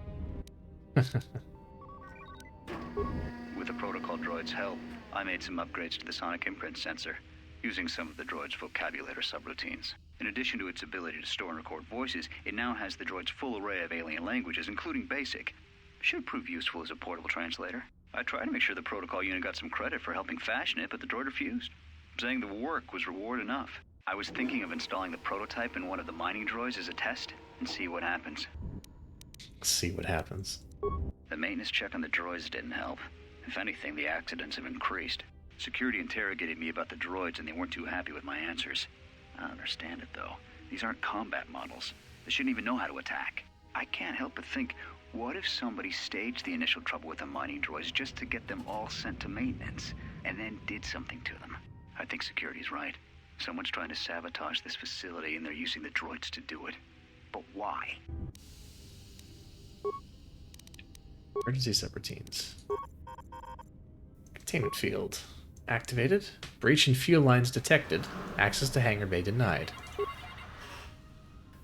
With the protocol droid's help, I made some upgrades to the sonic imprint sensor, using some of the droid's vocabulary subroutines. In addition to its ability to store and record voices, it now has the droid's full array of alien languages, including Basic. Should prove useful as a portable translator. I tried to make sure the protocol unit got some credit for helping fashion it, but the droid refused, saying the work was reward enough. I was thinking of installing the prototype in one of the mining droids as a test, and see what happens. See what happens. The maintenance check on the droids didn't help. If anything, the accidents have increased. Security interrogated me about the droids, and they weren't too happy with my answers. I don't understand it, though. These aren't combat models. They shouldn't even know how to attack. I can't help but think, what if somebody staged the initial trouble with the mining droids just to get them all sent to maintenance, and then did something to them? I think security's right. Someone's trying to sabotage this facility, and they're using the droids to do it. But why? Emergency subroutines. Containment field. Activated. Breach in fuel lines detected. Access to hangar bay denied.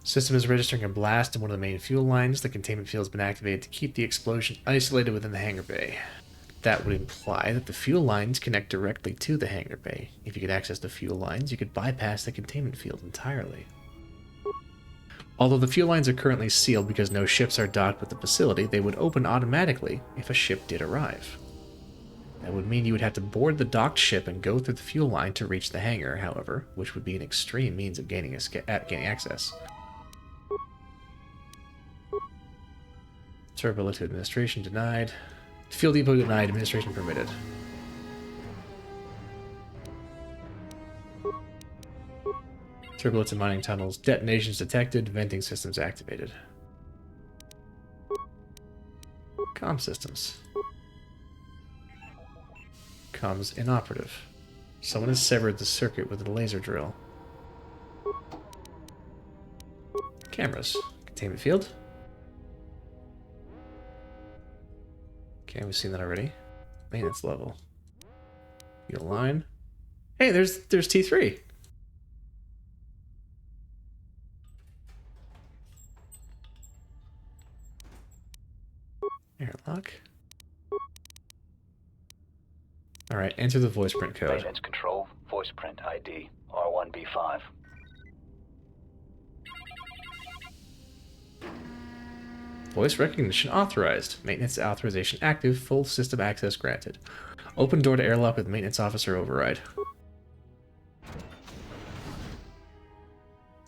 System is registering a blast in one of the main fuel lines. The containment field has been activated to keep the explosion isolated within the hangar bay. That would imply that the fuel lines connect directly to the hangar bay. If you could access the fuel lines, you could bypass the containment field entirely. Although the fuel lines are currently sealed because no ships are docked with the facility, they would open automatically if a ship did arrive. That would mean you would have to board the docked ship and go through the fuel line to reach the hangar, however, which would be an extreme means of gaining access. Turbo to administration denied. Fuel depot denied, administration permitted. Turbulence in mining tunnels. Detonations detected. Venting systems activated. Comm systems. Comms inoperative. Someone has severed the circuit with a laser drill. Cameras. Containment field. Okay, we've seen that already. Maintenance level. Fuel line. Hey, there's T3. Airlock. Alright, enter the voice print code. Maintenance control, voice print ID, R1B5. Voice recognition authorized. Maintenance authorization active. Full system access granted. Open door to airlock with maintenance officer override.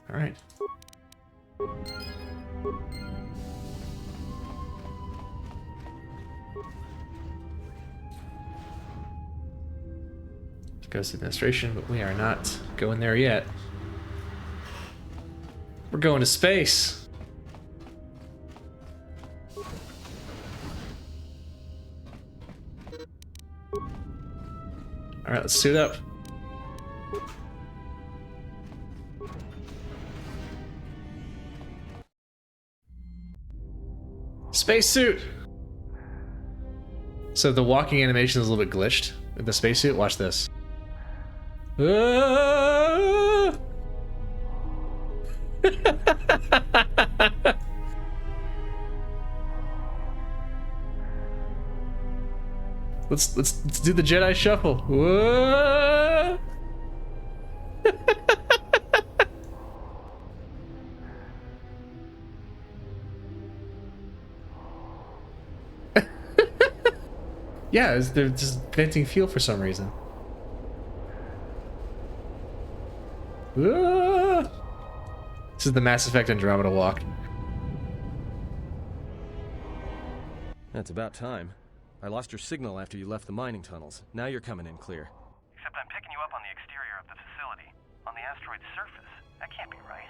Alright. Goes to administration, but we are not going there yet. We're going to space. Alright, let's suit up. Spacesuit! So the walking animation is a little bit glitched. The spacesuit, watch this. Let's do the Jedi shuffle. Whoa! Yeah, they're just venting fuel for some reason. Whoa! This is the Mass Effect Andromeda walk. That's about time. I lost your signal after you left the mining tunnels. Now you're coming in clear. Except I'm picking you up on the exterior of the facility. On the asteroid's surface. That can't be right.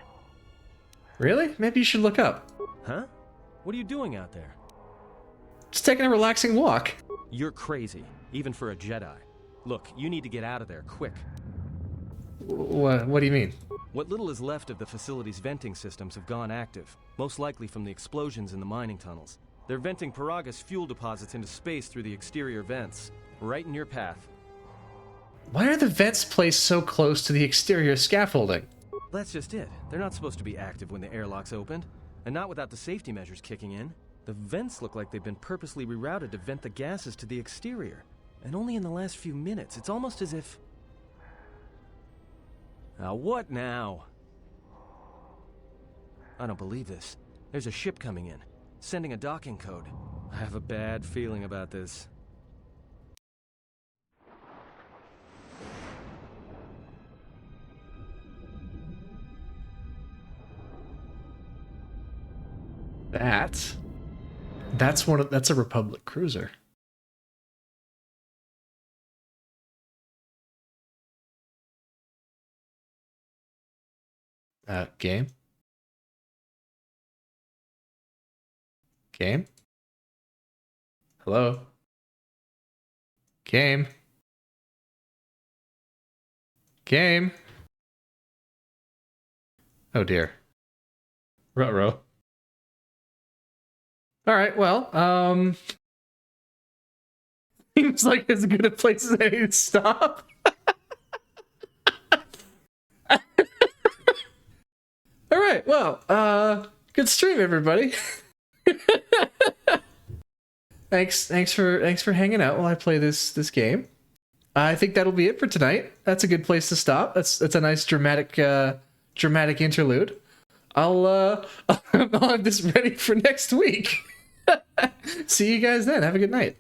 Really? Maybe you should look up. Huh? What are you doing out there? Just taking a relaxing walk. You're crazy, even for a Jedi. Look, you need to get out of there, quick. What do you mean? What little is left of the facility's venting systems have gone active, most likely from the explosions in the mining tunnels. They're venting Paragus fuel deposits into space through the exterior vents, right in your path. Why are the vents placed so close to the exterior scaffolding? That's just it. They're not supposed to be active when the airlock's opened, and not without the safety measures kicking in. The vents look like they've been purposely rerouted to vent the gases to the exterior, and only in the last few minutes. It's almost as if... Now what now? I don't believe this. There's a ship coming in, sending a docking code. I have a bad feeling about this. That's a Republic cruiser. Game? Game? Hello? Game? Game? Oh dear. Ruh-roh. Alright, well, seems like as good a place as any to stop. Alright, well, good stream, everybody. Thanks for hanging out while I play this game. I think that'll be it for tonight. That's a good place to stop. That's a nice dramatic interlude. I'll have this ready for next week. See you guys then. Have a good night.